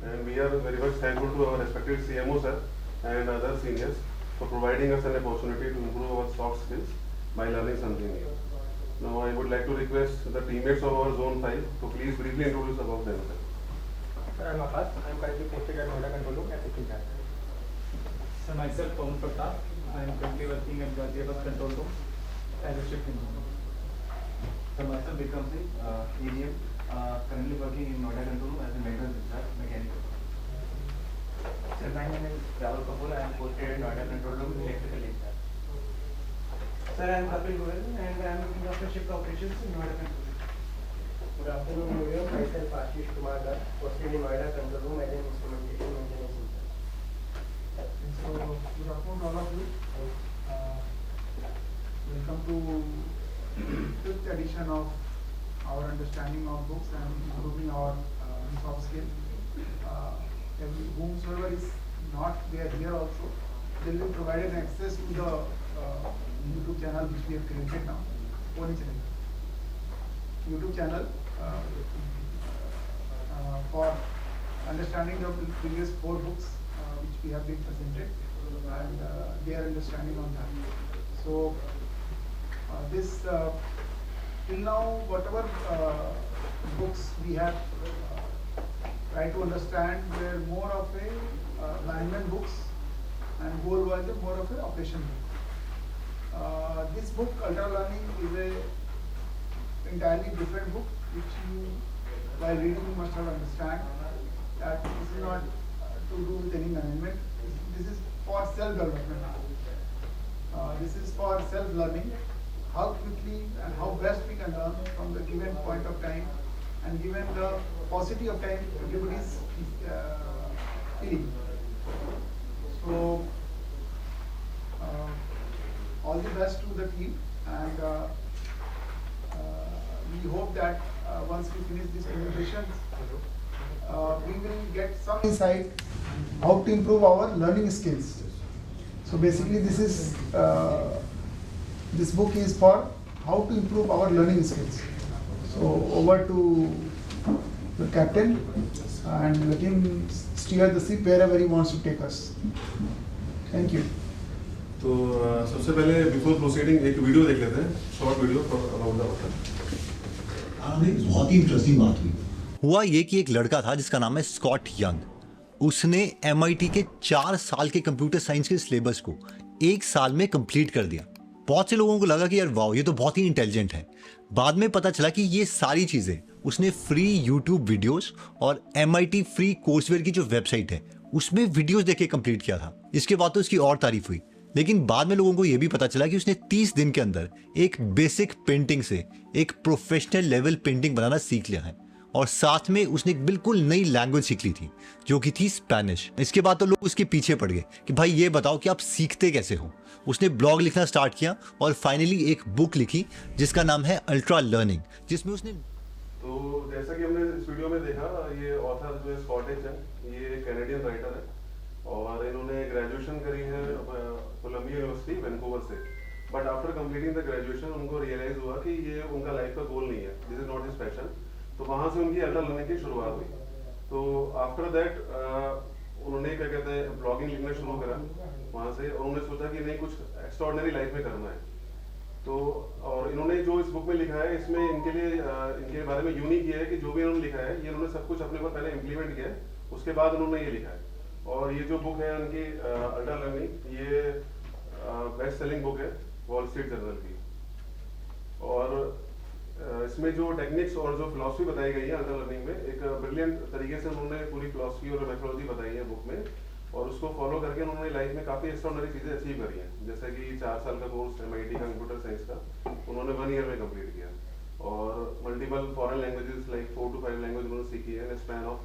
and we are very much thankful to our respected CMO sir and other seniors for providing us an opportunity to improve our soft skills by learning something new. Now I would like to request the teammates of our Zone 5 to please briefly introduce about themselves. Sir, I'm Akash. I'm currently posted at Noida Control Room as a team leader. So myself, Pawan Pratap. I am currently working at Ghaziabad Control Room as a shift engineer. So myself, Vikram Singh, AGM, currently working in Noida Control Room as a maintenance in-charge mechanical. Sir, my name is Rahul Kapoor. I am posted at Noida Control Room electrical in-charge. Sir, I am Kapil Goyal and I am looking after shift operations in Noida Control Room. Good afternoon, New York. Myself Ashish Kumar Garg, posted in Noida Control Room as an instrumentation maintenance engineer. So, good afternoon all of you. Welcome to fifth edition of our understanding of books and improving our soft skill. Whomsoever is not there here also, they will be provided access to the YouTube channel which we have created now. Only channel. YouTube channel for understanding the previous 4 books which we have been presented and their understanding on that. So this till now whatever books we have tried to understand were more of a management books and goal was more of a operation book. This book Ultra Learning is a entirely different book which you while reading you must have understand that this is not to do with any management. This is for self-development. This is for self-learning, how quickly and how best we can learn from the given point of time and given the paucity of time everybody is feeling. So, all the best to the team and we hope that once we finish this presentation, we will get some insight how to improve our learning skills. So basically this is this book is for how to improve our learning skills. So over to the captain and let him steer the ship wherever he wants to take us. Thank you. तो सबसे पहले before proceeding एक video देख लेते हैं, short video about the author. बहुत ही interesting बात हुआ ये कि एक लड़का था जिसका नाम है स्कॉट यंग। उसने MIT के 4 साल के कंप्यूटर साइंस के सिलेबस को 1 साल में कंप्लीट कर दिया। बहुत से लोगों को लगा कि यार वाह ये तो बहुत ही इंटेलिजेंट है। बाद में पता चला कि ये सारी चीज़ें उसने फ्री YouTube वीडियोस और MIT फ्री कोर्सवेयर की जो वेबसाइट है उसमें वीडियोस देख के कंप्लीट किया था। इसके बाद तो उसकी और तारीफ हुई, लेकिन बाद में लोगों को यह भी पता चला कि उसने 30 दिन के अंदर एक बेसिक पेंटिंग से एक प्रोफेशनल लेवल पेंटिंग बनाना सीख लिया है और साथ में उसने एक बिल्कुल नई लैंग्वेज सीख ली थी जो कि थी स्पेनिश। इसके बाद तो लोग उसके पीछे पड़ गए कि भाई ये बताओ कि आप सीखते कैसे हो। उसने ब्लॉग लिखना स्टार्ट किया और फाइनली एक बुक लिखी जिसका नाम है अल्ट्रा लर्निंग, जिसमें उसने तो जैसा कि हमने इस वीडियो में देखा, ये ऑथर जो है स्कॉटिश है, ये कैनेडियन राइटर है और इन्होंने ग्रेजुएशन करी है कोलंबिया यूनिवर्सिटी वैंकूवर से। But after completing the graduation उनको रियलाइज हुआ कि ये उनका लाइफ का गोल नहीं है, this is not his passion. तो वहाँ से उनकी अल्ट्रा लर्निंग की शुरुआत हुई। तो आफ्टर दैट उन्होंने क्या कहते हैं ब्लॉगिंग लिखना शुरू करा वहाँ से, और उन्होंने सोचा कि नहीं कुछ एक्स्ट्राऑर्डिनरी लाइफ में करना है। तो और इन्होंने जो इस बुक में लिखा है इसमें इनके लिए इनके बारे में यूनिक ये है कि जो भी इन्होंने लिखा है ये उन्होंने सब कुछ अपने ऊपर पहले इम्प्लीमेंट किया है, उसके बाद उन्होंने ये लिखा है। और ये जो बुक है उनकी अल्ट्रा लर्निंग, ये बेस्ट सेलिंग बुक है वॉल स्ट्रीट जर्नल की। और इसमें जो टेक्निक्स और जो फिलॉसफी बताई गई है अल्ट्रा लर्निंग में, एक ब्रिलियंट तरीके से उन्होंने पूरी फिलॉसफी और मेथोडोलॉजी बताई है बुक में, और उसको फॉलो करके उन्होंने लाइफ में काफ़ी एक्स्ट्राऑर्डिनरी चीज़ें अचीव करी हैं। जैसे कि 4 साल का कोर्स MIT का कंप्यूटर साइंस का उन्होंने 1 ईयर में कंप्लीट किया और multiple foreign languages like 4 to 5 language उन्होंने सीखी है इन स्पैन ऑफ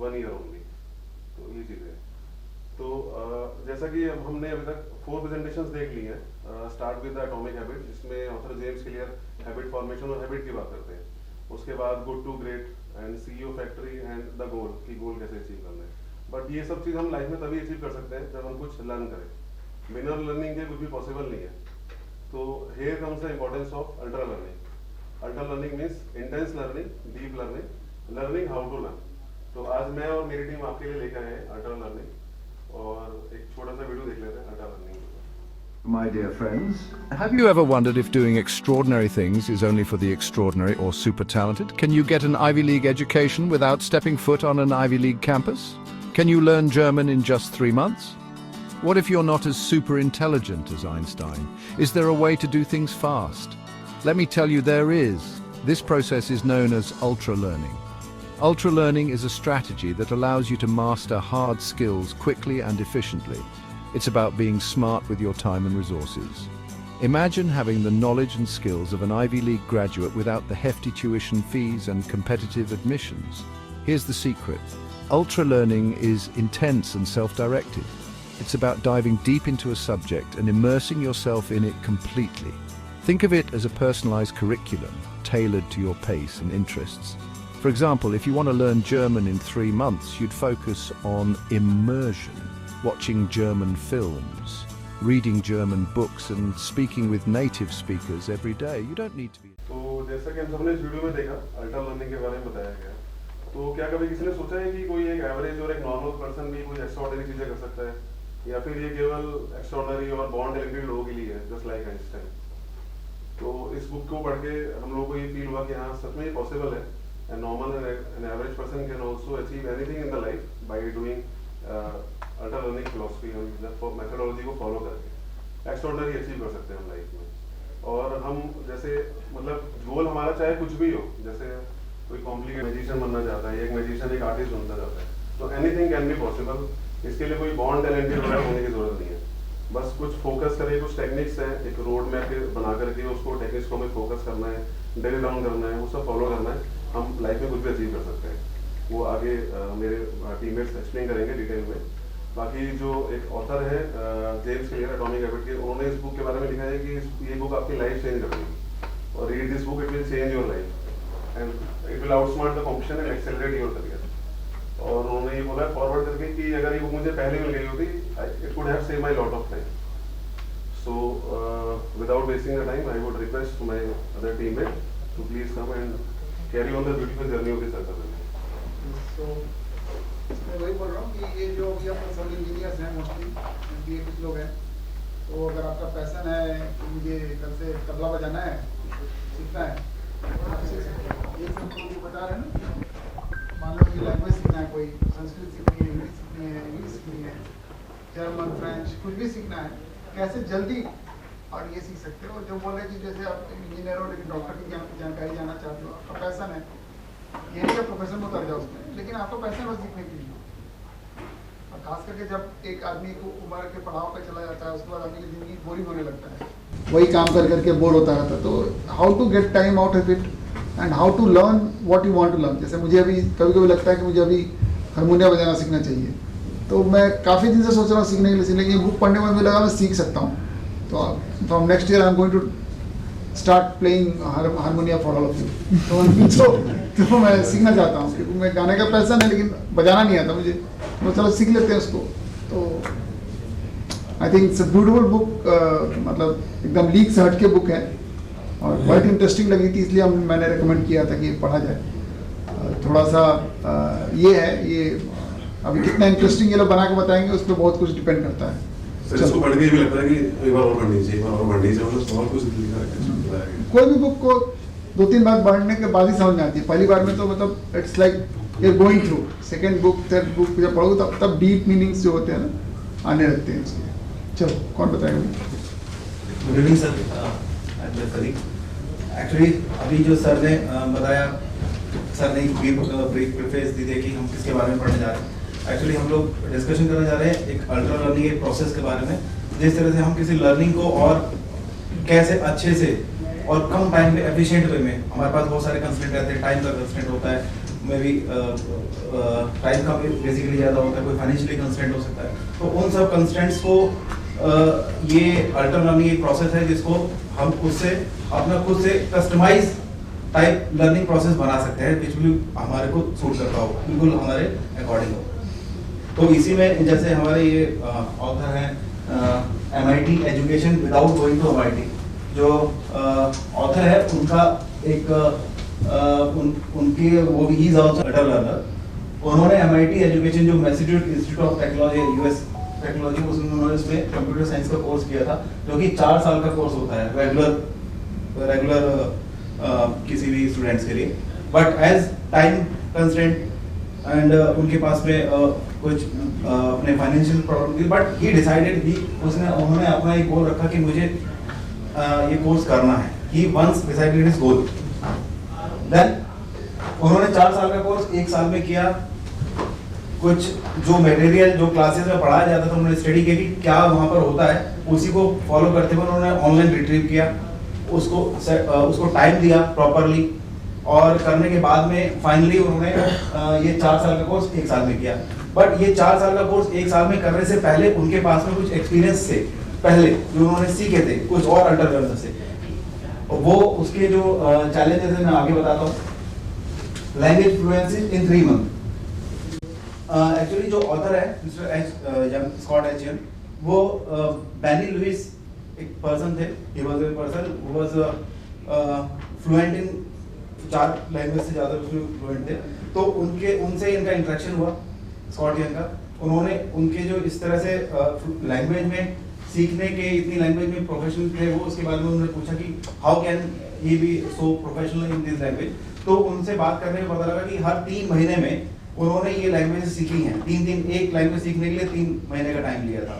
1 ईयर ओनली। तो ये चीज़ें तो जैसा कि हमने अभी तक 4 प्रेजेंटेशंस देख ली हैं। Start with the atomic habit, जिसमें author James Clear habit formation और हैबिट की बात करते हैं। उसके बाद good to great and CEO factory and the goal की गोल कैसे अचीव करना है। बट ये सब चीज़ हम लाइफ में तभी अचीव कर सकते हैं जब हम कुछ लर्न करें। बिना लर्निंग के कुछ भी पॉसिबल नहीं है। तो here comes the importance of ultra learning. Ultra learning means intense learning, deep learning, learning how to learn. तो आज आज मैं और मेरी टीम आपके लिए लेकर आए हैं अल्ट्रा लर्निंग, और एक छोटा सा वीडियो देख लेते हैं ultra learning. My dear friends, have you ever wondered if doing extraordinary things is only for the extraordinary or super talented? Can you get an Ivy League education without stepping foot on an Ivy League campus? Can you learn German in just 3 months? What if you're not as super intelligent as Einstein? Is there a way to do things fast? Let me tell you, there is. This process is known as ultra learning. Ultra learning is a strategy that allows you to master hard skills quickly and efficiently. It's about being smart with your time and resources. Imagine having the knowledge and skills of an Ivy League graduate without the hefty tuition fees and competitive admissions. Here's the secret. Ultra learning is intense and self-directed. It's about diving deep into a subject and immersing yourself in it completely. Think of it as a personalized curriculum, tailored to your pace and interests. For example, if you want to learn German in 3 months, you'd focus on immersion. Watching German films, reading German books and speaking with native speakers every day. You don't need to be... तो जैसा कि हम सबने इस video में देखा, ultra learning के बारे में बताया गया। तो क्या कभी किसी ने सोचा है कि कोई एक एवरेज और एक नॉर्मल पर्सन भी कोई एक्स्ट्राऑर्डिनरी चीजें कर सकता है, या फिर ये केवल एक्स्ट्राऑर्डिनरी और बॉर्न टैलेंटेड लोगों के लिए है, जस्ट लाइक आइंस्टाइन? तो इस बुक को पढ़ के हम लोगों को ये फील हुआ कि हाँ, सच में ये पॉसिबल है। A normal and average person can also achieve anything in the life by doing ultra learning philosophy, हम मेथोडोलॉजी को फॉलो करके एक्स्ट्राऑर्डिनरी अचीव कर सकते हैं हम लाइफ में। और हम जैसे मतलब गोल हमारा चाहे कुछ भी हो, जैसे कोई कॉम्प्लिकेटेड मैजिशियन बनना चाहता है, एक मैजिशियन एक आर्टिस्ट बनना चाहता है, तो एनीथिंग कैन बी पॉसिबल। इसके लिए कोई बॉर्न टैलेंटेड होने की जरूरत नहीं है, बस कुछ फोकस करें, कुछ टेक्निक्स हैं, एक रोड मैप बना करके उसको टेक्निक्स को हमें फोकस करना है, ड्रिल डाउन करना है, वो सब फॉलो करना है, हम लाइफ में कुछ भी अचीव कर सकते हैं। वो आगे मेरे टीममेट्स एक्सप्लेन करेंगे डिटेल में। बाकी जो एक ऑथर है जेम्स क्लियर एटॉमिक हैबिट के, उन्होंने इस बुक के बारे में लिखा है कि ये बुक आपकी लाइफ चेंज कर देगी, और read this book, it will change your life and it will outsmart the competition and accelerate your career. और उन्होंने ये बोला फॉरवर्ड करके कि अगर ये बुक मुझे पहले मिल गई होती, it could have save my lot of time. So without wasting the time, I would request my other teammate to please come and carry on the beautiful journey of this ultra. So, मैं वही बोल रहा हूँ कि ये जो अभी अपन सब इंजीनियर्स हैं, मोस्टली ये कुछ लोग हैं, तो अगर आपका पैशन है कि मुझे कल से तबला बजाना है, सीखना है, आप सीख सकते हैं। ये सब लोग जो बता रहे हैं ना, मान लो कि लैंग्वेज सीखना है, कोई संस्कृत सीखनी है, हिंदी सीखनी है, इंग्लिश सीखनी है, जर्मन, फ्रेंच, कुछ भी सीखना है, कैसे जल्दी और ये सीख सकते हो। जो बोले कि जैसे आप इंजीनियर हो लेकिन डॉक्टर की जानकारी जानना चाहते हो, आपका पैशन है, ये नहीं प्रोफेशन में उतर जाओ उसमें, लेकिन आपका पैसा बस सीखने के लिए। और खास करके जब एक आदमी को उम्र के पड़ाव पे चला जाता है, उसके बाद आदमी की जिंदगी बोरिंग होने लगता है, वही काम कर करके बोर होता रहता है। तो how to get time out of it and how to learn what you want to learn. जैसे मुझे अभी कभी कभी लगता है कि मुझे अभी हारमोनियम बजाना सीखना चाहिए, तो मैं काफ़ी दिन से सोच रहा हूँ सीखने के लिए, लेकिन ये बुक पढ़ने में मुझे लगा मैं सीख सकता हूँ। तो from next year I am going to start playing harmonium for all of you. तो मैं सीखना चाहता हूँ, क्योंकि मैं गाने का पैशन है लेकिन बजाना नहीं आता मुझे, तो चलो सीख लेते हैं उसको। तो I think it's a beautiful book, मतलब एकदम लीक से हट के बुक है और बहुत इंटरेस्टिंग लगी थी, इसलिए मैंने रिकमेंड किया था कि ये पढ़ा जाए। थोड़ा सा ये है, ये अभी कितना इंटरेस्टिंग ये लोग बना के बताएंगे उस पर बहुत कुछ डिपेंड करता है। सर इसको पढ़ के भी लगता है कि एक बार और पढ़नी चाहिए, एक बार और पढ़नी चाहिए, मतलब बहुत कुछ लिखा है। कोई भी बुक को 2-3 बार पढ़ने के बाद ही समझ में आती है, पहली बार में तो मतलब it's like you are going through. Second book, third book जब पढ़ोगे तब डीप मीनिंग्स जो होते हैं ना आने लगते हैं उसके। चलो कौन बताएगा? गुड इवनिंग सर, एक्चुअली अभी जो सर ने बताया, सर ने ब्रीफ प्रेफेस दी थी कि हम किसके बारे में पढ़ने जा रहे हैं। एक्चुअली हम लोग डिस्कशन करने जा रहे हैं एक अल्ट्रा लर्निंग एक प्रोसेस के बारे में, जिस तरह से हम किसी लर्निंग को और कैसे अच्छे से और कम टाइम में एफिशिएंट वे में, हमारे पास बहुत सारे कंस्ट्रेंट रहते हैं, टाइम का कंस्ट्रेंट होता है, मे बी टाइम का भी बेसिकली ज़्यादा होता है, कोई फाइनेंशियली कंस्ट्रेंट हो सकता है। तो उन सब कंस्ट्रेंट्स को ये अल्ट्रा लर्निंग एक प्रोसेस है जिसको हम उससे अपना खुद से कस्टमाइज टाइप लर्निंग प्रोसेस बना सकते हैं, विच भी हमारे को सूट करता हो, बिल्कुल हमारे अकॉर्डिंग हो। तो इसी में जैसे हमारे ये ऑथर हैं MIT education without going to MIT, जो ऑथर है उनका एक उनके वो भी he is also ultra learner. उन्होंने MIT एजुकेशन जो Massachusetts Institute of Technology US technology उसमें उन्होंने उसमें कंप्यूटर साइंस का कोर्स किया था, जो कि 4 साल का कोर्स होता है रेगुलर किसी भी स्टूडेंट्स के लिए। But as time constraint and उनके पास में कुछ अपने फाइनेंशियल प्रॉब्लम थी, बट ही डिसाइडेड उन्होंने अपना एक गोल रखा कि मुझे ये कोर्स करना है। He once decided his goal, then उन्होंने 4 साल का कोर्स 1 साल में किया। कुछ जो मटेरियल जो क्लासेस में पढ़ाया जाता था उन्होंने स्टडी किया कि क्या वहाँ पर होता है, उसी को फॉलो करते हुए उन्होंने ऑनलाइन रिट्रीव किया, उसको टाइम दिया प्रॉपरली, और करने के बाद में फाइनली उन्होंने ये 4 साल का कोर्स 1 साल में किया। बट ये 4 साल का कोर्स 1 साल में करने से पहले उनके पास में कुछ एक्सपीरियंस थे पहले जो उन्होंने सीखे थे कुछ और अल्टरनेटिव से। वो उसके जो चैलेंजेस हैं मैं आगे बताता हूँ। Language fluency in 3 month. Actually जो ऑथर है मिस्टर स्कॉट एच, वो बेनी लुइस एक पर्सन थे। He was a person who was fluent in 4 language से ज़्यादा फ्लुएंट थे। तो उनसे इनका इंटरेक्शन हुआ स्कॉट यंग का। उन्होंने उनके जो इस तरह से लैंग्वेज में सीखने के इतनी लैंग्वेज में प्रोफेशनल थे वो, उसके बारे में उन्होंने पूछा कि how can he be so professional in this language. तो उनसे बात करने में पता लगा कि हर 3 महीने में उन्होंने ये लैंग्वेज सीखी हैं। 3 दिन एक लैंग्वेज सीखने के लिए 3 महीने का टाइम लिया था।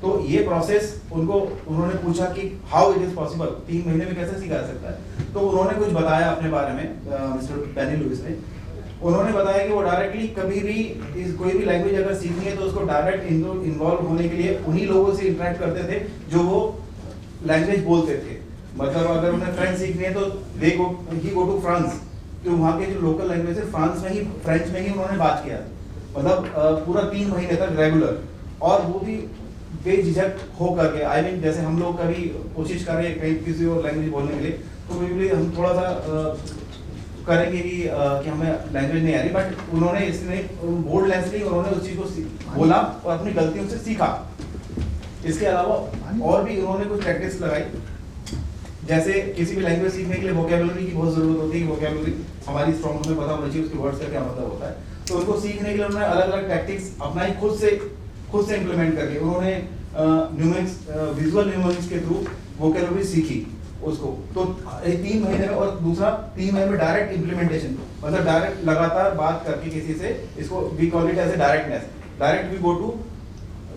तो ये प्रोसेस उन्होंने पूछा कि हाउ इट इज पॉसिबल, 3 महीने में कैसे सीखा जा सकता है। तो उन्होंने कुछ बताया अपने बारे में, मिस्टर बेनी लुइस ने। उन्होंने बताया कि वो डायरेक्टली कभी भी कोई भी लैंग्वेज अगर सीखनी है तो उसको डायरेक्ट इन्वॉल्व होने के लिए उन्हीं लोगों से इंटरेक्ट करते थे जो वो लैंग्वेज बोलते थे। मतलब अगर उन्हें फ्रेंच सीखनी है तो ही गो टू फ्रांस, तो वहाँ के जो लोकल लैंग्वेज है फ्रांस में ही, फ्रेंच में ही उन्होंने बात किया। मतलब पूरा 3 महीने तक रेगुलर, और वो भी बेझिझक हो करके। आई मीन जैसे हम लोग कभी कोशिश कर रहे हैं कहीं किसी और लैंग्वेज बोलने के लिए तो भी हम थोड़ा सा करेंगे कि हमें लैंग्वेज नहीं आ रही, बट उन्होंने इसने बोल्डनेसली उन्होंने उस चीज को बोला और अपनी गलतियों से सीखा। इसके अलावा और भी उन्होंने कुछ प्रैक्टिस लगाई, जैसे किसी भी लैंग्वेज सीखने के लिए वोकैबुलरी की बहुत जरूरत होती है। वोकैबुलरी हमारी स्ट्रॉन्ग में पता होना चाहिए उसके वर्ड्स का क्या मतलब होता है। तो उनको सीखने के लिए उन्होंने अलग अलग टैक्टिक्स अपनाई, खुद से इंप्लीमेंट करके उन्होंने न्यूमेरिक्स, विजुअल न्यूमेरिक्स के थ्रू वोकैबुलरी सीखी उसको। तो 3 महीने में, और दूसरा 3 महीने में डायरेक्ट इंप्लीमेंटेशन, मतलब डायरेक्ट लगातार बात करके किसी से, इसको we call it as a directness. Direct we go to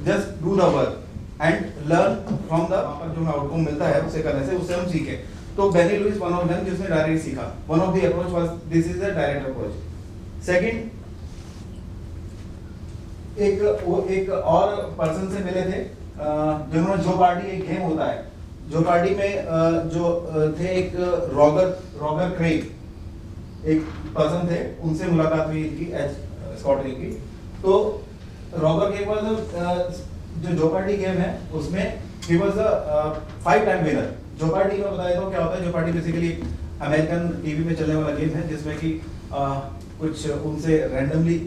just do the work and learn from the जो आउटकम मिलता है उसे करने से, उससे हम सीखे। तो Benny Lewis one of them जिसने डायरेक्ट सीखा। One of the approach was this is the direct approach. Second, एक और पर्सन से मिले थे जिन्होंने जो पार्टी, एक गेम होता है जो पार्टी में जो थे एक रॉगर क्रेग एक पर्सन थे, उनसे मुलाकात हुई इनकी स्कॉट की। तो रॉगर क्रेग वाज जो पार्टी गेम है उसमें he was the 5 time winner. जो पार्टी में बताया था क्या होता है। जो पार्टी बेसिकली अमेरिकन टीवी में चलने वाला गेम है जिसमें कि कुछ उनसे रैंडमली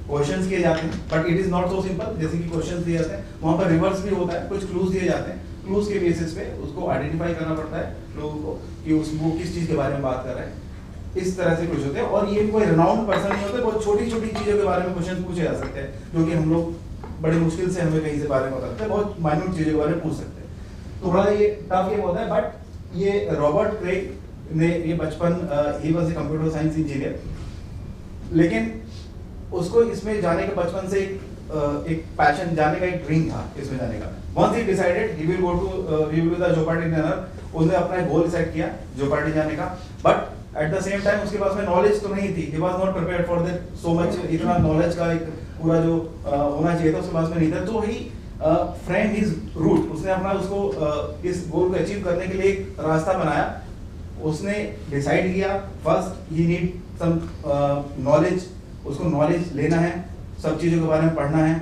क्वेश्चंस किए जाते हैं, but it is not so simple. जैसे कि क्वेश्चंस दिए जाते हैं, वहां पर रिवर्स भी होता है, कुछ क्लूज दिए जाते हैं। क्लूज के बेसिस पे उसको आइडेंटिफाई करना पड़ता है लोगों को कि वो किस चीज के बारे में बात कर रहे हैं। इस तरह से कुछ होते हैं, और ये कोई रिनाउंड पर्सन नहीं होते। बहुत छोटी छोटी चीजों के बारे में क्वेश्चन पूछे जा सकते हैं जो कि हम लोग बड़ी मुश्किल से हमें कहीं से बारे में पता लगता है। बहुत माइन्यूट चीजों के बारे में पूछ सकते हैं। थोड़ा ये टफ गेम होता है, बट ये रॉबर्ट क्रेग ने ये बचपन, he was a computer science engineer, लेकिन उसको इसमें जाने का बचपन से एक पैशन, जाने का एक ड्रीम था इसमें जाने का। Once he decided he will go to the Jeopardy dinner, उसने अपना एक गोल सेट किया जोपार्टी जाने का। But at the same time उसके पास में नॉलेज तो नहीं थी। He was not prepared for that so much, इतना नॉलेज का एक पूरा जो होना चाहिए था उसके पास में नहीं था। तो ही फ्रेम हिज रूट, उसने अपना उसको इस गोल को अचीव करने के लिए एक रास्ता बनाया। उसने डिसाइड किया फर्स्ट ही नीड सम नॉलेज, उसको नॉलेज लेना है, सब चीजों के बारे में पढ़ना है,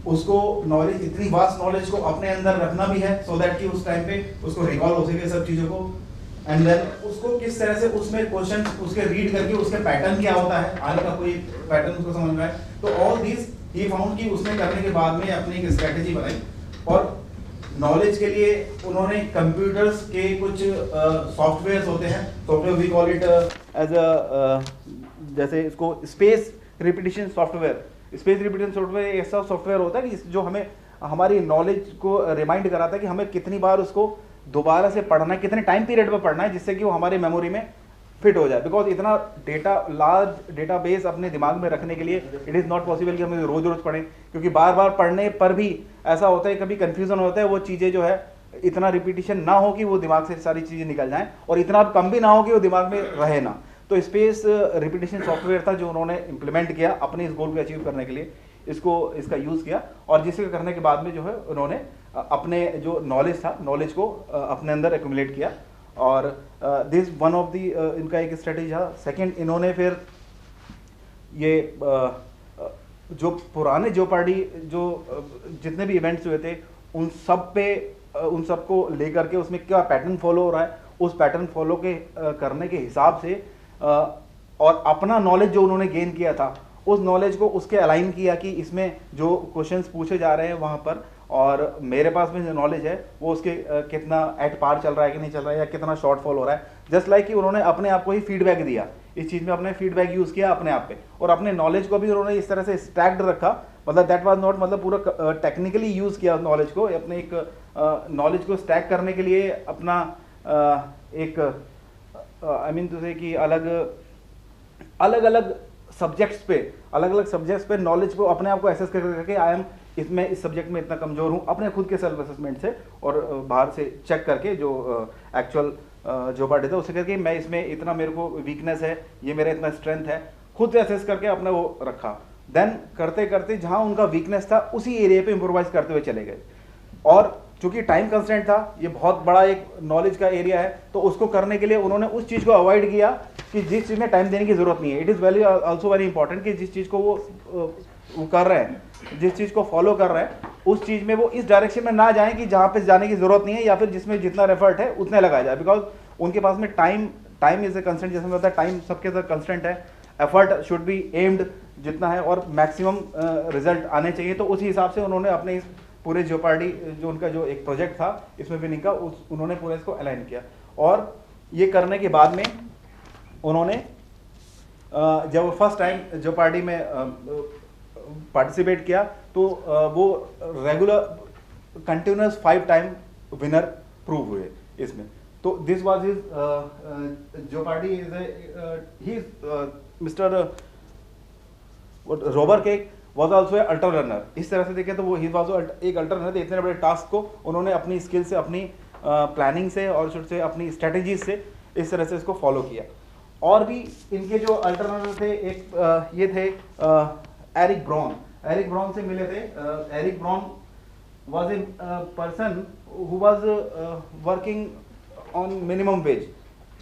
उसको नॉलेज, इतनी वास्ट नॉलेज को अपने अंदर रखना भी है सो दैट कि उस टाइम पे उसको रिकॉल हो सके सब चीजों को। एंड देन उसको किस तरह से उसमें क्वेश्चन उसके रीड करके उसके पैटर्न क्या होता है, आगे का कोई पैटर्न उसको समझ में आए। तो ऑल दिस ही फाउंड कि उसने करने के बाद में अपनी एक स्ट्रेटेजी बनाई। और नॉलेज के लिए उन्होंने कंप्यूटर्स के कुछ सॉफ्टवेयर्स होते हैं, software we call it as a, जैसे इसको space repetition software. Space repetition software एक ऐसा सॉफ्टवेयर होता है कि जो हमें हमारी नॉलेज को रिमाइंड कराता है कि हमें कितनी बार उसको दोबारा से पढ़ना है, कितने टाइम पीरियड में पढ़ना है, जिससे कि वो हमारी मेमोरी में फिट हो जाए। बिकॉज इतना डेटा, लार्ज डेटाबेस अपने दिमाग में रखने के लिए इट इज़ नॉट पॉसिबल कि हम रोज रोज पढ़ें, क्योंकि बार बार पढ़ने पर भी ऐसा होता है, कभी कंफ्यूजन होता है, वो चीज़ें जो है इतना रिपीटिशन ना हो कि वो दिमाग से सारी चीज़ें निकल जाएं, और इतना कम भी ना हो कि वो दिमाग में रहे ना। तो स्पेस रिपीटिशन सॉफ्टवेयर था जो उन्होंने इम्प्लीमेंट किया अपने इस गोल को अचीव करने के लिए, इसका यूज़ किया, और जिसके करने के बाद में जो है उन्होंने अपने जो नॉलेज था, नॉलेज को अपने अंदर एक्यूमुलेट किया। और दिस वन ऑफ दी इनका एक स्ट्रेटेजी था। सेकंड, इन्होंने फिर ये जो पुराने जेओपार्डी जो जितने भी इवेंट्स हुए थे उन सब पे उन सबको लेकर के उसमें क्या पैटर्न फॉलो हो रहा है, उस पैटर्न फॉलो के करने के हिसाब से और अपना नॉलेज जो उन्होंने गेन किया था उस नॉलेज को उसके अलाइन किया कि इसमें जो क्वेश्चंस पूछे जा रहे हैं वहाँ पर, और मेरे पास में जो नॉलेज है वो उसके कितना एट पार चल रहा है कि नहीं चल रहा है, या कितना शॉर्ट फॉल हो रहा है। जस्ट लाइक कि उन्होंने अपने आप को ही फीडबैक दिया, इस चीज़ में अपने फीडबैक यूज़ किया अपने आप पे, और अपने नॉलेज को भी उन्होंने इस तरह से स्टैक्ड रखा। मतलब दैट वाज नॉट, मतलब पूरा टेक्निकली यूज़ किया नॉलेज को, अपने एक नॉलेज को स्टैक करने के लिए अपना एक आई मीन टू से कि अलग अलग सब्जेक्ट्स पे नॉलेज को अपने आप को एसेस करके आई एम इसमें इस सब्जेक्ट में इतना कमज़ोर हूँ, अपने खुद के सेल्फ असेसमेंट से और बाहर से चेक करके जो एक्चुअल जो पार्ट था उससे करके मैं इसमें इतना मेरे को वीकनेस है, ये मेरा इतना स्ट्रेंथ है, खुद से असेस करके अपने वो रखा। देन करते करते जहाँ उनका वीकनेस था उसी एरिया पे इम्प्रोवाइज करते हुए चले गए। और चूंकि टाइम कंस्ट्रेंट था, ये बहुत बड़ा एक नॉलेज का एरिया है, तो उसको करने के लिए उन्होंने उस चीज़ को अवॉइड किया कि जिस चीज़ में टाइम देने की ज़रूरत नहीं है। It is very also very important कि जिस चीज़ को वो कर रहे हैं, जिस चीज़ को फॉलो कर रहे हैं, उस चीज़ में वो इस डायरेक्शन में ना जाएं कि जहाँ पे जाने की ज़रूरत नहीं है, या फिर जिसमें जितना एफर्ट है उतने लगाया जाए। बिकॉज उनके पास में टाइम इज़ ए कंस्टेंट, जैसे होता है टाइम सबके साथ कंस्टेंट है, एफर्ट शुड बी एम्ड जितना है और मैक्सिमम रिजल्ट आने चाहिए। तो उसी हिसाब से उन्होंने अपने इस पूरे जेओपार्डी जो उनका जो एक प्रोजेक्ट था इसमें विनिंग का, उन्होंने पूरे इसको अलाइन किया। और ये करने के बाद में उन्होंने जब फर्स्ट टाइम जेओपार्डी में पार्टिसिपेट किया तो वो regular continuous 5 time winner prove हुए इसमें। तो this was his Jeopardy is he mister रॉबर केक was also a ultra runner. इस तरह से देखें तो वो ही वाज एक अल्ट्रा रनर। इतने बड़े टास्क को उन्होंने अपनी स्किल से, अपनी प्लानिंग से और से अपनी स्ट्रेटजीज से इस तरह से इसको फॉलो किया। और भी इनके जो अल्ट्रा रनर थे, एक ये थे एरिक ब्राउन से मिले थे। Eric Brown was a person who was working on minimum wage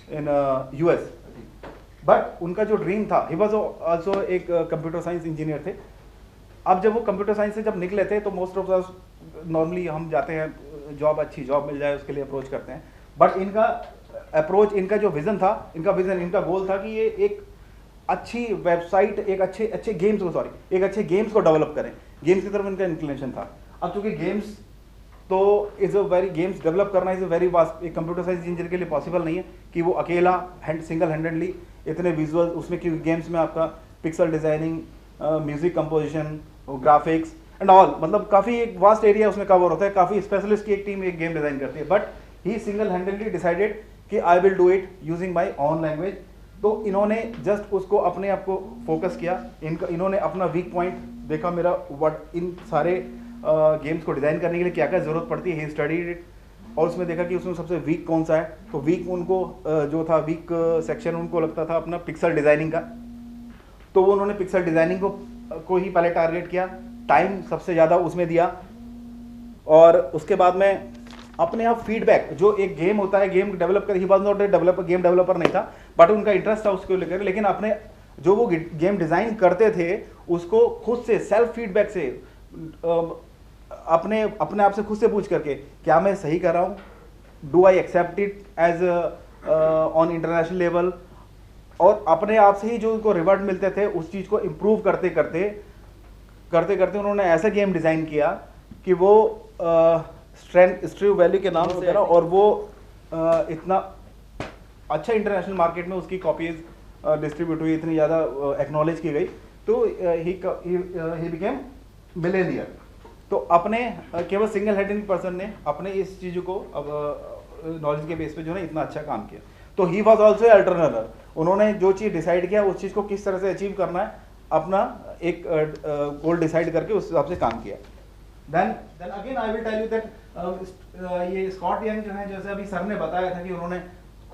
in US, but उनका जो ड्रीम था, he was also एक कंप्यूटर साइंस इंजीनियर थे। अब जब वो कंप्यूटर साइंस से जब निकले थे तो मोस्ट ऑफ अस नॉर्मली हम जाते हैं अच्छी जॉब मिल जाए उसके लिए अप्रोच करते हैं, बट इनका अप्रोच, इनका जो विजन था, इनका गोल था कि ये एक अच्छी वेबसाइट, एक अच्छे गेम्स को डेवलप करें। गेम्स की तरफ इनका इंक्लिनेशन था। अब चूंकि गेम्स तो गेम्स डेवलप करना इज अ वेरी वास्ट, एक कंप्यूटर साइंस इंजीनियर के लिए पॉसिबल नहीं है कि वो अकेला सिंगल हैंडेडली इतने विजुअल उसमें, क्योंकि गेम्स में आपका pixel designing, music composition, graphics and all, मतलब काफ़ी एक वास्ट एरिया उसमें कवर होता है। काफ़ी स्पेशलिस्ट की एक टीम एक गेम डिज़ाइन करती है, but he single handedly decided कि I will do it using my own language. तो इन्होंने जस्ट उसको अपने आप को फोकस किया। इन्होंने अपना वीक पॉइंट देखा, मेरा व्हाट इन सारे गेम्स को डिज़ाइन करने के लिए क्या क्या ज़रूरत पड़ती है, ही स्टडीड इट, और उसमें देखा कि उसमें सबसे वीक कौन सा है। तो वीक उनको जो था, वीक सेक्शन उनको लगता था अपना पिक्सल डिज़ाइनिंग का। तो वो उन्होंने पिक्सल डिज़ाइनिंग को ही पहले टारगेट किया, टाइम सबसे ज़्यादा उसमें दिया, और उसके बाद में अपने आप फीडबैक, जो एक गेम होता है, गेम डेवलप कर, ही was not a game developer नहीं था, बट उनका इंटरेस्ट था उसको लेकर। लेकिन अपने जो वो गेम डिज़ाइन करते थे उसको खुद से सेल्फ फीडबैक से अपने आप से खुद से पूछ करके, क्या मैं सही कर रहा हूँ, do I accept it as on international level, और अपने आप से ही जो उनको रिवर्ट मिलते थे उस चीज़ को इम्प्रूव करते करते उन्होंने ऐसा गेम डिज़ाइन किया कि वो स्ट्रीव वैल्यू के नाम से, और वो इतना अच्छा इंटरनेशनल मार्केट में उसकी कॉपीज डिस्ट्रीब्यूट हुई, इतनी ज़्यादा एक्नॉलेज की गई तो ही बिकेम मिलेनियर। तो अपने केवल सिंगल हेडेड पर्सन ने अपने इस चीज़ को अब नॉलेज के बेस पे जो है इतना अच्छा काम किया। तो ही वॉज ऑल्सो अल्टरनर, उन्होंने जो चीज़ डिसाइड किया उस चीज़ को किस तरह से अचीव करना है, अपना एक गोल डिसाइड करके उस हिसाब से काम किया। Then again I will tell you that ये स्कॉट यंग जो है, जैसे अभी सर ने बताया था कि उन्होंने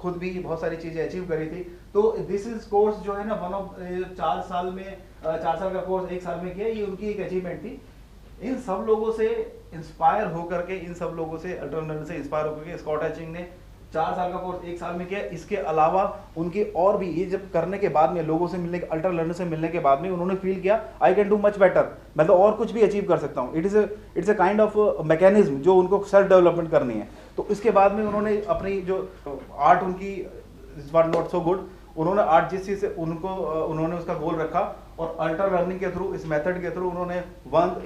खुद भी बहुत सारी चीज़ें अचीव करी थी। तो दिस इज कोर्स जो है ना, वन ऑफ 4 साल में 4 साल का कोर्स 1 साल में किया, ये उनकी एक अचीवमेंट थी। इन सब लोगों से इंस्पायर होकर के, इन सब लोगों से अल्टरनर से इंस्पायर होकर के स्कॉट एचिंग ने 4 साल का कोर्स 1 साल में किया। इसके अलावा उनकी और भी ये जब करने के बाद में, लोगों से मिलने के, अल्टरनर से मिलने के बाद में उन्होंने फील किया I can do much better, मैं तो और कुछ भी अचीव कर सकता हूँ। It's a kind of mechanism जो उनको सेल्फ डेवलपमेंट करनी है। तो इसके बाद में उन्होंने अपनी जो आर्ट उनकी नॉट सो गुड, उन्होंने आर्ट जिस चीज़ से उनको उन्होंने उसका गोल रखा, और अल्टर लर्निंग के थ्रू, इस मेथड के थ्रू उन्होंने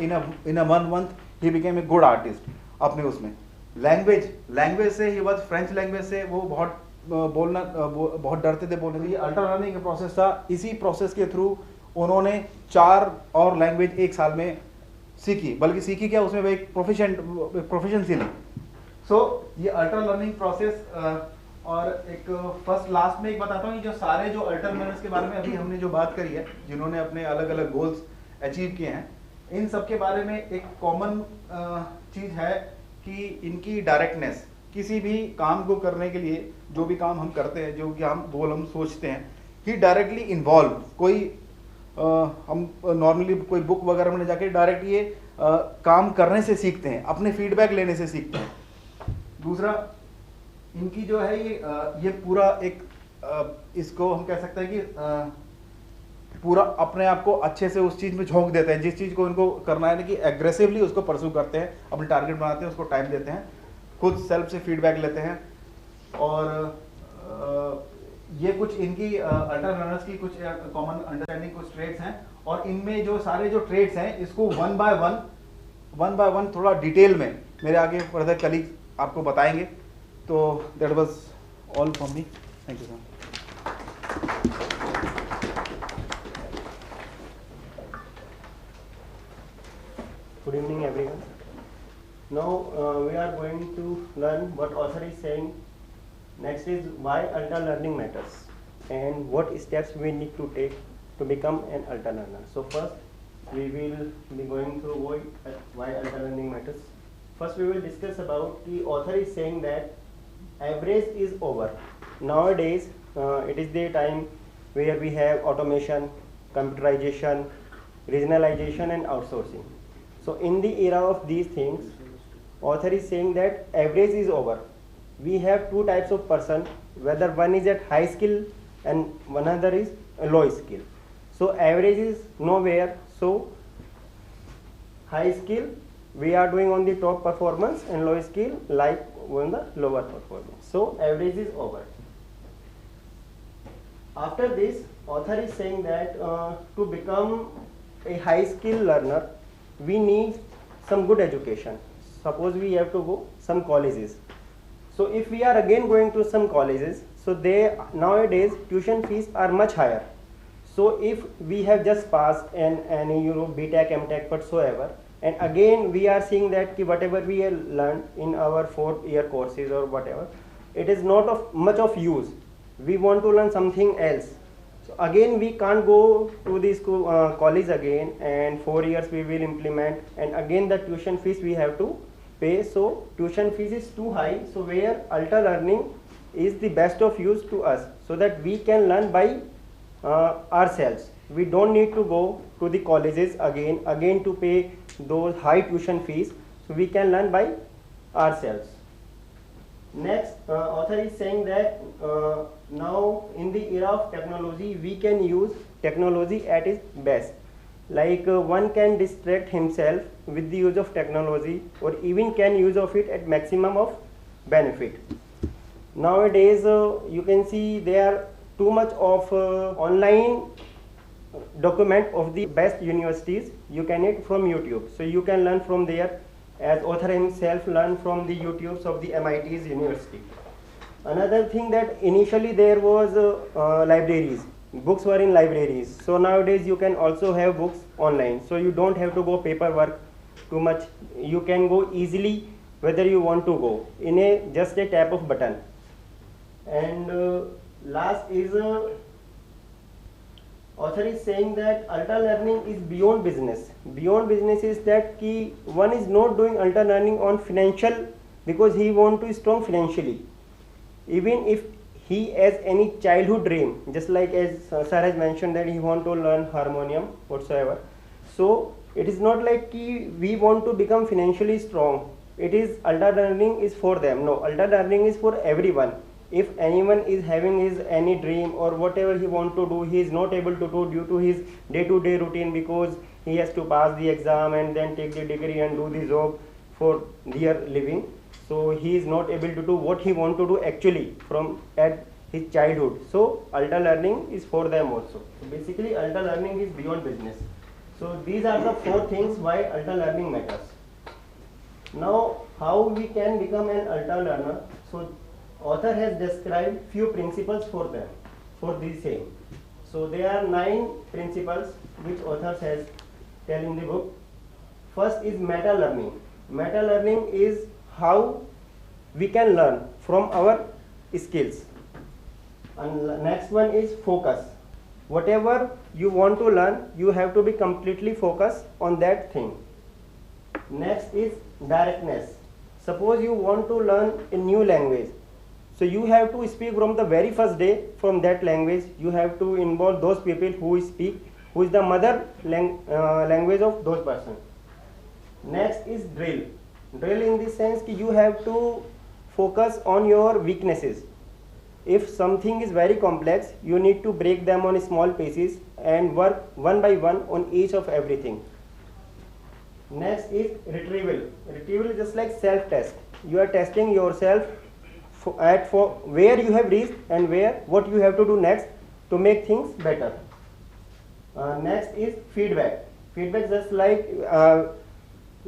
इन अ 1 month he became a good artist अपने उसमें। लैंग्वेज से ही वॉज फ्रेंच लैंग्वेज से वो बहुत बहुत डरते थे बोलने के लिए। अल्टर लर्निंग का प्रोसेस था, इसी प्रोसेस के थ्रू उन्होंने 4 और लैंग्वेज 1 साल में सीखी, बल्कि सीखी क्या, उसमें वो एक प्रोफिशिएंसी ली। सो ये अल्टर लर्निंग प्रोसेस। और एक फर्स्ट लास्ट में एक बताता हूँ, जो सारे जो अल्टरनर्स के बारे में अभी हमने जो बात करी है, जिन्होंने अपने अलग अलग गोल्स अचीव किए हैं, इन सब के बारे में एक कॉमन चीज़ है कि इनकी डायरेक्टनेस। किसी भी काम को करने के लिए, जो भी काम हम करते हैं, जो कि हम गोल हम सोचते हैं, ही डायरेक्टली इन्वॉल्व। कोई हम नॉर्मली कोई बुक वगैरह में जाके डायरेक्ट ये काम करने से सीखते हैं, अपने फीडबैक लेने से सीखते हैं। दूसरा, इनकी जो है ये पूरा एक इसको हम कह सकते हैं कि पूरा अपने आप को अच्छे से उस चीज़ में झोंक देते हैं, जिस चीज़ को इनको करना है, कि एग्रेसिवली उसको परस्यू करते हैं, अपने टारगेट बनाते हैं, उसको टाइम देते हैं, खुद सेल्फ से फीडबैक लेते हैं। और ये कुछ इनकी अल्टरनर्स की कुछ कॉमन अंडरस्टैंडिंग, कुछ ट्रेड्स हैं। और इनमें जो सारे जो ट्रेड्स हैं, इसको वन बाय वन थोड़ा डिटेल में मेरे आगे फर्दर कलीग आपको बताएंगे। तो that was all from me, thank you sir. Good evening, everyone. Now we are going to learn what author is saying. Next is why alter learning matters and what steps we need to take to become an alter learner. So first we will be going through why alter learning matters. First we will discuss about the author is saying that average is over. Nowadays it is the time where we have automation, computerization, regionalization and outsourcing. So in the era of these things, author is saying that average is over. We have 2 types of person, whether one is at high skill and another is a low skill. So average is nowhere. So high skill we are doing on the top performance, and low skill like on the lower performance. So average is over. After this, author is saying that to become a high skill learner, we need some good education. Suppose we have to go some colleges. So if we are again going to some colleges, so they nowadays tuition fees are much higher. So if we have just passed any BTech, MTech whatsoever, and again we are seeing that whatever we have learned in our 4-year courses or whatever, it is not of much of use. We want to learn something else. So again we can't go to the school college again, and 4 years we will implement, and again the tuition fees we have to pay. So tuition fees is too high. So where alter learning is the best of use to us, so that we can learn by ourselves. We don't need to go to the colleges again to pay those high tuition fees. So we can learn by ourselves. Next, author is saying that now in the era of technology, we can use technology at its best. Like one can distract himself with the use of technology, or even can use of it at maximum of benefit. Nowadays you can see there are too much of online document of the best universities you can get from YouTube. So you can learn from there, as author himself learned from the YouTubes of the MIT's university. Another thing that initially there was libraries. books were in libraries. So nowadays you can also have books online. So you don't have to go paperwork too much. You can go easily whether you want to go in a just a tap of button. And last is author is saying that ultra learning is beyond business. Beyond business is that ki one is not doing ultra learning on financial because he want to be strong financially. Even if he has any childhood dream, just like as sir has mentioned that he want to learn harmonium whatsoever. So it is not like ki we want to become financially strong. It is ultra learning is for them. No, ultra learning is for everyone. If anyone is having his any dream or whatever he want to do, he is not able to do due to his day-to-day routine because he has to pass the exam and then take the degree and do the job for their living. So he is not able to do what he want to do actually from at his childhood. So ultra learning is for them also. So basically ultra learning is beyond business. So these are the 4 things why ultra learning matters. Now how we can become an ultra learner? So author has described few principles for them, for the same. So there are 9 principles which author has tell in the book. First is meta learning. Meta learning is how we can learn from our skills. And next one is focus. Whatever you want to learn, you have to be completely focused on that thing. Next is directness. Suppose you want to learn a new language. So you have to speak from the very first day from that language. You have to involve those people who speak, who is the mother language of those persons. Next is drill. Drill in the sense that you have to focus on your weaknesses. If something is very complex, you need to break them on small pieces and work one by one on each of everything. Next is retrieval. Retrieval is just like self-test. You are testing yourself for where you have reached and what you have to do next to make things better. Next is feedback. Feedback just like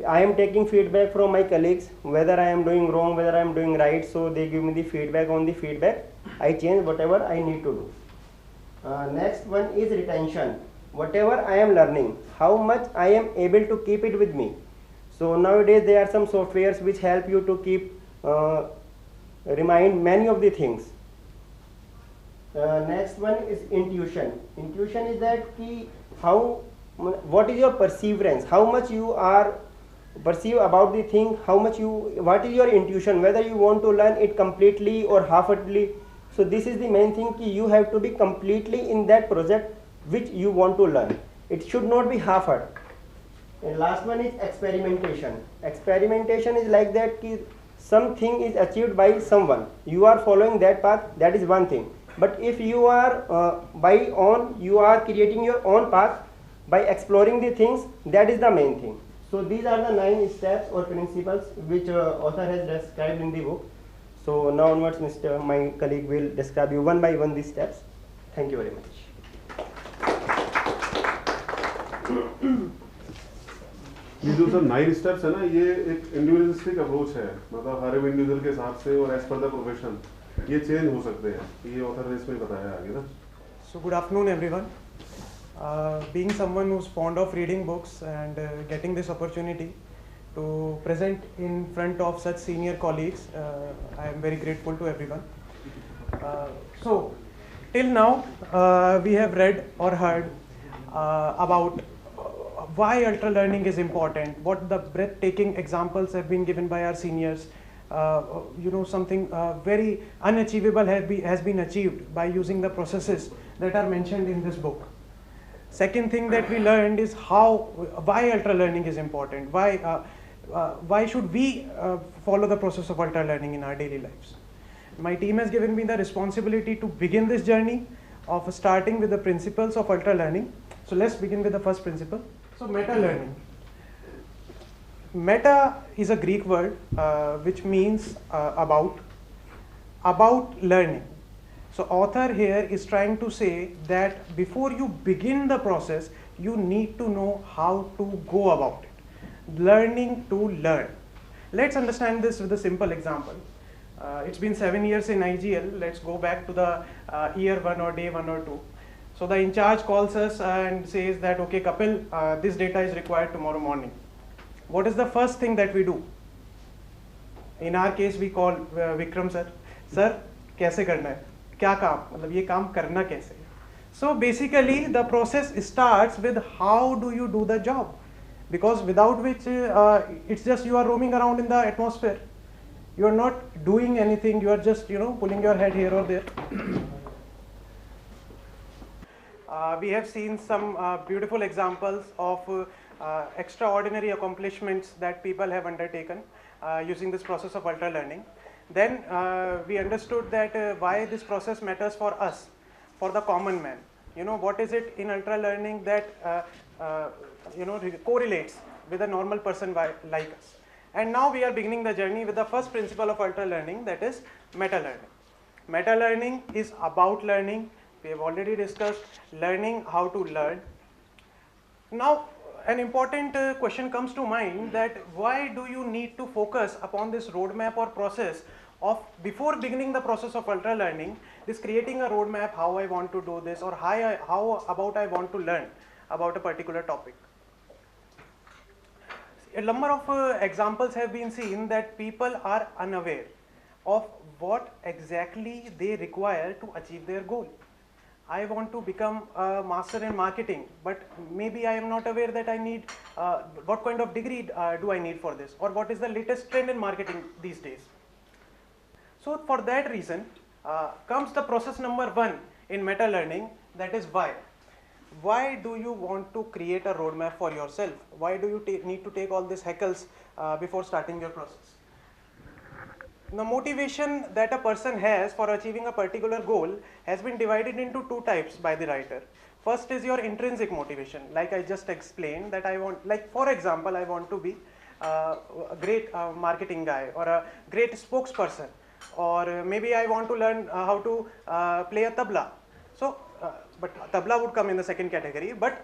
I am taking feedback from my colleagues whether I am doing wrong, whether I am doing right. So they give me the feedback. On the feedback, I change whatever I need to do. Next one is retention. Whatever I am learning, how much I am able to keep it with me. So nowadays there are some softwares which help you to keep remind many of the things. Next one is intuition. Intuition is that what is your perseverance, how much you are perceive about the thing, what is your intuition, whether you want to learn it completely or half-heartedly. So this is the main thing, you have to be completely in that project which you want to learn. It should not be half-hearted. And last one is experimentation. Experimentation is like that something is achieved by someone, you are following that path, that is one thing. But if you are you are creating your own path by exploring the things, that is the main thing. So these are the 9 steps or principles which author has described in the book. So now onwards, my colleague will describe you one by one these steps. Thank you very much. ये जो sir 9 steps है ना, ये एक individualistic approach है, मतलब हर individual के हिसाब से और एज पर द प्रोफेशन ये चेंज हो सकते हैं, ये ऑथर ने इसमें बताया आगे ना. So good afternoon everyone. Being someone who's fond of reading books and getting this opportunity to present in front of such senior colleagues, I am very grateful to everyone. So till now we have read or heard about why ultra learning is important, what the breathtaking examples have been given by our seniors. Something very unachievable has been achieved by using the processes that are mentioned in this book. Second thing that we learned is why ultra learning is important, why should we follow the process of ultra learning in our daily lives. My team has given me the responsibility to begin this journey of starting with the principles of ultra learning. So let's begin with the first principle. So meta learning. Meta is a Greek word which means about learning. So author here is trying to say that before you begin the process, you need to know how to go about it. Learning to learn. Let's understand this with a simple example. It's been 7 years in IGL. Let's go back to the year 1 or day 1 or 2. So the in charge calls us and says that, okay, Kapil, this data is required tomorrow morning. What is the first thing that we do? In our case, we call Vikram sir. Sir, कैसे करना है? क्या काम? मतलब ये काम करना कैसे? So basically, the process starts with how do you do the job, because without which it's just you are roaming around in the atmosphere. You are not doing anything. You are just pulling your head here or there. We have seen some beautiful examples of extraordinary accomplishments that people have undertaken using this process of ultra learning. Then we understood that why this process matters for us, for the common man. What is it in ultra learning that correlates with a normal person like us. And now we are beginning the journey with the first principle of ultra learning, that is meta learning. Meta learning is about learning. We have already discussed learning how to learn. Now an important question comes to mind, that why do you need to focus upon this roadmap or process of, before beginning the process of ultra learning, this creating a roadmap, how I want to do this, or how about I want to learn about a particular topic. A number of examples have been seen that people are unaware of what exactly they require to achieve their goal. I want to become a master in marketing, but maybe I am not aware that I need, what kind of degree do I need for this, or what is the latest trend in marketing these days. So for that reason comes the process number 1 in meta learning, that is why. Why do you want to create a roadmap for yourself? Why do you need to take all these heckles before starting your process? The motivation that a person has for achieving a particular goal has been divided into 2 types by the writer. First is your intrinsic motivation, like I just explained, that I want, like for example, I want to be a great marketing guy, or a great spokesperson, or maybe I want to learn how to play a tabla. So, but tabla would come in the second category, but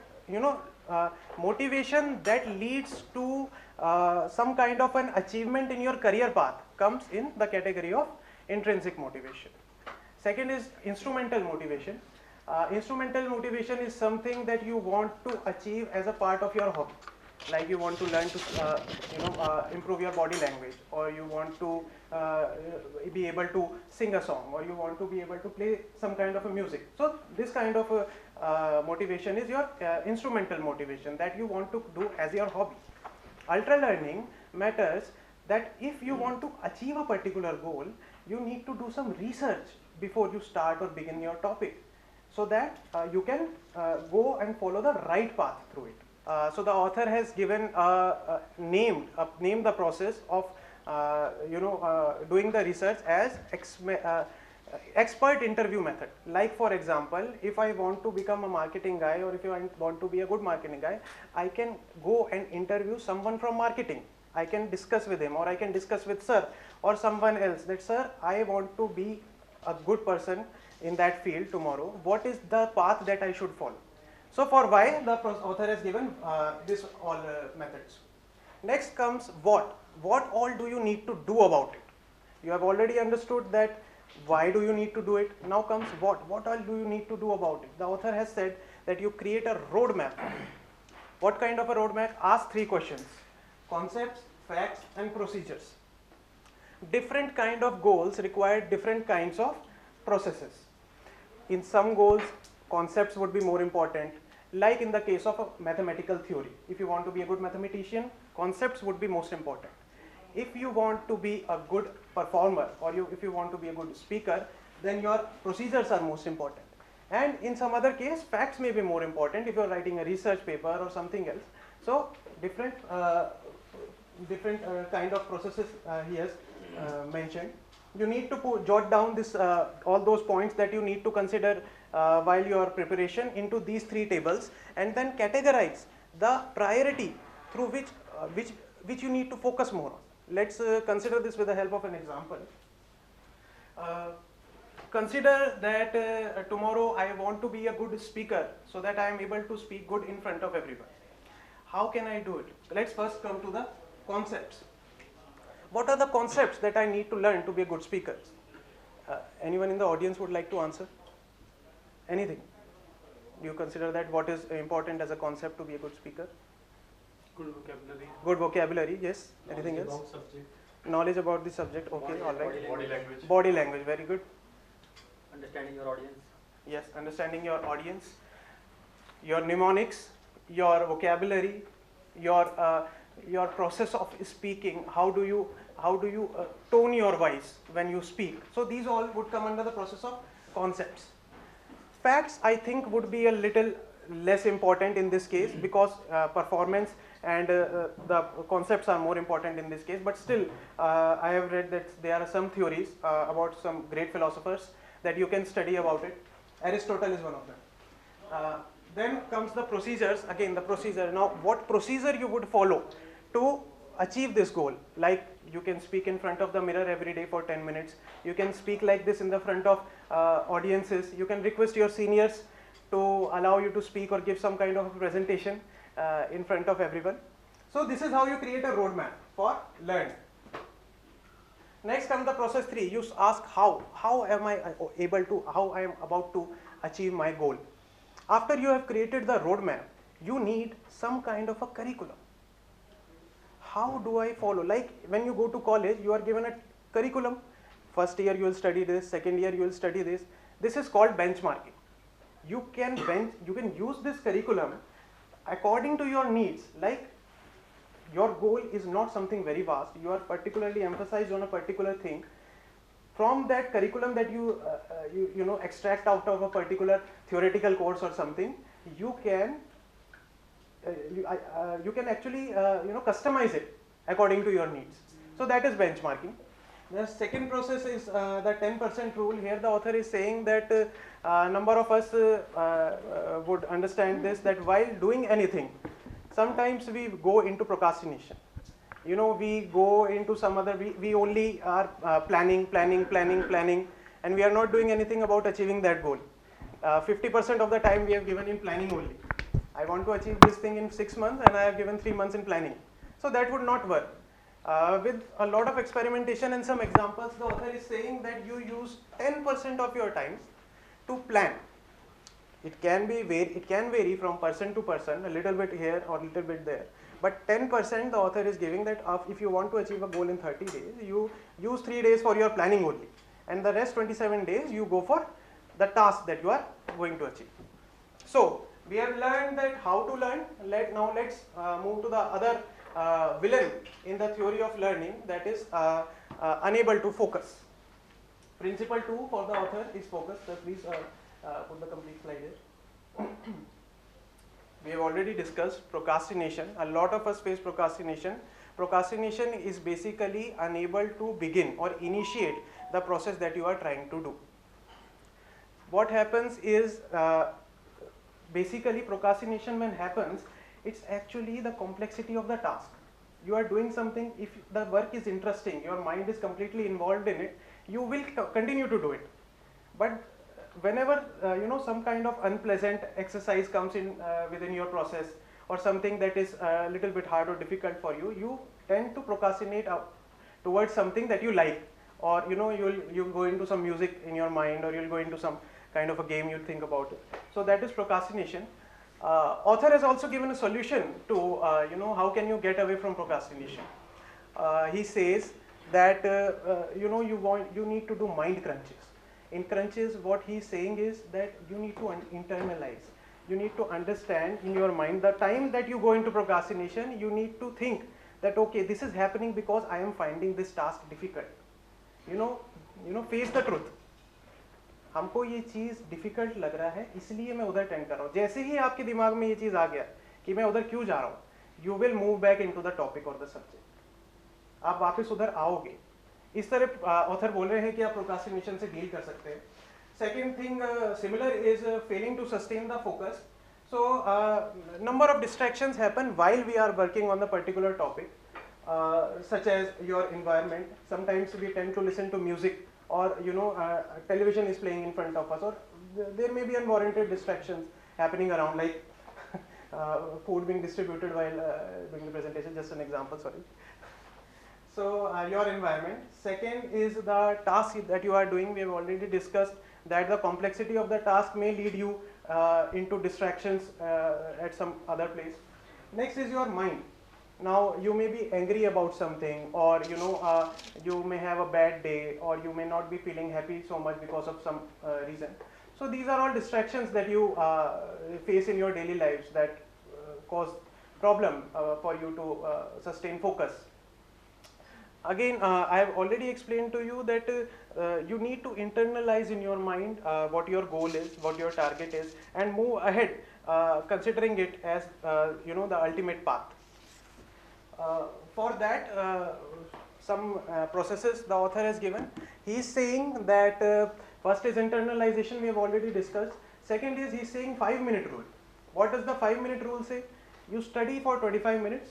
motivation that leads to some kind of an achievement in your career path comes in the category of intrinsic motivation. Second is instrumental motivation. Instrumental motivation is something that you want to achieve as a part of your hobby. Like you want to learn to improve your body language, or you want to be able to sing a song, or you want to be able to play some kind of a music. So this kind of motivation is your instrumental motivation that you want to do as your hobby. Ultra learning matters that if you want to achieve a particular goal, you need to do some research before you start or begin your topic, so that you can go and follow the right path through it. So the author has given named the process of doing the research as expert interview method. Like for example, if I want to become a marketing guy, or if I want to be a good marketing guy, I can go and interview someone from marketing. I can discuss with him, or I can discuss with sir or someone else, that sir, I want to be a good person in that field tomorrow. What is the path that I should follow? So for why, the author has given this all methods. Next comes what. What all do you need to do about it? You have already understood that why do you need to do it. Now comes what. What all do you need to do about it? The author has said that you create a roadmap. What kind of a roadmap? Ask 3 questions: concepts, facts, and procedures. Different kind of goals require different kinds of processes. In some goals, concepts would be more important. Like in the case of a mathematical theory, if you want to be a good mathematician, concepts would be most important. If you want to be a good performer, or if you want to be a good speaker, then your procedures are most important. And in some other case, facts may be more important if you are writing a research paper or something else. So different kind of processes he has mentioned. You need to jot down this all those points that you need to consider while your preparation into these 3 tables, and then categorize the priority through which you need to focus more on. Let's consider this with the help of an example. Consider that tomorrow I want to be a good speaker, so that I am able to speak good in front of everyone. How can I do it? Let's first come to the concepts. What are the concepts that I need to learn to be a good speaker? Anyone in the audience would like to answer? Anything? Do you consider that? What is important as a concept to be a good speaker? Good vocabulary. Good vocabulary, yes. Anything Knowledge else? about subject. Knowledge about the subject, okay, all right. Body language. Body language, very good. Understanding your audience. Yes, understanding your audience, your mnemonics, your vocabulary, your process of speaking. How do you tone your voice when you speak? So these all would come under the process of concepts. Facts, I think, would be a little less important in this case because performance and the concepts are more important in this case. But still, I have read that there are some theories about some great philosophers that you can study about it. Aristotle is one of them. Then comes the procedures. Again, the procedure. Now, what procedure you would follow to achieve this goal? Like, you can speak in front of the mirror every day for 10 minutes. You can speak like this in the front of audiences. You can request your seniors to allow you to speak or give some kind of a presentation in front of everyone. So this is how you create a roadmap for learning. Next comes the process 3. You ask how am I about to achieve my goal. After you have created the roadmap, you need some kind of a curriculum. How do I follow? Like when you go to college, you are given a curriculum. First year you will study this, second year you will study this. This is called benchmarking. You can use this curriculum according to your needs. Like, your goal is not something very vast. You are particularly emphasized on a particular thing. From that curriculum that you extract out of a particular theoretical course or something, you can actually customize it according to your needs. So that is benchmarking. The second process is the 10% rule. Here the author is saying that number of us would understand this, that while doing anything, sometimes we go into procrastination. We go into some other, we only are planning, and we are not doing anything about achieving that goal. 50% of the time we have given in planning only. I want to achieve this thing in 6 months and I have given 3 months in planning. So that would not work. With a lot of experimentation and some examples, the author is saying that you use 10% of your time to plan. It can vary from person to person, a little bit here or a little bit there. But 10% the author is giving that if you want to achieve a goal in 30 days, you use 3 days for your planning only. And the rest 27 days you go for the task that you are going to achieve. So we have learned that how to learn. Now let's move to the other villain in the theory of learning, that is unable to focus. Principle 2 for the author is focus. So please put the complete slide here. We have already discussed procrastination. A lot of us face procrastination. Procrastination is basically unable to begin or initiate the process that you are trying to do. What happens is basically procrastination when happens, it's actually the complexity of the task. You are doing something, if the work is interesting, your mind is completely involved in it, you will continue to do it. But whenever some kind of unpleasant exercise comes in within your process, or something that is a little bit hard or difficult for you, you tend to procrastinate towards something that you like, or you'll go into some music in your mind, or you'll go into some kind of a game, you'll think about it. So that is procrastination. Author has also given a solution to how can you get away from procrastination. He says that you need to do mind crunches. In crunches, what he is saying is that you need to internalize. You need to understand in your mind the time that you go into procrastination. You need to think that okay, this is happening because I am finding this task difficult. Face the truth. हमको ये चीज़ difficult लग रहा है, इसलिए मैं उधर tend कर रहा हूँ. जैसे ही आपके दिमाग में ये चीज़ आ गया कि मैं उधर क्यों जा रहा हूँ, you will move back into the topic और द सब्जेक्ट. आप वापस उधर आओगे. इस तरह ऑथर बोल रहे हैं कि आप प्रोक्रास्टिनेशन से डील कर सकते हैं. Second thing similar is failing to sustain the focus. So number of distractions happen while we are working on the particular topic, such as your environment. Sometimes we tend to listen to music, or television is playing in front of us, or there may be unwarranted distractions happening around, like food being distributed while doing the presentation. Just an example, sorry. So your environment. Second is the task that you are doing. We have already discussed that the complexity of the task may lead you into distractions at some other place. Next is your mind. Now you may be angry about something, or you may have a bad day, or you may not be feeling happy so much because of some reason. So these are all distractions that you face in your daily lives that cause problem for you to sustain focus. Again, I have already explained to you that you need to internalize in your mind what your goal is, what your target is, and move ahead considering it as the ultimate path. For that, some processes the author has given. He is saying that first is internalization, we have already discussed. Second is, he is saying 5-minute rule. What does the 5-minute rule say? You study for 25 minutes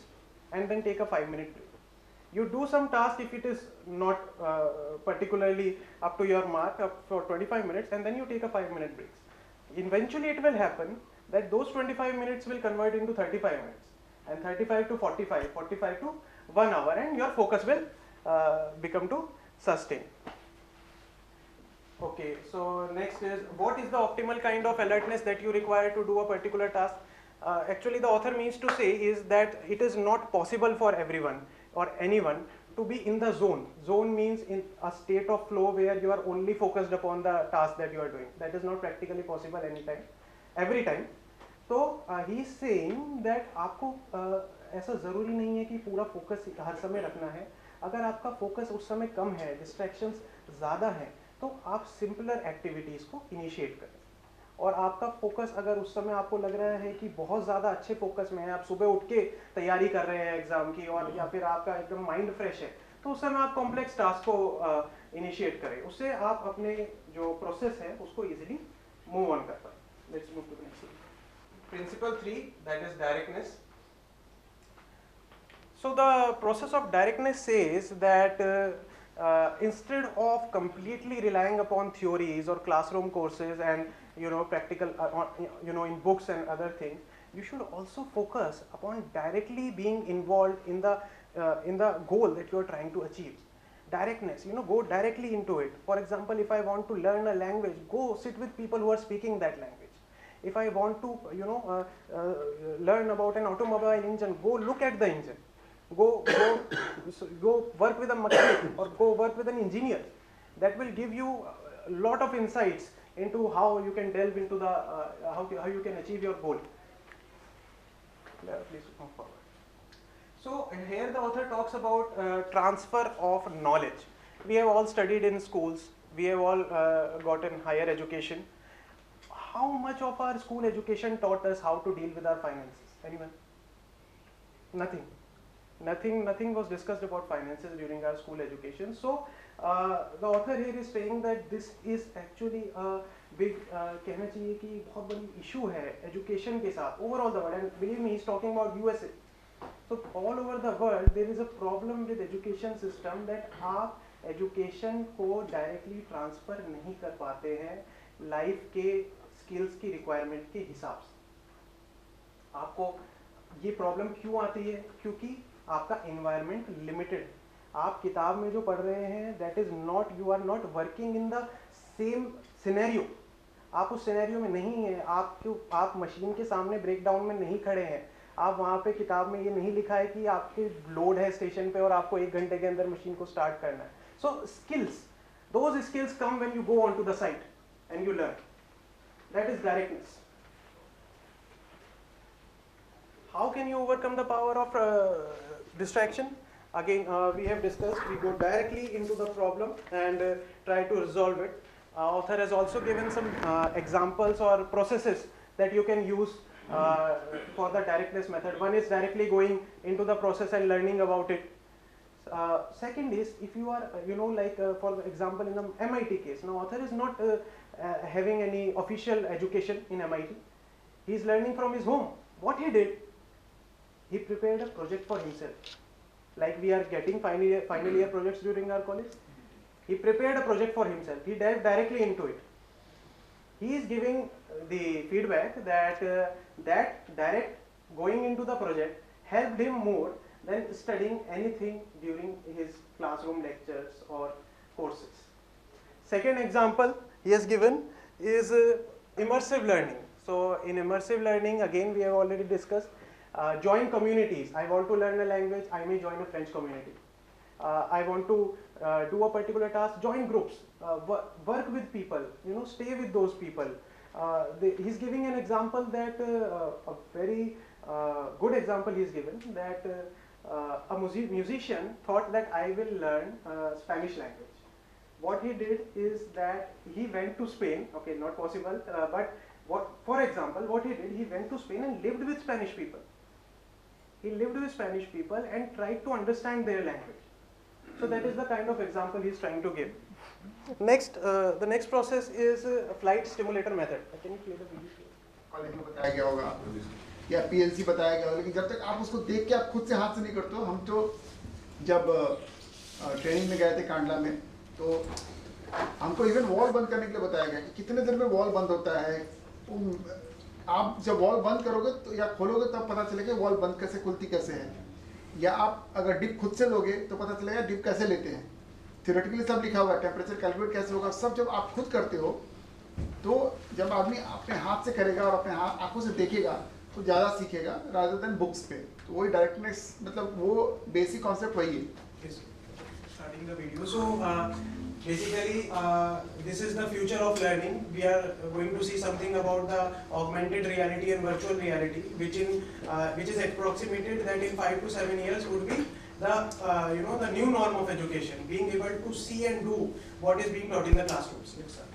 and then take a 5-minute break. You do some task if it is not particularly up to your mark for 25 minutes, and then you take a 5-minute break. Eventually it will happen that those 25 minutes will convert into 35 minutes, and 35 to 45, 45 to 1 hour, and your focus will become to sustain. Okay, so next is, what is the optimal kind of alertness that you require to do a particular task? Actually the author means to say is that it is not possible for everyone or anyone to be in the zone. Zone means in a state of flow where you are only focused upon the task that you are doing. That is not practically possible anytime, every time. So he is saying that आपको ऐसा ज़रूरी नहीं है कि पूरा focus हर समय रखना है. अगर आपका फोकस उस समय कम है, डिस्ट्रैक्शंस ज़्यादा हैं, तो आप सिंपलर एक्टिविटीज़ को इनिशिएट करें. और आपका फोकस अगर उस समय आपको लग रहा है कि बहुत ज़्यादा अच्छे फोकस में है, आप सुबह उठ के तैयारी कर रहे हैं एग्ज़ाम की, और या फिर आपका एकदम माइंड फ्रेश है, तो उस समय आप कॉम्प्लेक्स टास्क को इनिशिएट करें. उससे आप अपने जो प्रोसेस है उसको इजीली मूव ऑन कर पाए. Let's move to the next. Principle 3, that is directness. So the process of directness says that instead of completely relying upon theories or classroom courses and practical in books and other things, you should also focus upon directly being involved in the goal that you are trying to achieve. Directness, go directly into it. For example, if I want to learn a language, go sit with people who are speaking that language. If I want to learn about an automobile engine, go look at the engine. Go work with a mechanic or go work with an engineer. That will give you a lot of insights into how you can delve into the how you can achieve your goal. Please move forward. So here the author talks about transfer of knowledge. We have all studied in schools. We have all gotten higher education. How much of our school education taught us how to deal with our finances? Anyone? Nothing. Nothing was discussed about finances during our school education. So the author here is saying that this is actually a big कहना चाहिए कि बहुत बड़ी issue है education के साथ overall the world, and believe me, he is talking about USA. So all over the world there is a problem with education system that आप education को directly transfer नहीं कर पाते हैं life के skills की requirement के हिसाब से. आपको ये problem क्यों आती है? क्योंकि आपका environment limited. आप किताब में जो पढ़ रहे हैं that is not, you are not working in the same scenario. आप उस सिनेरियो में नहीं हैं. आप मशीन के सामने ब्रेकडाउन में नहीं खड़े हैं. आप वहाँ पे किताब में ये नहीं लिखा है कि आपके लोड है स्टेशन पे और आपको 1 घंटे के अंदर मशीन को स्टार्ट करना है. सो skills, those skills come when you go onto the site and you learn. That is directness. How can you overcome the power of distraction? Again, we have discussed, we go directly into the problem and try to resolve it. Author has also given some examples or processes that you can use for the directness method. One is directly going into the process and learning about it. Second is, if you are, for example, in the MIT case, now author is not having any official education in MIT. He is learning from his home. What he did, he prepared a project for himself. Like we are getting final year projects during our college. He prepared a project for himself. He delved directly into it. He is giving the feedback that that direct going into the project helped him more than studying anything during his classroom lectures or courses. Second example he has given is immersive learning. So in immersive learning, again, we have already discussed, join communities. I want to learn a language, I may join a French community. I want to do a particular task, join groups, work with people, stay with those people. He's giving an example that, a very good example he's given, that a musician thought that I will learn Spanish language. What he did is that he went to Spain, okay, not possible, but for example, what he did, he went to Spain and lived with Spanish people. He lived with Spanish people and tried to understand their language. So that is the kind of example he's trying to give. Next, the next process is flight stimulator method. Can you play the video? College में बताया गया होगा या PLC बताया गया होगा, लेकिन जब तक आप उसको देख के आप खुद से हाथ से नहीं करते हो। हम तो जब ट्रेनिंग में गए थे कांडला में, तो हमको इवन वॉल बंद करने के लिए बताया गया कि कितने देर में वॉल बंद होता है। आप जब वॉल बंद करोगे तो या खोलोगे तब पता चलेगा वॉल बंद कैसे खुलती कैसे है, या आप अगर डिप खुद से लोगे तो पता चलेगा डिप कैसे लेते हैं। थियोरेटिकली सब लिखा हुआ है, टेम्परेचर कैलकुलेट कैसे होगा, सब जब आप खुद करते हो तो जब आदमी अपने हाथ से करेगा और अपने आंखों से देखेगा तो ज़्यादा सीखेगा रादर देन बुक्स पे। तो वही डायरेक्टनेस, मतलब वो बेसिक कॉन्सेप्ट वही है। Starting the video. So basically, this is the future of learning. We are going to see something about the augmented reality and virtual reality, which is approximated that in 5 to 7 years would be the new norm of education, being able to see and do what is being taught in the classrooms. Yes, sir.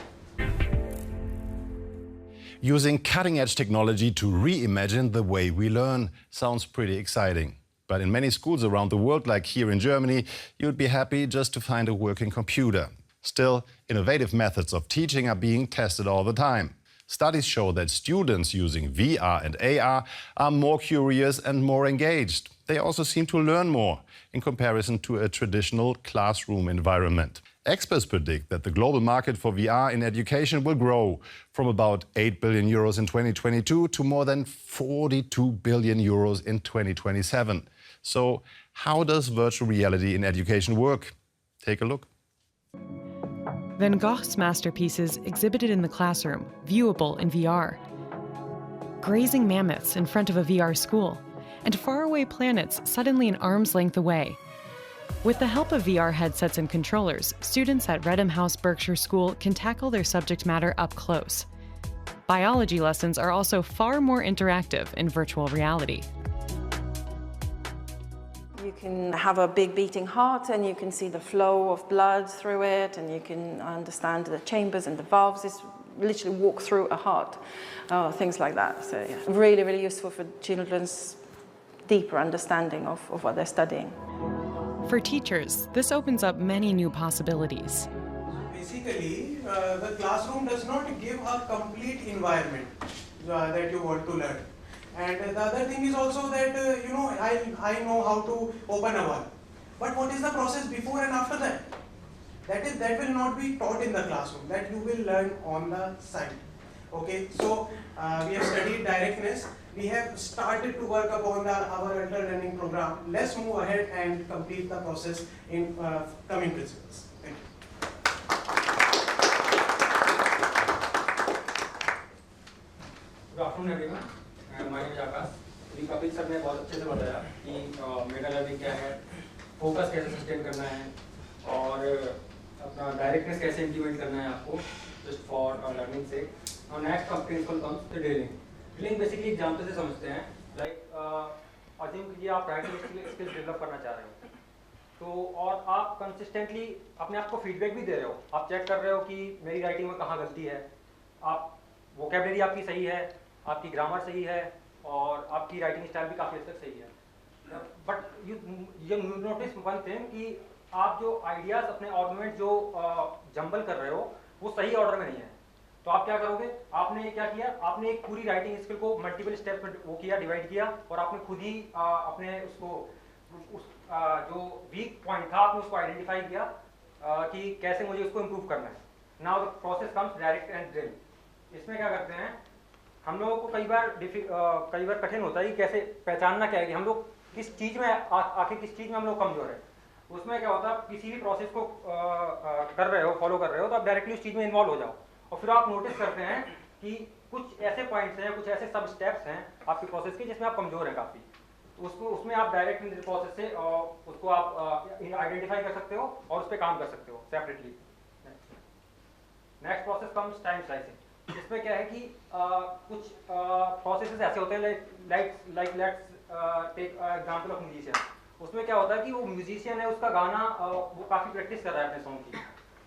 Using cutting-edge technology to reimagine the way we learn sounds pretty exciting. But in many schools around the world, like here in Germany, you'd be happy just to find a working computer. Still, innovative methods of teaching are being tested all the time. Studies show that students using VR and AR are more curious and more engaged. They also seem to learn more in comparison to a traditional classroom environment. Experts predict that the global market for VR in education will grow from about 8 billion euros in 2022 to more than 42 billion euros in 2027. So, how does virtual reality in education work? Take a look. Van Gogh's masterpieces exhibited in the classroom, viewable in VR. Grazing mammoths in front of a VR school, and faraway planets suddenly an arm's length away. With the help of VR headsets and controllers, students at Redham House Berkshire School can tackle their subject matter up close. Biology lessons are also far more interactive in virtual reality. You can have a big beating heart and you can see the flow of blood through it, and you can understand the chambers and the valves. It's literally walk through a heart, things like that. So yeah, really, really useful for children's deeper understanding of what they're studying. For teachers, this opens up many new possibilities. Basically, the classroom does not give a complete environment that you want to learn. And the other thing is also that, I know how to open a wall. But what is the process before and after that? That will not be taught in the classroom. That you will learn on the site. Okay, so we have studied directness. We have started to work upon our Ultra Learning program. Let's move ahead and complete the process in coming principles. Thank you. Good afternoon, everyone. My name is Akash. अभी Kapil sir ने बहुत अच्छे से बताया कि Meta learning क्या है, focus कैसे सस्टेन करना है और अपना डायरेक्टनेस कैसे इंप्लीमेंट करना है आपको जस्ट फॉर लर्निंग से। और next principle comes the drilling. Drilling basically example से समझते हैं, लाइक अज्यूम कीजिए आप राइटिंग स्किल्स डेवलप करना चाह रहे हो, तो और आप कंसिस्टेंटली अपने आप को फीडबैक भी दे रहे हो, आप चेक कर रहे हो कि मेरी राइटिंग में कहाँ गलती है, आप वोकैबुलरी आपकी सही है, आपकी ग्रामर सही है और आपकी राइटिंग स्टाइल भी काफ़ी हद तक सही है। But you notice one thing कि आप जो आइडियाज़ अपने आर्गुमेंट जो जंबल कर रहे हो वो सही ऑर्डर में नहीं है। तो आप क्या करोगे, आपने क्या किया, आपने एक पूरी राइटिंग स्किल को मल्टीपल स्टेप में वो किया, डिवाइड किया और आपने खुद ही अपने उसको जो वीक पॉइंट था आपने उसको आइडेंटिफाई किया कि कैसे मुझे उसको इम्प्रूव करना है। Now the process comes direct and drill. इसमें क्या करते हैं, हम लोगों को कई बार कठिन होता है कि कैसे पहचानना क्या है कि हम लोग किस चीज़ में आखिर किस चीज़ में हम लोग कमजोर है। उसमें क्या होता है, आप किसी भी प्रोसेस को कर रहे हो, फॉलो कर रहे हो, तो आप डायरेक्टली उस चीज़ में इन्वॉल्व हो जाओ और फिर आप नोटिस करते हैं कि कुछ ऐसे पॉइंट्स हैं, कुछ ऐसे सब स्टेप्स हैं आपके प्रोसेस के जिसमें आप कमज़ोर हैं काफ़ी, तो उसको उसमें आप डायरेक्ट इन प्रोसेस से उसको आप आइडेंटिफाई कर सकते हो और उस पर काम कर सकते हो separately. Next process comes time slicing. इसमें क्या है कि कुछ प्रोसेसेस ऐसे होते हैं like let's take example of musician. उसमें क्या होता है कि वो म्यूजिशियन है, उसका गाना वो काफ़ी प्रैक्टिस कर रहा है अपने सॉन्ग की,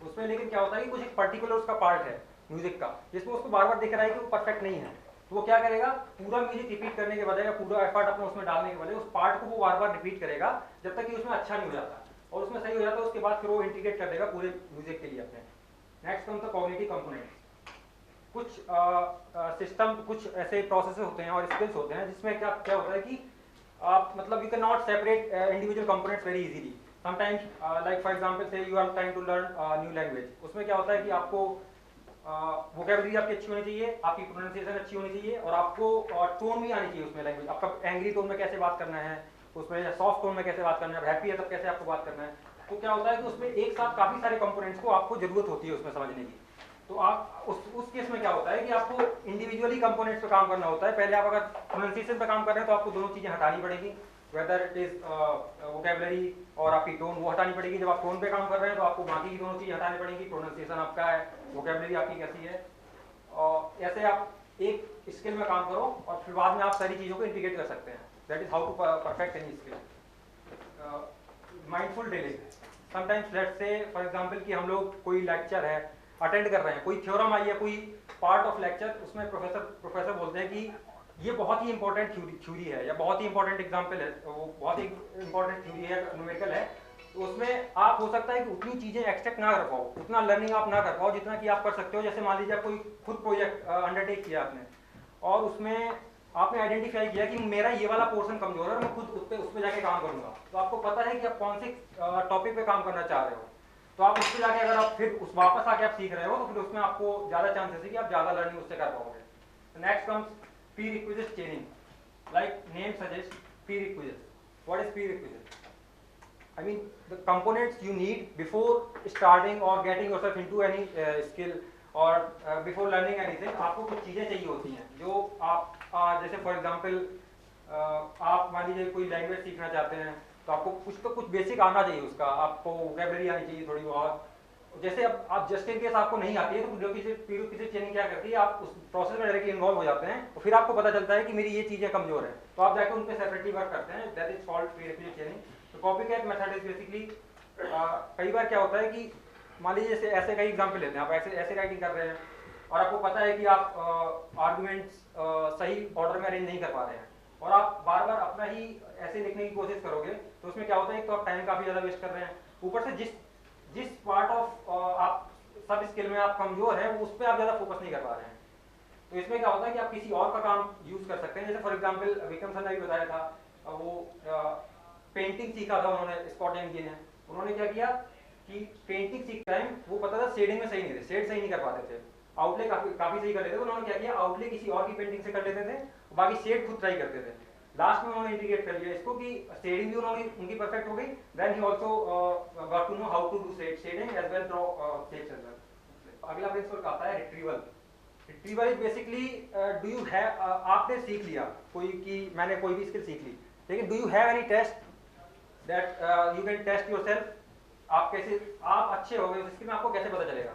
उसमें लेकिन क्या होता है कि कुछ एक पर्टिकुलर उसका पार्ट है म्यूजिक का जिसमें उसको बार बार दिख रहा है कि वो परफेक्ट नहीं है, तो वो क्या करेगा, पूरा म्यूजिक रिपीट करने के बजाय या पूरा एफर्ट अपना उसमें डालने के बजाय उस पार्ट को वो बार बार रिपीट करेगा जब तक कि उसमें अच्छा नहीं हो जाता, और उसमें सही हो जाता है उसके बाद फिर वो इंटीग्रेट कर देगा पूरे म्यूजिक के लिए अपने। Next comes the cognitive components. कुछ सिस्टम कुछ ऐसे प्रोसेसेस होते हैं और स्किल्स होते हैं जिसमें क्या क्या होता है कि आप मतलब you can not separate individual components very easily. Sometimes like for example से you are trying to learn new language, उसमें क्या होता है कि आपको वोकैबुलरी आपकी अच्छी होनी चाहिए, आपकी प्रोनाउंसिएशन अच्छी होनी चाहिए और आपको टोन भी आनी चाहिए उसमें लैंग्वेज, आपका एंग्री टोन में कैसे बात करना है उसमें, या सॉफ्ट टोन में कैसे बात करना है, हैप्पी है तब कैसे आपको बात करना है। तो क्या होता है कि उसमें एक साथ काफ़ी सारे कंपोनेंट्स को आपको जरूरत होती है उसमें समझने की। तो आप उस केस में क्या होता है कि आपको इंडिविजुअली कंपोनेंट्स पे काम करना होता है। पहले आप अगर प्रोनाउंसिएशन पे काम कर रहे हैं तो आपको दोनों चीज़ें हटानी पड़ेगी, वेदर इट इज वोकैबुलरी और आपकी टोन, वो हटानी पड़ेगी। जब आप टोन पे काम कर रहे हैं तो आपको बाकी की दोनों चीज़ें हटानी पड़ेगी, प्रोनाउंसिएशन आपका है, वोकैबुलरी आपकी कैसी है, और ऐसे आप एक स्किल में काम करो और फिर बाद में आप सारी चीज़ों को इंटीग्रेट कर सकते हैं। That is how to perfect any skill. Mindful delay. Sometimes let's say for example कि हम लोग कोई लेक्चर है अटेंड कर रहे हैं, कोई थ्योरम आई है, कोई पार्ट ऑफ लेक्चर, उसमें प्रोफेसर बोलते हैं कि ये बहुत ही इंपॉर्टेंट थ्योरी है या बहुत ही इंपॉर्टेंट एग्जांपल है, वो बहुत ही इंपॉर्टेंट थ्योरी है, न्यूमेरिकल है, तो उसमें आप हो सकता है कि उतनी चीज़ें एक्सट्रैक्ट ना कर पाओ, उतना लर्निंग आप ना कर पाओ जितना कि आप कर सकते हो। जैसे मान लीजिए आप कोई खुद प्रोजेक्ट अंडरटेक किया आपने और उसमें आपने आइडेंटिफाई किया कि मेरा ये वाला पोर्शन कमजोर है और मैं खुद उस पर जाके काम करूंगा, तो आपको पता है कि आप कौन से टॉपिक पे काम करना चाह रहे हो, तो आप उस पर जाके अगर आप फिर उस वापस आके आप सीख रहे हो तो फिर उसमें आपको ज़्यादा चांसेस है कि आप ज़्यादा लर्निंग उससे कर पाओगे। Next comes prerequisite चेनिंग, like name suggest prerequisite. What is prerequisite? I mean the components you need before starting or getting yourself into any skill or before learning anything, आपको कुछ चीज़ें चाहिए होती हैं जो आप जैसे फॉर एग्जांपल आप मान लीजिए कोई लैंग्वेज सीखना चाहते हैं तो आपको कुछ बेसिक आना चाहिए उसका, आपको वोकैबुलरी आनी चाहिए थोड़ी बहुत। जैसे अब आप जस्ट इन केस आपको नहीं आती है तो प्रीरिक्विजिट चेनिंग क्या करती है, आप उस प्रोसेस में डायरेक्टली इन्वॉल्व हो जाते हैं तो फिर आपको पता चलता है कि मेरी ये चीज़ें कमजोर है, तो आप जाकर उन पर सेपरेटली वर्क करते हैं। That is called prerequisite चेनिंग। तो कॉपीकैट मेथड इज बेसिकली कई बार क्या होता है कि मान लीजिए जैसे ऐसे का एग्जांपल लेते हैं, आप ऐसे राइटिंग कर रहे हैं और आपको पता है कि आप आर्गुमेंट्स सही ऑर्डर में अरेंज नहीं कर पा रहे हैं और आप बार बार अपना ही ऐसे लिखने की कोशिश करोगे तो उसमें क्या होता है, तो आप टाइम काफ़ी ज़्यादा वेस्ट कर रहे हैं, ऊपर से जिस पार्ट ऑफ आप सब स्किल में आप कमजोर हैं उस पर आप ज़्यादा फोकस नहीं कर पा रहे हैं। तो इसमें क्या होता है कि आप किसी और का काम यूज़ कर सकते हैं। जैसे फॉर एग्जाम्पल विक्रम सर ने भी बताया था, वो पेंटिंग सीखा था उन्होंने, स्कॉटलैंड के ने, उन्होंने क्या किया कि पेंटिंग सीखते टाइम वो पता था शेडिंग में सही नहीं थे, शेड सही नहीं कर पाते थे, आउटले काफी सही कर लेते थे, उन्होंने क्या किया आउटले किसी और की पेंटिंग से कर लेते थे, बाकी शेड खुद ट्राई करते थे। लास्ट में उन्होंने इंटीग्रेट कर लिया इसको कि शेडिंग भी उनकी परफेक्ट हो गई, then he also got to know how to do shading as well draw shapes as well. अगला प्रिंसिपल आता है retrieval. Retrieval is basically do you have, आपने सीख लिया कोई कि मैंने कोई भी स्किल सीख ली, लेकिन do you have any test that you can test yourself, आप कैसे आप अच्छे हो गए उस स्किल में, आपको कैसे पता चलेगा?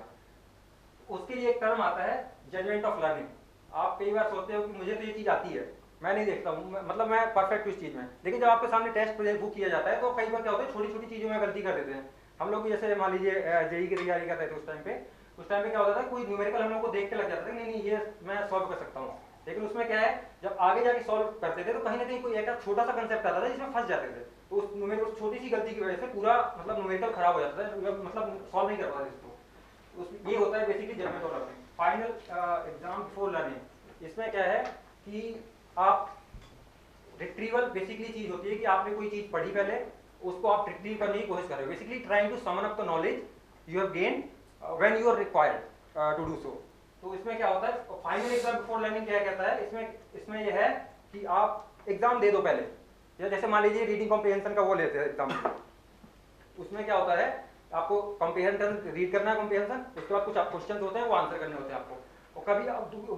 उसके लिए एक टर्म आता है जजमेंट ऑफ लर्निंग। आप कई बार सोचते हो कि मुझे तो ये चीज़ आती है, मैं नहीं देखता हूँ, मतलब मैं परफेक्ट हूँ इस चीज़ में, लेकिन जब आपके सामने टेस्ट बुक किया जाता है तो कई बार क्या होता है छोटी छोटी चीज़ों में गलती कर देते हैं। हम लोग भी जैसे मान लीजिए जेई की तैयारी कर रहे थे उस टाइम पे क्या होता था, कोई न्यूमेरिकल हम लोग को देख के लग जाता था नहीं ये मैं सॉल्व कर सकता हूँ, लेकिन उसमें क्या है जब आगे जाके सॉल्व करते थे तो कहीं ना कहीं कोई एक छोटा सा कंसेप्ट आता था जिसमें फंस जाते थे, तो उस छोटी सी गलती की वजह से पूरा मतलब न्यूमेरिकल खराब हो जाता था, मतलब सॉल्व नहीं कर पाते इसको। ये होता है basically judgment of learning. Final exam before learning, इसमें क्या है कि आप रिट्रीवल बेसिकली चीज होती है कि आपने कोई चीज पढ़ी पहले, उसको आप रिट्रीव करने की कोशिश कर रहे हो, basically trying to summon up the knowledge you have gained when you are required to do so. तो इसमें क्या होता है फाइनल एग्जाम बिफोर लर्निंग क्या कहता है, इसमें यह है कि आप एग्जाम दे दो पहले, या जैसे मान लीजिए रीडिंग कॉम्प्रिहेंशन का वो लेते हैं एग्जाम, उसमें क्या होता है आपको कॉम्प्रिहेंशन रीड करना है कॉम्प्रिहेंशन, उसके बाद कुछ क्वेश्चन होते हैं वो आंसर करने होते हैं आपको। और कभी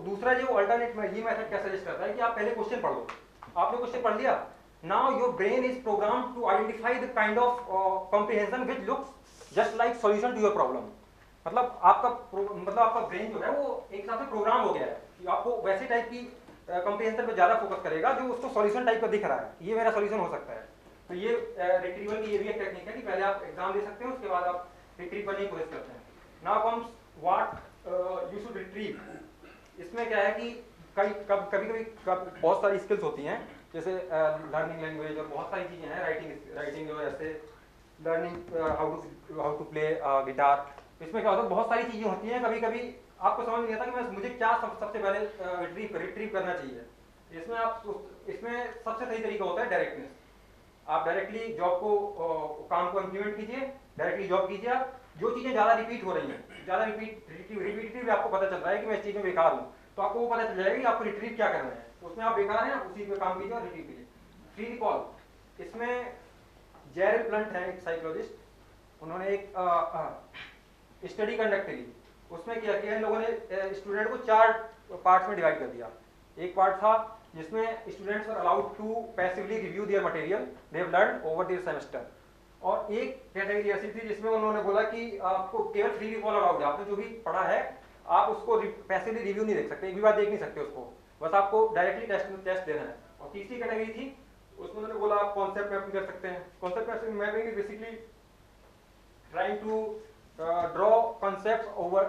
दूसरा जो अल्टरनेट ये मेथड क्या सजेस्ट करता है कि आप पहले क्वेश्चन पढ़ लो, आपने क्वेश्चन पढ़ लिया, now your brain is program to identify the kind of comprehension which looks just like solution to your problem. मतलब आपका ब्रेन जो है वो एक हिसाब से प्रोग्राम हो गया है कि आपको वैसे टाइप की कॉम्प्रिहेंशन पे ज़्यादा फोकस करेगा जो उसको सॉल्यूशन टाइप का दिख रहा है, ये मेरा सॉल्यूशन हो सकता है। तो ये रिट्रीवल की ये भी एक टेक्निक है कि पहले आप एग्जाम दे सकते हैं, उसके बाद आप रिट्रीव करने की कोशिश करते हैं। Now comes what you should retrieve. इसमें क्या है कि कभी बहुत सारी स्किल्स होती हैं, जैसे लर्निंग लैंग्वेज और बहुत सारी चीज़ें हैं, राइटिंग जो ऐसे learning how to play guitar. इसमें क्या होता है बहुत सारी चीज़ें होती हैं, कभी कभी आपको समझ नहीं आता कि मुझे क्या सबसे पहले रिट्रीव करना चाहिए। इसमें सबसे सही तरीका होता है डायरेक्टनेस। आप डायरेक्टली जॉब को काम को इम्प्लीमेंट कीजिए, डायरेक्टली जॉब कीजिए। आप जो चीज़ें ज़्यादा रिपीट हो रही हैं, ज़्यादा रिपीटिव आपको पता चल रहा है कि मैं इस चीज़ में बेकार हूँ, तो आपको वो पता चल जाएगा कि आपको रिट्रीव क्या करना है। उसमें आप बेकार हैं, उसी पे काम कीजिए और रिट्रीव कीजिए। फ्री रिकॉल, इसमें जेरेल ब्लंट है एक साइकोलॉजिस्ट, उन्होंने एक स्टडी कंडक्ट करी। उसमें क्या किया इन लोगों ने स्टूडेंट को 4 पार्ट्स में डिवाइड कर दिया। एक पार्ट था जिसमें students are allowed to passively review their material they have learned over their semester, और एक कैटेगरी ऐसी थी जिसमें उन्होंने बोला कि आपको केवल फ्री रिकॉल अलाउड है, आपने जो भी पढ़ा है आप उसको पैसिवली रिव्यू नहीं देख सकते, एक भी बार देख नहीं सकते उसको, बस आपको डायरेक्टली टेस्ट देना है। और तीसरी कैटेगरी थी, उसमें उन्होंने बोला आप कॉन्सेप्ट मैपिंग कर सकते हैं। Concept mapping is basically trying to draw concept over,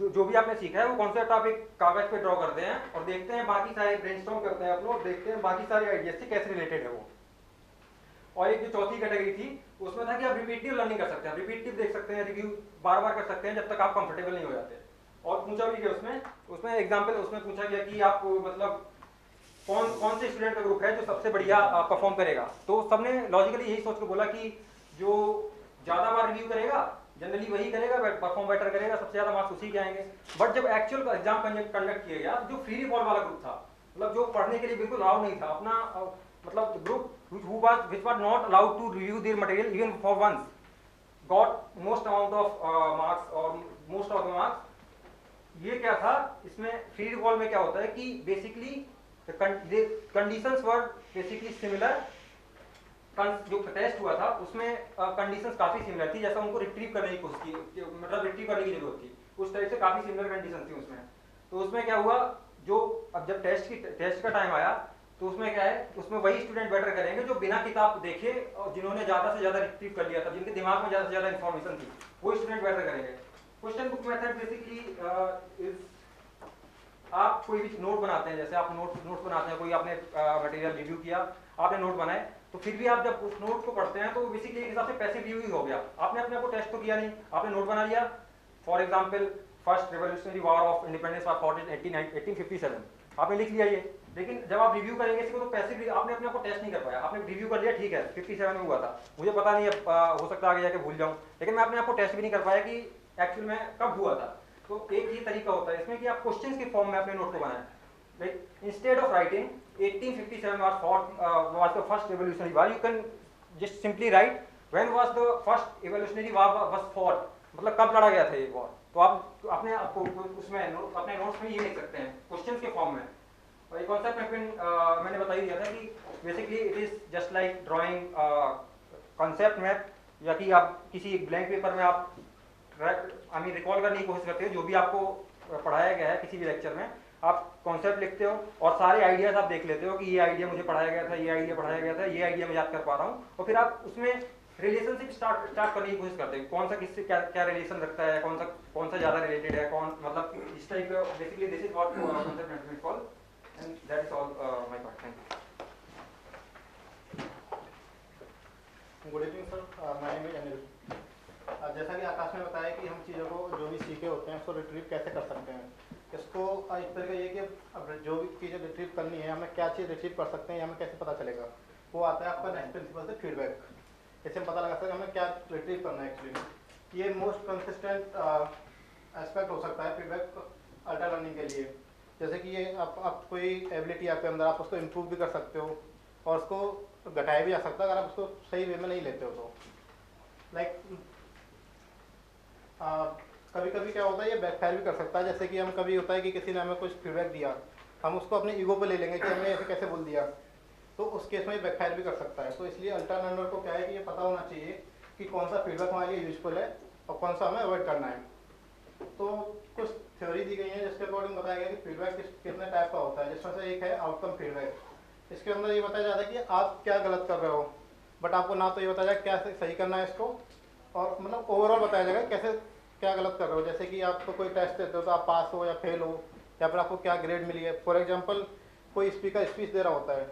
जो भी आपने सीखा है वो कॉन्सेप्ट आप एक कागज पे ड्रॉ करते हैं और देखते हैं बाकी सारे ब्रेनस्टॉर्म करते हैं अपने और देखते हैं बाकी सारे आइडियाज से कैसे रिलेटेड है वो। और एक जो चौथी कैटेगरी थी उसमें था कि आप रिपीटिव लर्निंग कर सकते हैं, रिपीटिव देख सकते हैं, रिव्यू बार बार कर सकते हैं जब तक आप कंफर्टेबल नहीं हो जाते। और पूछा भी गया उसमें एग्जाम्पल उसमें पूछा गया कि आप मतलब कौन से स्टूडेंट का ग्रुप है जो सबसे बढ़िया परफॉर्म करेगा। तो सबने लॉजिकली यही सोच के बोला कि जो ज़्यादा बार रिव्यू करेगा जनरली वही करेगा, परफॉर्म बेटर करेगा, सबसे ज़्यादा मार्क्स उसी के आएंगे। बट जब एक्चुअल एग्जाम कंडक्ट किया गया, जो फ्री रिकॉल वाला ग्रुप था, मतलब जो पढ़ने के लिए बिल्कुल अलाउ नहीं था, अपना मतलब group which was not allowed to review their material even for once, got most amount of marks or most of the marks। ये क्या था, इसमें फ्री रिकॉल में क्या होता है कि basically conditions were basically similar. जो टेस्ट हुआ था उसमें कंडीशंस काफी सिमिलर थी, जैसा उनको रिट्रीव करने की कोशिश की, मतलब रिट्रीव करने की जरूरत थी, उस टाइप से काफी सिमिलर कंडीशन थी उसमें। तो उसमें क्या हुआ, जो अब जब टेस्ट का टाइम आया तो उसमें क्या है, उसमें वही स्टूडेंट बेटर करेंगे जो बिना किताब देखे और जिन्होंने ज्यादा से ज्यादा रिट्रीव कर लिया था, जिनके दिमाग में ज्यादा से ज्यादा इन्फॉर्मेशन थी, वो स्टूडेंट बेटर करेंगे। क्वेश्चन बुक मेथड बेसिकली आप कोई भी नोट बनाते हैं, जैसे आप नोट बनाते हैं, कोई आपने मटेरियल रिव्यू किया, आपने नोट बनाए, तो फिर भी आप जब उस नोट को पढ़ते हैं तो बेसिकली एक हिसाब से पैसिव रिव्यू ही हो गया। आपने अपने आप को टेस्ट तो किया नहीं, आपने नोट बना लिया। For example first revolutionary war of independence was fought in 1857, आपने लिख लिया ये, लेकिन जब आप रिव्यू करेंगे इसको तो पैसिव आपने अपने आप को टेस्ट नहीं कर पाया। आपने रिव्यू कर लिया, ठीक है 57 में हुआ था, मुझे पता नहीं है, हो सकता है आगे जाके भूल जाऊं, लेकिन मैं अपने आप को टेस्ट भी नहीं कर पाया कि एक्चुअल में कब हुआ था। तो एक ये तरीका होता है इसमें कि आप क्वेश्चंस के फॉर्म में अपने नोट को बनाएं। Like instead of writing 1857 was the first revolutionary war, you can just simply write when was the first revolutionary war was fought, मतलब कब लड़ा गया था ये वॉर। तो आप अपने आपको उसमें अपने नोट्स में ये लिख सकते हैं क्वेश्चंस के फॉर्म में। और ये कॉन्सेप्ट मैंने बता ही दिया था कि basically it is just like drawing concept map, या कि आप किसी ब्लैंक पेपर में आप रिकॉल करने की कोशिश करते हो जो भी आपको पढ़ाया गया है किसी भी लेक्चर में, आप कॉन्सेप्ट लिखते हो और सारे आइडियाज आप देख लेते हो कि ये आइडिया मुझे पढ़ाया गया था, ये आइडिया पढ़ाया गया था, ये आइडिया मैं याद कर पा रहा हूँ, और फिर आप उसमें रिलेशनशिप स्टार्ट करने की कोशिश करते हैं, कौन सा किससे क्या रिलेशन रखता है, कौन सा ज्यादा रिलेटेड है, कौन मतलब इस टाइप का। Basically this is what concept management call, and that is all my part. Thank you. Good evening sir, my name is Anil. जैसा कि आकाश ने बताया कि हम चीज़ों को जो भी सीखे होते हैं उसको रिट्रीव कैसे कर सकते हैं, इसको एक तरीका ये कि अब जो भी चीज़ें रिट्रीव करनी है, हमें क्या चीज़ रिट्रीव कर सकते हैं, हमें कैसे पता चलेगा, वो आता है आपका नेक्स्ट प्रिंसिपल से फीडबैक। इससे हम पता लगा सकते हैं हमें क्या रिट्रीव करना है। एक्चुअली ये मोस्ट कंसिस्टेंट एस्पेक्ट हो सकता है फीडबैक अल्ट्रा लर्निंग के लिए। जैसे कि ये आप कोई एबिलिटी आपके अंदर, आप उसको इम्प्रूव भी कर सकते हो और उसको घटाया भी जा सकता है अगर आप उसको सही वे में नहीं लेते हो तो। लाइक कभी कभी क्या होता है ये बैकफायर भी कर सकता है, जैसे कि हम कभी होता है कि किसी ने हमें कुछ फीडबैक दिया, हम उसको अपने ईगो पे ले लेंगे कि हमने ऐसे कैसे बोल दिया, तो उस केस में ये बैकफायर भी कर सकता है। तो इसलिए अल्ट्रा लर्नर को क्या है कि ये पता होना चाहिए कि कौन सा फीडबैक हमारे लिए यूजफुल है और कौन सा हमें अवॉइड करना है। तो कुछ थ्योरी दी गई है जिसके अकॉर्डिंग बताया गया कि फीडबैक कितने टाइप का होता है, जिसमें से एक है आउटकम फीडबैक। इसके अंदर ये बताया जाता है कि आप क्या गलत कर रहे हो, बट आपको ना तो ये बताया जाए क्या सही करना है इसको, और मतलब ओवरऑल बताया जाएगा कैसे क्या गलत कर रहे हो। जैसे कि आपको कोई टेस्ट देते हो तो आप पास हो या फेल हो, या फिर आपको क्या ग्रेड मिली है। फॉर एग्जांपल कोई स्पीकर स्पीच दे रहा होता है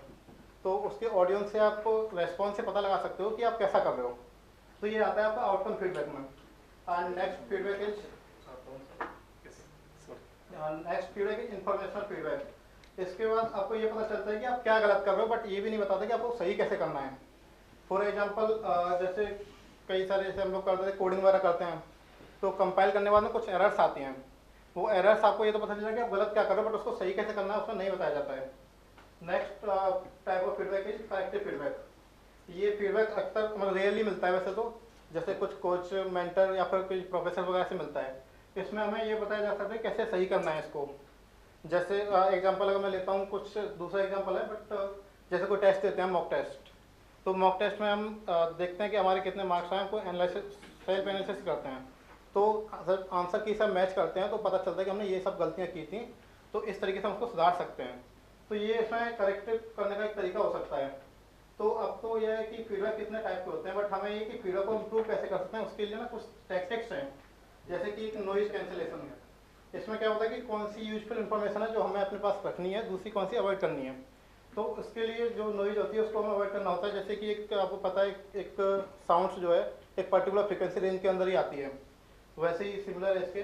तो उसके ऑडियंस से आपको रेस्पॉन्स से पता लगा सकते हो कि आप कैसा कर रहे हो। तो ये आता है आपका आउटकम फीडबैक में। Next feedback is informational feedback. इसके बाद आपको ये पता चलता है कि आप क्या गलत कर रहे हो, बट ये भी नहीं बताता कि आपको सही कैसे करना है। फॉर एग्जांपल जैसे कई सारे जैसे हम लोग करते हैं कोडिंग वगैरह करते हैं, तो कंपाइल करने बाद में कुछ एरर्स आती हैं। वो एरर्स आपको ये तो पता चलेगा कि आप गलत क्या कर रहे हो, बट उसको सही कैसे करना है उसमें नहीं बताया जाता है। Next type of feedback is corrective feedback. ये फीडबैक अक्सर मतलब रेयरली मिलता है वैसे तो, जैसे कुछ कोच मेंटर या फिर कोई प्रोफेसर वगैरह से मिलता है। इसमें हमें ये बताया जा सकता है कैसे सही करना है इसको। जैसे एग्जांपल अगर मैं लेता हूँ, कुछ दूसरा एग्जांपल है, बट जैसे कोई टेस्ट देते हैं मॉक टेस्ट, तो मॉक टेस्ट में हम देखते हैं कि हमारे कितने मार्क्स आए, हमको एनालिसिस सेल्फ एनालिसिस करते हैं, तो अगर आंसर की सब मैच करते हैं तो पता चलता है कि हमने ये सब गलतियाँ की थी, तो इस तरीके से हम उसको सुधार सकते हैं। तो ये इसमें करेक्टिव करने का एक तरीका हो सकता है। तो अब तो यह है कि फीडबैक कितने टाइप के होते हैं, बट हमें ये कि फीडबैक को इम्प्रूव कैसे कर सकते हैं उसके लिए ना कुछ टैक्टिक्स हैं। जैसे कि एक नॉइज कैंसिलेशन है। इसमें क्या होता है कि कौन सी यूजफुल इन्फॉर्मेशन है जो हमें अपने पास रखनी है, दूसरी कौन सी अवॉइड करनी है। तो उसके लिए जो नॉइज होती है उसको हमें अवॉइड करना होता है। जैसे कि एक आपको पता है एक साउंड्स जो है एक पर्टिकुलर फ्रिक्वेंसी रेंज के अंदर ही आती है, वैसे ही सिमिलर है इसके।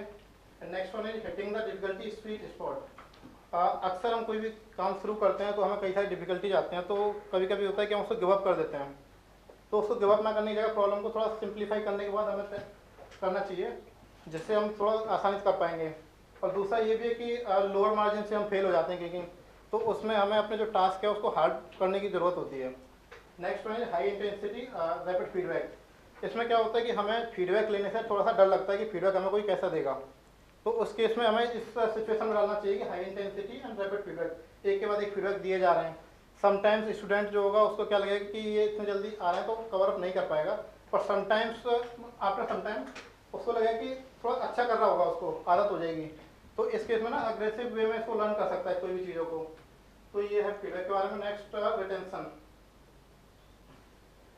Next one is hitting the difficulty sweet spot. अक्सर हम कोई भी काम शुरू करते हैं तो हमें कई सारी डिफिकल्टीज आते हैं, तो कभी कभी होता है कि हम उसको गिव अप कर देते हैं। तो उसको गिव अप ना करने की जगह प्रॉब्लम को थोड़ा सिंप्लीफाई करने के बाद हमें करना चाहिए, जिससे हम थोड़ा आसानी से कर पाएंगे। और दूसरा ये भी है कि लोअर मार्जिन से हम फेल हो जाते हैं कहीं, तो उसमें हमें अपने जो टास्क है उसको हार्ड करने की ज़रूरत होती है। नेक्स्ट वन है हाई इंटेंसिटी रैपिड फीडबैक। इसमें क्या होता है कि हमें फीडबैक लेने से थोड़ा सा डर लगता है कि फीडबैक हमें कोई कैसा देगा, तो उस केस में हमें इस सिचुएशन में डालना चाहिए कि high intensity and rapid feedback, एक के बाद एक फीडबैक दिए जा रहे हैं। समटाइम्स स्टूडेंट जो होगा उसको क्या लगेगा कि ये इतने जल्दी आ रहे हैं तो कवर अप नहीं कर पाएगा, पर समटाइम्स आफ्टर समटाइम उसको लगेगा कि थोड़ा अच्छा कर रहा होगा, उसको आदत हो जाएगी। तो इस केस में ना अग्रेसिव वे में इसको लर्न कर सकता है कोई भी चीज़ों को। तो ये है फीडबैक के बारे में। Next retention.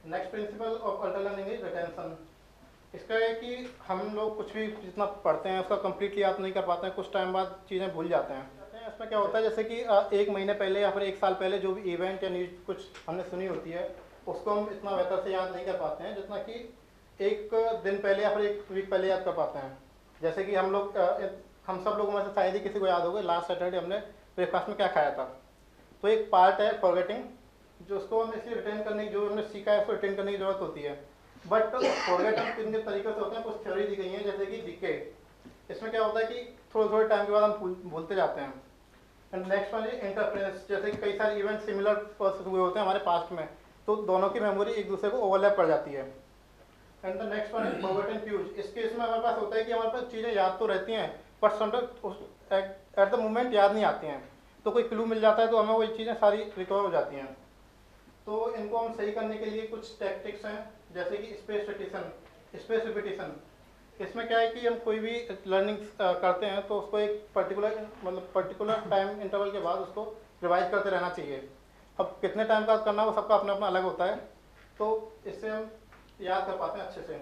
Next principle of ultra learning is retention. इसका है कि हम लोग कुछ भी जितना पढ़ते हैं उसका कंप्लीटली याद नहीं कर पाते हैं, कुछ टाइम बाद चीज़ें भूल जाते हैं। इसमें क्या होता है जैसे कि एक महीने पहले या फिर एक साल पहले जो भी इवेंट या न्यूज कुछ हमने सुनी होती है उसको हम इतना बेहतर से याद नहीं कर पाते हैं जितना कि एक दिन पहले या फिर एक वीक पहले याद कर पाते हैं। जैसे कि हम सब लोगों में से शायद ही किसी को याद होगा लास्ट सैटरडे हमने ब्रेकफास्ट में क्या खाया था। तो एक पार्ट है फॉरगेटिंग, जो उसको हम इसलिए रिटेन करने की, जो हमने सीखा है उसको रिटेन करने की जरूरत होती है। बट फॉरगेट हम किन तरीके से होते हैं, कुछ थ्योरी दी गई है जैसे कि डीके। इसमें क्या होता है कि थोड़े थोड़े टाइम के बाद हम भूलते जाते हैं। And next one is interference. जैसे कि कई सारे इवेंट सिमिलर हुए होते हैं हमारे पास्ट में, तो दोनों की मेमोरी एक दूसरे को ओवरलैप कर जाती है। And the next one is forgotten cues. इस केस में हमारे पास होता है कि हमारे पास चीज़ें याद तो रहती हैं but sometime at the moment याद नहीं आती हैं, तो कोई क्लू मिल जाता है तो हमें वो चीज़ें सारी रिकवर हो जाती हैं। तो इनको हम सही करने के लिए कुछ टैक्टिक्स हैं, जैसे कि स्पेस रिपीटिशन। इसमें क्या है कि हम कोई भी लर्निंग करते हैं तो उसको एक पर्टिकुलर टाइम इंटरवल के बाद उसको रिवाइज करते रहना चाहिए। अब कितने टाइम बाद करना वो सबका अपना अपना अलग होता है, तो इससे हम याद कर पाते हैं अच्छे से।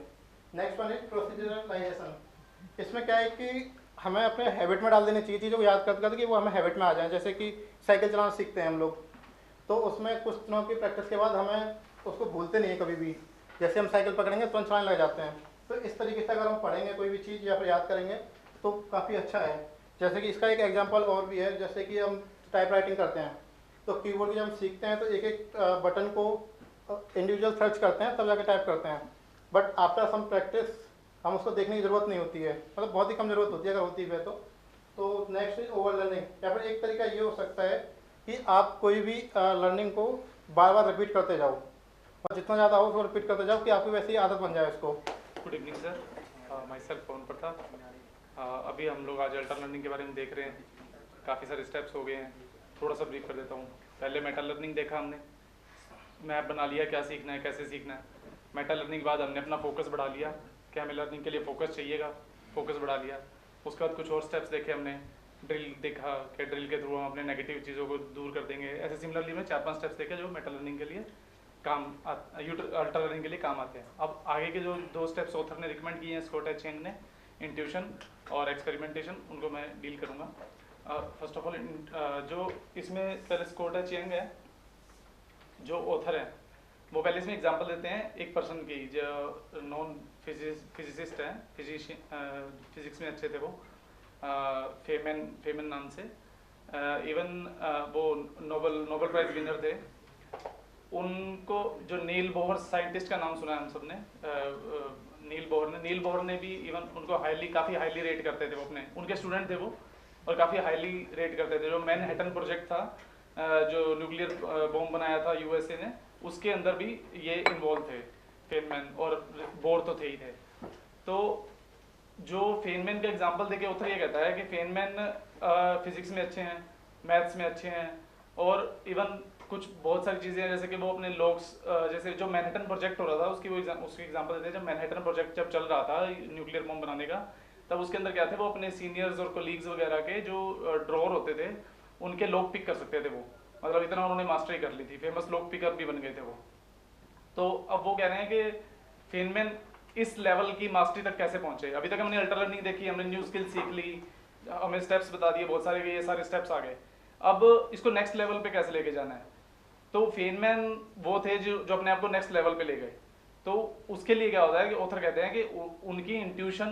Next one is proceduralization. इसमें क्या है कि हमें अपने हैबिट में डाल देनी चाहिए चीज़ों को याद करते करते कि वो हमें हैबिट में आ जाए। जैसे कि साइकिल चलाना सीखते हैं हम लोग, तो उसमें कुछ दिनों की प्रैक्टिस के बाद हमें उसको भूलते नहीं है कभी भी। जैसे हम साइकिल पकड़ेंगे तुरंत चलाने लग जाते हैं। तो इस तरीके से अगर हम पढ़ेंगे कोई भी चीज़ या फिर याद करेंगे तो काफ़ी अच्छा है। जैसे कि इसका एक एग्जांपल और भी है, जैसे कि हम टाइप राइटिंग करते हैं तो कीबोर्ड की जब हम सीखते हैं तो एक एक बटन को इंडिविजुअल सर्च करते हैं तब जाकर टाइप करते हैं, बट आफ्टर सम प्रैक्टिस हम उसको देखने की ज़रूरत नहीं होती है, मतलब बहुत ही कम ज़रूरत होती है अगर होती है तो नेक्स्ट इज ओवर लर्निंग। या फिर एक तरीका ये हो सकता है कि आप कोई भी लर्निंग को बार बार रिपीट करते जाओ और जितना ज़्यादा हो उसको रिपीट करते जाओ कि आपकी वैसे ही आदत बन जाए उसको। Good evening sir, myself Pavan Pratap. अभी हम लोग आज अल्टर लर्निंग के बारे में देख रहे हैं, काफ़ी सारे स्टेप्स हो गए हैं। थोड़ा सा ब्रीफ कर देता हूँ। पहले मेटा लर्निंग देखा हमने, मैप बना लिया क्या सीखना है, कैसे सीखना है। मेटा लर्निंग के बाद हमने अपना फोकस बढ़ा लिया कि हमें लर्निंग के लिए फोकस चाहिएगा, फोकस बढ़ा लिया। उसके बाद कुछ और स्टेप्स देखे हमने, ड्रिल देखा कि ड्रिल के थ्रू हम अपने नेगेटिव चीज़ों को दूर कर देंगे। ऐसे सिमिलरली में 4-5 स्टेप्स देखे जो मेटा लर्निंग के लिए अल्टर लर्निंग के लिए काम आते हैं। अब आगे के जो 2 स्टेप्स ऑथर ने रिकमेंड किए हैं, स्कॉट एच चेंग ने, इंट्यूशन और एक्सपेरिमेंटेशन, उनको मैं डील करूँगा। फर्स्ट ऑफ ऑल जो इसमें पहले स्कॉट एच चेंग है जो ऑथर है, वो पहले इसमें एग्जांपल देते हैं एक पर्सन की जो नॉन फिजिसिस्ट हैं, फिजिक्स में अच्छे थे वो, फेमन नाम से, इवन वो नोबल प्राइज विनर थे। उनको जो नील बोहर साइंटिस्ट का नाम सुना है हम सब ने, नील बोहर ने भी इवन उनको काफ़ी हाईली रेट करते थे वो, अपने उनके स्टूडेंट थे वो, और काफ़ी हाईली रेट करते थे। जो मैनहट्टन प्रोजेक्ट था, जो न्यूक्लियर बॉम्ब बनाया था यूएसए ने, उसके अंदर भी ये इन्वॉल्व थे फेनमैन, और बोर तो थे ही थे। तो जो फेनमैन का एग्जांपल देके ऑथर ये कहता है कि फेनमैन फिजिक्स में अच्छे हैं, मैथ्स में अच्छे हैं, और इवन कुछ बहुत सारी चीज़ें हैं, जैसे कि वो अपने लॉग्स, जैसे जो मैनहट्टन प्रोजेक्ट हो रहा था उसकी एग्जांपल देते हैं। जब मैनहट्टन प्रोजेक्ट जब चल रहा था न्यूक्लियर बॉम्ब बनाने का, तब उसके अंदर क्या थे, वो अपने सीनियर्स और कोलीग्स वगैरह के जो ड्रॉअर होते थे उनके लॉग पिक कर सकते थे वो, मतलब इतना उन्होंने मास्टरी कर ली थी, फेमस लॉग पिकर भी बन गए थे वो। तो अब वो कह रहे हैं कि फेनमैन इस लेवल की मास्टरी तक कैसे पहुंचे। अभी तक हमने अल्टर लर्निंग देखी, हमने न्यू स्किल सीख ली, हमें स्टेप्स बता दिए बहुत सारे, ये सारे स्टेप्स आ गए। अब इसको नेक्स्ट लेवल पे कैसे लेके जाना है, तो फेनमैन वो थे जो अपने आप को नेक्स्ट लेवल पे ले गए। तो उसके लिए क्या होता है कि ऑथर कहते हैं कि उनकी इंट्यूशन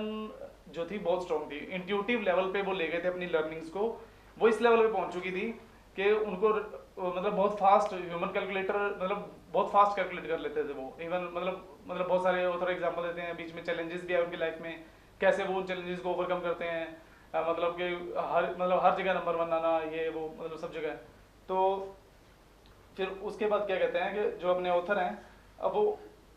जो थी बहुत स्ट्रॉन्ग थी, इंट्यूटिव लेवल पे वो ले गए थे अपनी लर्निंग्स को। वो इस लेवल पे पहुंच चुकी थी कि उनको मतलब बहुत फास्ट ह्यूमन कैलकुलेटर, मतलब बहुत फास्ट कैलकुलेट कर लेते थे वो। इवन मतलब बहुत सारे ऑथर एग्जांपल देते हैं, बीच में चैलेंजेस भी है उनकी लाइफ में, कैसे वो उन चैलेंजेस को ओवरकम करते हैं, मतलब कि हर जगह नंबर 1 आना, ये वो मतलब सब जगह। तो फिर उसके बाद क्या कहते हैं कि जो अपने ऑथर हैं, अब वो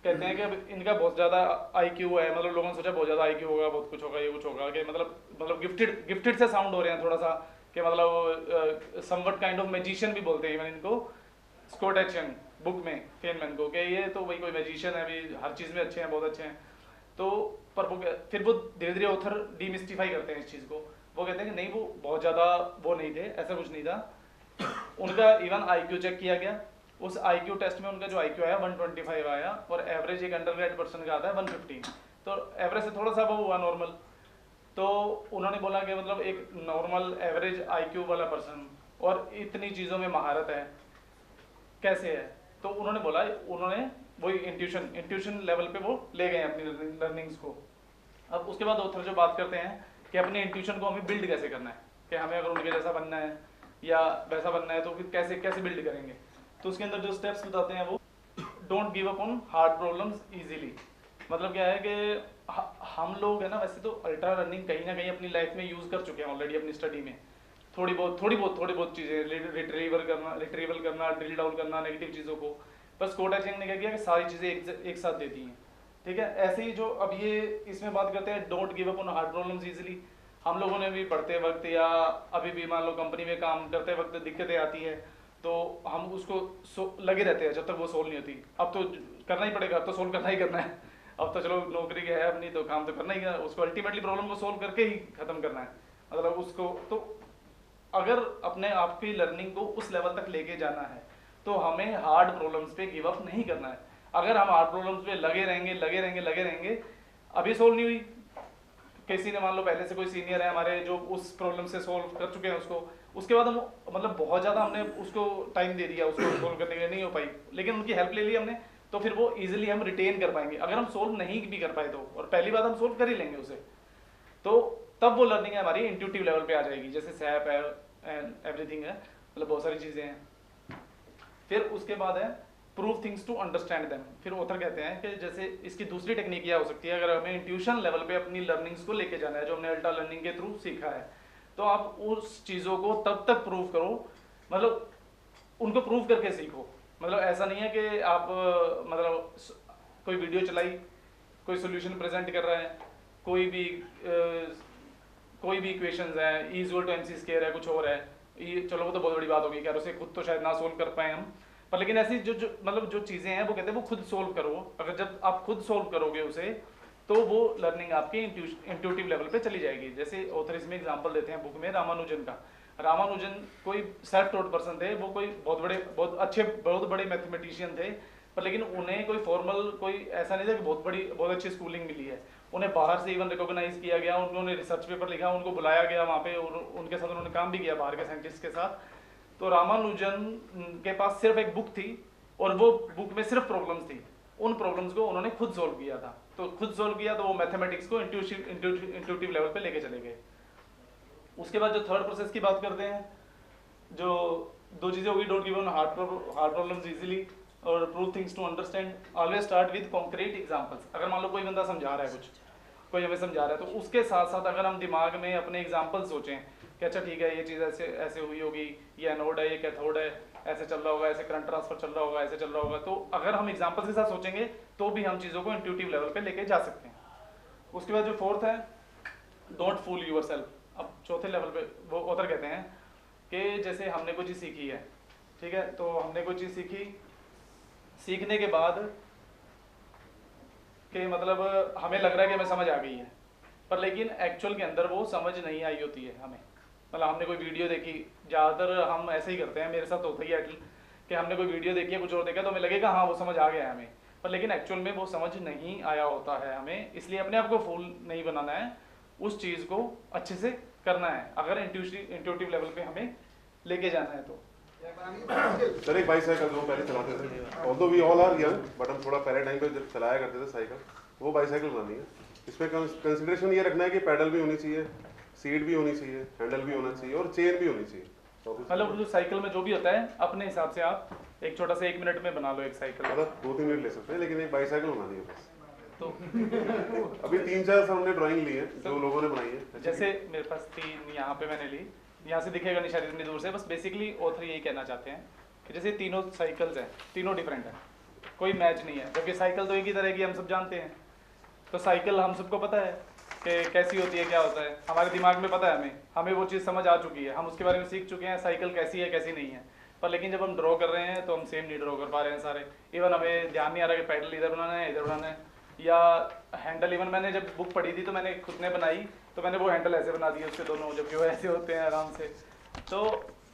कहते हैं कि अब इनका बहुत ज़्यादा IQ है, मतलब लोगों ने सोचा बहुत ज़्यादा IQ होगा, बहुत कुछ होगा, ये कुछ होगा, कि मतलब गिफ्टेड से साउंड हो रहे हैं थोड़ा सा, कि मतलब समवट काइंड ऑफ मैजिशियन भी बोलते हैं इवन इनको, स्कॉट एच चेंग बुक में फेनमैन को, कि ये तो भाई कोई मैजिशियन है, अभी हर चीज़ में अच्छे हैं, बहुत अच्छे हैं। तो पर वो फिर वो धीरे धीरे ऑथर डीमिस्टिफाई करते हैं इस चीज़ को। वो कहते हैं कि नहीं, वो बहुत ज़्यादा वो नहीं थे, ऐसा कुछ नहीं था। उनका इवन IQ चेक किया गया, उस IQ टेस्ट में उनका जो IQ आया 125 आया, और एवरेज एक अंडरग्रेड पर्सन का आता है 150, तो एवरेज से थोड़ा सा वो हुआ नॉर्मल। तो उन्होंने बोला कि मतलब एक नॉर्मल एवरेज IQ वाला पर्सन और इतनी चीज़ों में महारत है, कैसे है। तो उन्होंने बोला, उन्होंने वही इंट्यूशन लेवल पे वो ले गए अपनी लर्निंग्स को। अब उसके बाद ऑथर जो बात करते हैं कि अपने इंट्यूशन को हमें बिल्ड कैसे करना है, कि हमें अगर उनके जैसा बनना है या वैसा बनना है, तो फिर कैसे बिल्ड करेंगे। तो उसके अंदर जो स्टेप्स बताते हैं वो, don't give up on hard problems easily. मतलब क्या है कि हम लोग है ना, वैसे तो अल्ट्रा लर्निंग कहीं ना कहीं अपनी लाइफ में यूज़ कर चुके हैं ऑलरेडी अपनी स्टडी में, थोड़ी बहुत चीज़ें, रिट्रीवल करना, ड्रिल डाउन करना नेगेटिव चीज़ों को। पर स्कॉट एच चेंग ने क्या किया कि सारी चीज़ें एक साथ देती हैं, ठीक है। ऐसे ही जो अब ये इसमें बात करते हैं don't give up on hard problems easily, हम लोगों ने भी पढ़ते वक्त या अभी भी मान लो कंपनी में काम करते वक्त दिक्कतें आती है, तो हम उसको लगे रहते हैं जब तक वो सोल्व नहीं होती। अब तो करना ही पड़ेगा, अब तो सोल्व करना ही करना है, अब तो चलो नौकरी क्या है अपनी, तो काम तो करना ही है, उसको अल्टीमेटली प्रॉब्लम को सोल्व करके ही खत्म करना है, मतलब उसको। तो अगर अपने आप की लर्निंग को उस लेवल तक लेके जाना है, तो हमें हार्ड प्रॉब्लम्स पे गिव अप नहीं करना है। अगर हम हार्ड प्रॉब्लम्स पे लगे रहेंगे, अभी सोल्व नहीं हुई, किसी ने मान लो पहले से कोई सीनियर है हमारे जो उस प्रॉब्लम से सोल्व कर चुके हैं उसको, उसके बाद हम मतलब बहुत ज़्यादा हमने उसको टाइम दे दिया, उसको सोल्व करने के लिए नहीं हो पाई, लेकिन उनकी हेल्प ले ली हमने, तो फिर वो इजीली हम रिटेन कर पाएंगे। अगर हम सोल्व नहीं भी कर पाए तो, और पहली बार हम सोल्व कर ही लेंगे उसे, तो तब वो लर्निंग हमारी इंट्यूटिव लेवल पे आ जाएगी, जैसे सैप है एंड एवरीथिंग है, मतलब बहुत सारी चीज़ें हैं। फिर उसके बाद है prove things to understand them. फिर ऑथर कहते हैं कि जैसे इसकी दूसरी टेक्निक यह हो सकती है, अगर हमें इंट्यूशन लेवल पे अपनी लर्निंग्स को लेके जाना है जो हमने अल्ट्रा लर्निंग के थ्रू सीखा है, तो आप उस चीज़ों को तब तक प्रूव करो, मतलब उनको प्रूव करके सीखो। मतलब ऐसा नहीं है कि आप मतलब कोई वीडियो चलाई, कोई सोल्यूशन प्रेजेंट कर रहा है, कोई भी इक्वेशंस है, E equal to MC square है, कुछ और है, ये चलो वो तो बहुत बड़ी बात होगी, यार उसे खुद तो शायद ना सोल्व कर पाए हम, पर लेकिन ऐसी जो मतलब जो चीज़ें हैं वो कहते हैं वो खुद सोल्व करो। अगर जब आप खुद सोल्व करोगे उसे तो वो लर्निंग आपके इंट्यूटिव लेवल पे चली जाएगी। जैसे ऑथर इसमें एग्जांपल देते हैं बुक में रामानुजन का। रामानुजन कोई सेल्फ टॉट पर्सन थे, वो कोई बहुत बड़े मैथमेटिशियन थे, पर लेकिन उन्हें कोई फॉर्मल कोई ऐसा नहीं था कि बहुत अच्छी स्कूलिंग मिली है। उन्हें बाहर से इवन रिकॉग्नाइज किया गया, उन्होंने रिसर्च पेपर लिखा, उनको बुलाया गया वहाँ पे, उनके साथ उन्होंने काम भी किया बाहर के साइंटिस्ट के साथ। तो रामानुजन के पास सिर्फ एक बुक थी और वो बुक में सिर्फ प्रॉब्लम्स थी, उन प्रॉब्लम्स को उन्होंने खुद सोल्व किया था। तो खुद सोल्व किया तो वो मैथमेटिक्स को इंट्यूटिव लेवल पे लेके चले गए। उसके बाद जो थर्ड प्रोसेस की बात करते हैं, जो दो चीज़ें होगी, don't give hard problems easily और prove things to understand, always start with concrete examples. अगर मान लो कोई बंदा समझा रहा है कुछ, कोई हमें समझा रहा है, तो उसके साथ साथ अगर हम दिमाग में अपने एग्जांपल सोचें कि अच्छा ठीक है ये चीज़ ऐसे हुई होगी, ये एनोड है, ये कैथोड है, ऐसे चल रहा होगा, ऐसे करंट ट्रांसफर चल रहा होगा, ऐसे चल रहा होगा, तो अगर हम एग्जांपल्स के साथ सोचेंगे तो भी हम चीज़ों को इंट्यूटिव लेवल पे लेके जा सकते हैं। उसके बाद जो फोर्थ है, डोंट फूल यूरसेल्फ। अब चौथे लेवल पे वो ऑथर कहते हैं कि जैसे हमने कोई चीज़ सीखी है, ठीक है, तो हमने कोई चीज़ सीखी, सीखने के बाद कि मतलब हमें लग रहा है कि हमें समझ आ गई है, पर लेकिन एक्चुअल के अंदर वो समझ नहीं आई होती है हमें। मतलब हमने कोई वीडियो देखी, ज़्यादातर हम ऐसे ही करते हैं, मेरे साथ होता ही है कि हमने कोई वीडियो देखी है, कुछ और देखा तो हमें लगेगा हाँ वो समझ आ गया है हमें, पर लेकिन एक्चुअल में वो समझ नहीं आया होता है हमें। इसलिए अपने आप को फूल नहीं बनाना है, उस चीज़ को अच्छे से करना है अगर इंट्यूटिव लेवल पे हमें लेके जाना है तो। सर एक बाईसाइकिल जो पहले चलाते थे, although we all are young, but हम थोड़ा पहले टाइम पे जब चलाया करते थे साइकिल, वो बाईसाइकिल बनानी है। इसमें कंसिडरेशन ये रखना है कि पैडल भी होनी चाहिए, सीट भी होनी चाहिए, हैंडल भी होना चाहिए और चेन भी होनी चाहिए। मतलब जो साइकिल में जो भी होता है अपने हिसाब से आप एक छोटा सा 1 मिनट में बना लो एक साइकिल, मतलब 2-3 मिनट ले सकते हैं, लेकिन एक बाईसाइकिल बनानी है बस। तो अभी 3-4 हमने ड्राइंग ली है जो लोगों ने बनाई है। जैसे मेरे पास 3 यहाँ पे मैंने ली, यहाँ से दिखेगा नहीं शायद इतनी दूर से, बस बेसिकली ऑथर यही कहना चाहते हैं कि जैसे तीनों साइकिल्स हैं, तीनों डिफरेंट हैं, कोई मैच नहीं है, जबकि साइकिल तो एक ही तरह की हम सब जानते हैं। तो साइकिल हम सबको पता है कि कैसी होती है, क्या होता है, हमारे दिमाग में पता है, हमें वो चीज़ समझ आ चुकी है, हम उसके बारे में सीख चुके हैं साइकिल कैसी है कैसी नहीं है। पर लेकिन जब हम ड्रॉ कर रहे हैं तो हम सेम नहीं ड्रॉ कर पा रहे हैं सारे। इवन हमें ध्यान नहीं आ रहा कि पैडल इधर बनाना है, इधर बनाना है, या हैंडल। इवन मैंने जब बुक पढ़ी थी तो मैंने खुद ने बनाई, तो मैंने वो हैंडल ऐसे बना दिए उसके दोनों, जबकि वो ऐसे होते हैं आराम से। तो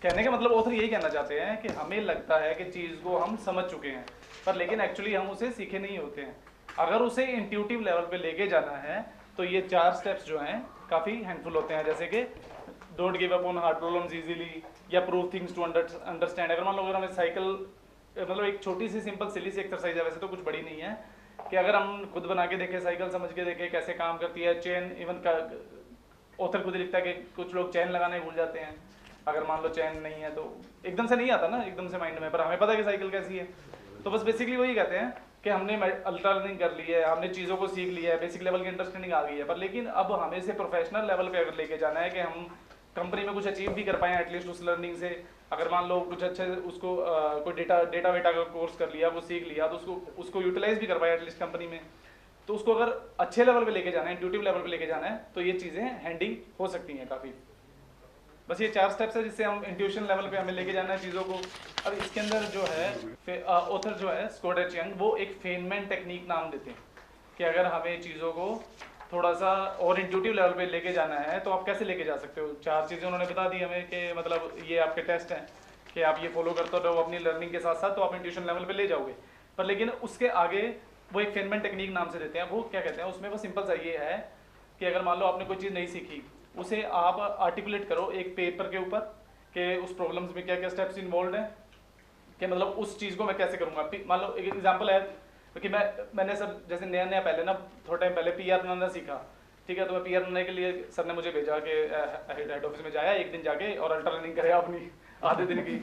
कहने का मतलब ऑथर यही कहना चाहते हैं कि हमें लगता है कि चीज़ को हम समझ चुके हैं, पर लेकिन एक्चुअली हम उसे सीखे नहीं होते हैं। अगर उसे इंट्यूटिव लेवल पे लेके जाना है तो ये 4 स्टेप्स जो हैं काफ़ी हेल्पफुल होते हैं, जैसे कि don't give up on hard problems easily, या प्रूव थिंग्स टू अंडरस्टैंड। अगर मान लो अगर हमें साइकिल, मतलब एक छोटी सी सिंपल सिली सी एक्सरसाइज है, वैसे तो कुछ बड़ी नहीं है, कि अगर हम खुद बना के देखें, साइकिल समझ के देखें कैसे काम करती है, चेन, इवन का ऑथर खुद लिखता है कि कुछ लोग चेन लगाने भूल जाते हैं। अगर मान लो चेन नहीं है तो एकदम से नहीं आता ना एकदम से माइंड में, पर हमें पता है कि साइकिल कैसी है। तो बस बेसिकली वही कहते हैं कि हमने अल्ट्रा लर्निंग कर ली है, हमने चीज़ों को सीख लिया है, बेसिक लेवल की अंडरस्टैंडिंग आ गई है, पर लेकिन अब हमें इसे प्रोफेशनल लेवल पे अगर लेके जाना है कि हम कंपनी में कुछ अचीव भी कर पाएँ एटलीस्ट उस लर्निंग से। अगर मान लो कुछ अच्छे उसको कोई डेटा वेटा का कोर्स कर लिया, वो सीख लिया, तो उसको यूटिलाइज भी कर पाए एटलीस्ट कंपनी में, तो उसको अगर अच्छे लेवल पे लेके जाना है, इंट्यूटिव लेवल पे लेके जाना है, तो ये चीज़ें हैंडी हो सकती हैं काफ़ी। बस ये 4 स्टेप्स है जिससे हम इंट्यूशन लेवल पे हमें लेके जाना है चीज़ों को। अब इसके अंदर जो है ऑथर जो है स्कॉडेट यंग, वो एक फेनमैन टेक्निक नाम देते हैं कि अगर हमें चीज़ों को थोड़ा सा और इंट्यूटिव लेवल पे लेके जाना है तो आप कैसे लेके जा सकते हो। 4 चीज़ें उन्होंने बता दी हमें कि मतलब ये आपके टेस्ट हैं कि आप ये फॉलो करते रहो अपनी लर्निंग के साथ साथ, तो आप इंट्यूशन लेवल पे ले जाओगे। पर लेकिन उसके आगे वो एक फेनमैन टेक्निक नाम से देते हैं। वो क्या कहते हैं उसमें, वो सिंपल सा ये है कि अगर मान लो आपने कोई चीज़ नहीं सीखी, उसे आप आर्टिकुलेट करो एक पेपर के ऊपर कि उस प्रॉब्लम्स में क्या क्या स्टेप्स इन्वॉल्व हैं, कि मतलब उस चीज़ को मैं कैसे करूँगा। मान लो एक एग्जांपल है कि मैंने सर जैसे नया पहले ना थोड़ा टाइम पहले PR बनाना सीखा, ठीक है, तो मैं PR बनाने के लिए सर ने मुझे भेजा कि हेड ऑफिस में जाया एक दिन जाके और अल्ट्रा रनिंग करे अपनी आधे दिन की।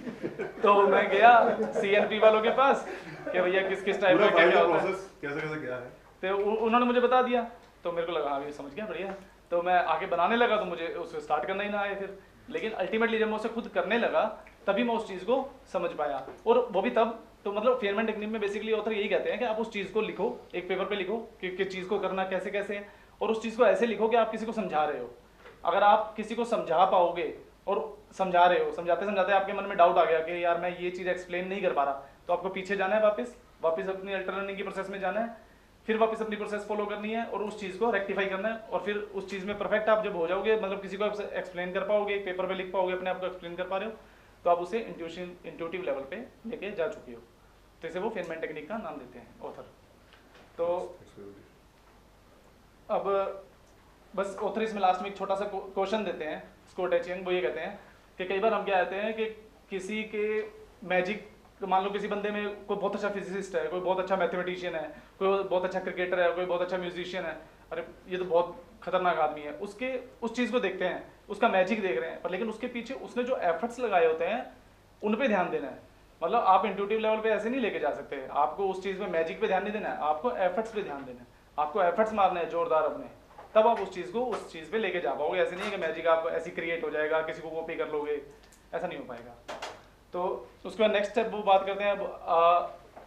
तो मैं गया CNP वालों के पास कि भैया किस टाइप का क्या होता है, कैसे क्या है, तो उन्होंने मुझे बता दिया, तो मेरे को लगा हाँ ये समझ गया बढ़िया। तो मैं आगे बनाने लगा तो मुझे उसको स्टार्ट करना ही ना आए फिर, लेकिन अल्टीमेटली जब मैं उसे खुद करने लगा तभी मैं उस चीज़ को समझ पाया, और वो भी तब। तो मतलब फेनमैन टेक्निक में बेसिकली ऑथर यही कहते हैं कि आप उस चीज़ को लिखो, एक पेपर पे लिखो कि चीज़ को करना कैसे कैसे है, और उस चीज़ को ऐसे लिखो कि आप किसी को समझा रहे हो। अगर आप किसी को समझा पाओगे और समझा रहे हो, समझाते समझाते आपके मन में डाउट आ गया कि यार मैं ये चीज़ एक्सप्लेन नहीं कर पा रहा, तो आपको पीछे जाना है, वापस अपनी अल्टर लर्निंग की प्रोसेस में जाना है, फिर वापस अपनी प्रोसेस फॉलो करनी है और उस चीज़ को रेक्टिफाई करना है। और फिर उस चीज़ में परफेक्ट आप जब हो जाओगे, मतलब किसी को एक्सप्लेन कर पाओगे, एक पेपर पे लिख पाओगे, अपने आप को एक्सप्लेन कर पा रहे हो, तो आप उसे इंट्यूटिव लेवल पे लेके जा चुके हो। तो इसे वो फेनमैन टेक्निक का नाम देते हैं ऑथर। तो अब बस ऑथर इसमें लास्ट में एक छोटा सा क्वेश्चन देते हैं स्कॉट एचियंग। वो ये कहते हैं कि कई बार हम क्या कहते हैं कि किसी के मैजिक, मान लो किसी बंदे में कोई बहुत अच्छा फिजिसिस्ट है, कोई बहुत अच्छा मैथमेटिशियन है, कोई बहुत अच्छा क्रिकेटर है, कोई बहुत अच्छा म्यूजिशियन है, अरे ये तो बहुत खतरनाक आदमी है, उसके उस चीज़ को देखते हैं, उसका मैजिक देख रहे हैं, पर लेकिन उसके पीछे उसने जो एफर्ट्स लगाए होते हैं उन पे ध्यान देना है। मतलब आप इंट्यूटिव लेवल पे ऐसे नहीं लेके जा सकते, आपको उस चीज़ में मैजिक पे ध्यान नहीं देना है, आपको एफर्ट्स पे ध्यान देना है, आपको एफर्ट्स मारने हैं जोरदार अपने, तब आप उस चीज़ को उस चीज़ पे लेके जा पाओगे। ऐसे नहीं है कि मैजिक आप ऐसी क्रिएट हो जाएगा, किसी को कॉपी कर लोगे, ऐसा नहीं हो पाएगा। तो उसके बाद नेक्स्ट स्टेप वो बात करते हैं। अब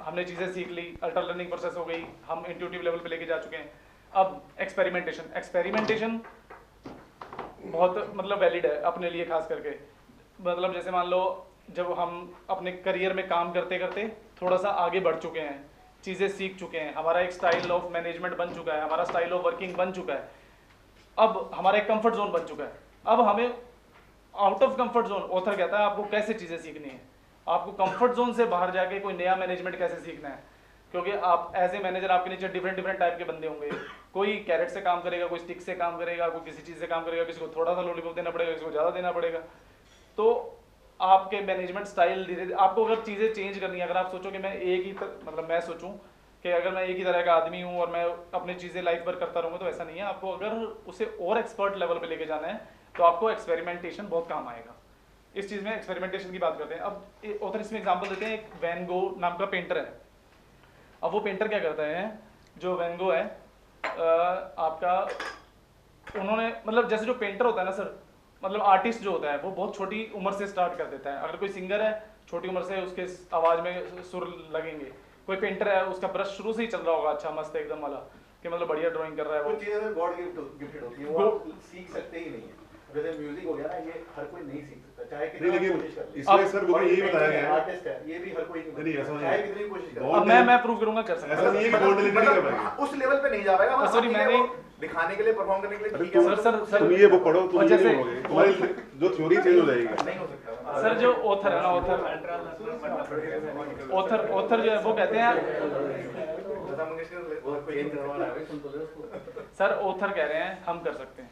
हमने चीज़ें सीख ली, अल्टर लर्निंग प्रोसेस हो गई, हम इंट्यूटिव लेवल पे लेके जा चुके हैं। अब एक्सपेरिमेंटेशन बहुत मतलब वैलिड है अपने लिए खास करके। मतलब जैसे मान लो जब हम अपने करियर में काम करते करते थोड़ा सा आगे बढ़ चुके हैं, चीज़ें सीख चुके हैं, हमारा एक स्टाइल ऑफ मैनेजमेंट बन चुका है, हमारा स्टाइल ऑफ वर्किंग बन चुका है, अब हमारा एक कंफर्ट जोन बन चुका है। अब हमें out of comfort zone, author कहता है आपको कैसे चीज़ें सीखनी है, आपको कंफर्ट जोन से बाहर जाके कोई नया मैनेजमेंट कैसे सीखना है। क्योंकि आप एज ए मैनेजर आपके नीचे डिफरेंट टाइप के बंदे होंगे, कोई कैरेट से काम करेगा, कोई स्टिक से काम करेगा, कोई किसी चीज़ से काम करेगा, किसी को थोड़ा सा लॉलीपॉप देना पड़ेगा, किसी को ज़्यादा देना पड़ेगा। तो आपके मैनेजमेंट स्टाइल धीरे धीरे आपको अगर चीज़ें चेंज करनी है, अगर आप सोचो कि मैं एक ही मतलब मैं सोचूं कि अगर मैं एक ही तरह का आदमी हूं और मैं अपनी चीज़ें लाइफ भर करता रहूँगा, तो ऐसा नहीं है। आपको अगर उसे और एक्सपर्ट लेवल पे लेके जाना है तो आपको एक्सपेरिमेंटेशन बहुत काम आएगा। इस चीज़ में एक्सपेरिमेंटेशन की बात करते हैं। अब ऑथर इसमें एग्जाम्पल देते हैं, एक वैन गो नाम का पेंटर है। अब वो पेंटर क्या करता है, जो वैन गो है आपका, उन्होंने मतलब जैसे जो पेंटर होता है ना सर, मतलब आर्टिस्ट जो होता है वो बहुत छोटी उम्र से स्टार्ट कर देता है। अगर कोई सिंगर है छोटी उम्र से उसके आवाज़ में सुर लगेंगे, कोई पेंटर है उसका ब्रश शुरू से ही चल रहा होगा अच्छा मस्त एकदम वाला, कि मतलब बढ़िया ड्राइंग कर रहा है वो। कुछ चीजें गॉड गिफ्टेड होती है, वो आप सीख सकते ही नहीं है। जैसे म्यूजिक हो गया ना, ये हर कोई नहीं सीख सकता, चाहे कितनी कोशिश कर ले। इसमें सर बिल्कुल यही बताया गया है, आर्टिस्ट है ये भी हर कोई नहीं, ऐसा नहीं चाहे है। कितनी कोशिश कर। अब मैं प्रूव करूंगा कर सकता हूं। ऐसा नहीं है कि गॉड डिलीवरी कर पाएगा, उस लेवल पे नहीं जा पाएगा। सॉरी मैंने दिखाने के लिए, परफॉर्म करने के लिए ठीक है सर तुम ये बुक पढ़ो, तुम ये नहीं होगे, तुम्हारी जो थ्योरी चेंज हो जाएगी। नहीं हो सकता सर। जो ऑथर है ना, ऑथर जो है वो कहते हैं सर, ऑथर कह रहे हैं हम कर सकते हैं।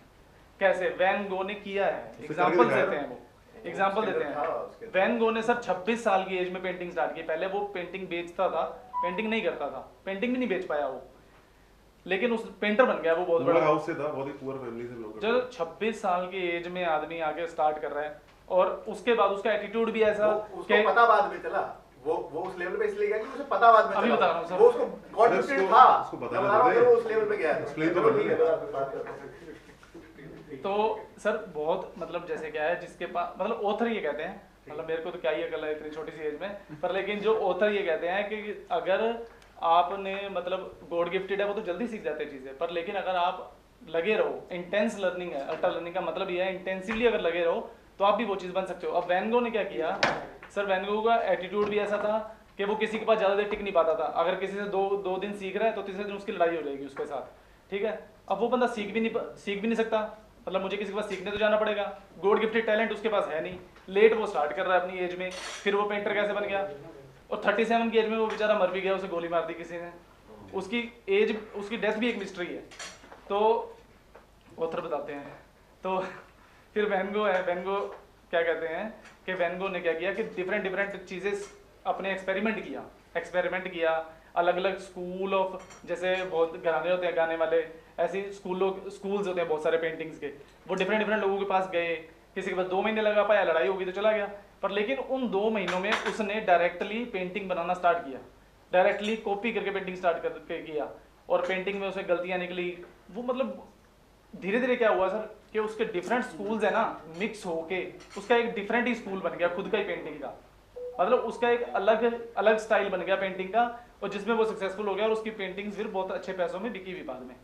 कैसे? वैन गो ने किया है, एग्जांपल देते हैं वो, एग्जांपल देते हैं। वैन गो ने सर 26 साल की एज में पेंटिंग स्टार्ट की। पहले वो पेंटिंग बेचता था, पेंटिंग नहीं करता था, पेंटिंग भी नहीं बेच पाया वो, लेकिन उस पेंटर बन गया वो बहुत बड़ा। हाउस से था, बहुत ही पुअर फैमिली से बिलोंग करता है। जब 26 साल की एज में आदमी आके स्टार्ट कर रहा है और उसके बाद उसका एटीट्यूड भी ऐसा, उसको पता बाद में चला, वो उस लेवल पे इसलिए गया कि उसे पता बाद में अभी चला। बता रहा हूं सर, वो उसको गॉड गिफ्टेड था, उसको बता मैं बता रहा हूं कि रहे वो उस लेवल पे गया है। एक्सप्लेन तो कर रहे तो सर बहुत मतलब जैसे क्या है जिसके पास, मतलब ऑथर ये कहते हैं, मतलब मेरे को तो क्या ही अकल है इतनी छोटी सी एज में, पर लेकिन जो ऑथर ये कहते हैं कि अगर आपने मतलब गॉड गिफ्टेड है वो तो जल्दी सीख जाते हैं चीज़ें, पर लेकिन अगर आप लगे रहो, इंटेंस लर्निंग है, अल्टर लर्निंग का मतलब ये है इंटेंसिवली अगर लगे रहो तो आप भी वो चीज़ बन सकते हो। अब वैन गो ने क्या किया सर, वैन गो का एटीट्यूड भी ऐसा था कि वो किसी के पास ज़्यादा देर टिक नहीं पाता था। अगर किसी से दो दिन सीख रहा है तो तीसरे दिन उसकी लड़ाई हो जाएगी उसके साथ, ठीक है। अब वो बंदा सीख भी नहीं सकता, मतलब मुझे किसी के पास सीखने तो जाना पड़ेगा, गॉड गिफ्टेड टैलेंट उसके पास है नहीं, लेट वो स्टार्ट कर रहा है अपनी एज में, फिर वो पेंटर कैसे बन गया, और 37 की एज में वो बेचारा मर भी गया, उसे गोली मार दी किसी ने, उसकी एज, उसकी डेथ भी एक मिस्ट्री है। तो ऑथर बताते हैं। तो फिर वैन गो है, वैन गो क्या कहते हैं कि वैन गो ने क्या किया कि डिफरेंट चीज़ें अपने एक्सपेरिमेंट किया, अलग अलग स्कूल ऑफ, जैसे बहुत घराने होते हैं गाने वाले, ऐसे स्कूल्स होते हैं बहुत सारे पेंटिंग्स के, वो डिफरेंट लोगों के पास गए, किसी के पास 2 महीने लगा पाया, लड़ाई होगी तो चला गया, पर लेकिन उन 2 महीनों में उसने डायरेक्टली पेंटिंग बनाना स्टार्ट किया, डायरेक्टली कॉपी करके पेंटिंग स्टार्ट करके किया, और पेंटिंग में उसे गलतियाँ निकली। वो मतलब धीरे धीरे क्या हुआ सर कि उसके डिफरेंट स्कूल्स है ना, मिक्स होके उसका एक डिफरेंट ही स्कूल बन गया खुद का ही पेंटिंग का, मतलब उसका एक अलग स्टाइल बन गया पेंटिंग का, और जिसमें वो सक्सेसफुल हो गया और उसकी पेंटिंग्स फिर बहुत अच्छे पैसों में बिकी भी बाद में।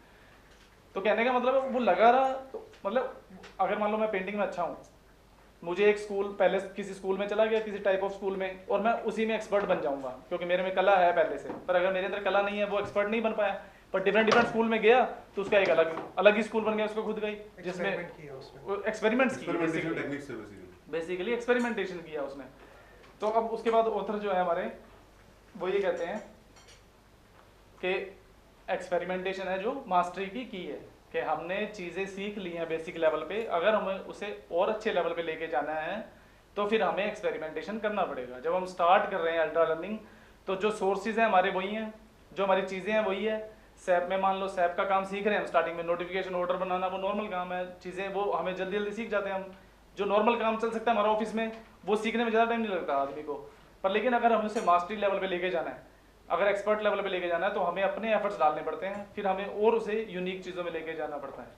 तो कहने का मतलब वो लगा रहा, तो मतलब अगर मान लो मैं पेंटिंग में अच्छा हूँ, मुझे एक स्कूल पहले किसी स्कूल में चला गया, किसी टाइप ऑफ स्कूल में, और मैं उसी में एक्सपर्ट बन जाऊंगा क्योंकि मेरे में कला है पहले से। पर अगर मेरे अंदर कला नहीं है, वो एक्सपर्ट नहीं बन पाया, पर डिफरेंट स्कूल में गया तो उसका एक अलग ही स्कूल बन गया उसका खुद का ही, जिसमें एक्सपेरिमेंट्स किए, बेसिकली एक्सपेरिमेंटेशन किया उसने। तो अब उसके बाद ऑथर जो है हमारे वो ये कहते हैं कि एक्सपेरिमेंटेशन है जो मास्टरी की है, कि हमने चीज़ें सीख ली हैं बेसिक लेवल पे, अगर हमें उसे और अच्छे लेवल पे लेके जाना है तो फिर हमें एक्सपेरिमेंटेशन करना पड़ेगा। जब हम स्टार्ट कर रहे हैं अल्ट्रा लर्निंग, तो जो सोर्सेज हैं हमारे वही हैं, जो हमारी चीज़ें हैं वही है। सैप में मान लो सैप का काम सीख रहे हैं हम स्टार्टिंग में, नोटिफिकेशन ऑर्डर बनाना वो नॉर्मल काम है, चीज़ें वो हमें जल्दी जल्दी सीख जाते हैं हम। जो नॉर्मल काम चल सकता है हमारा ऑफिस में, वो सीखने में ज़्यादा टाइम नहीं लगता आदमी को। पर लेकिन अगर हमें उसे मास्टरी लेवल पे लेके जाना है, अगर एक्सपर्ट लेवल पे लेके जाना है, तो हमें अपने एफर्ट्स डालने पड़ते हैं, फिर हमें और उसे यूनिक चीज़ों में लेके जाना पड़ता है,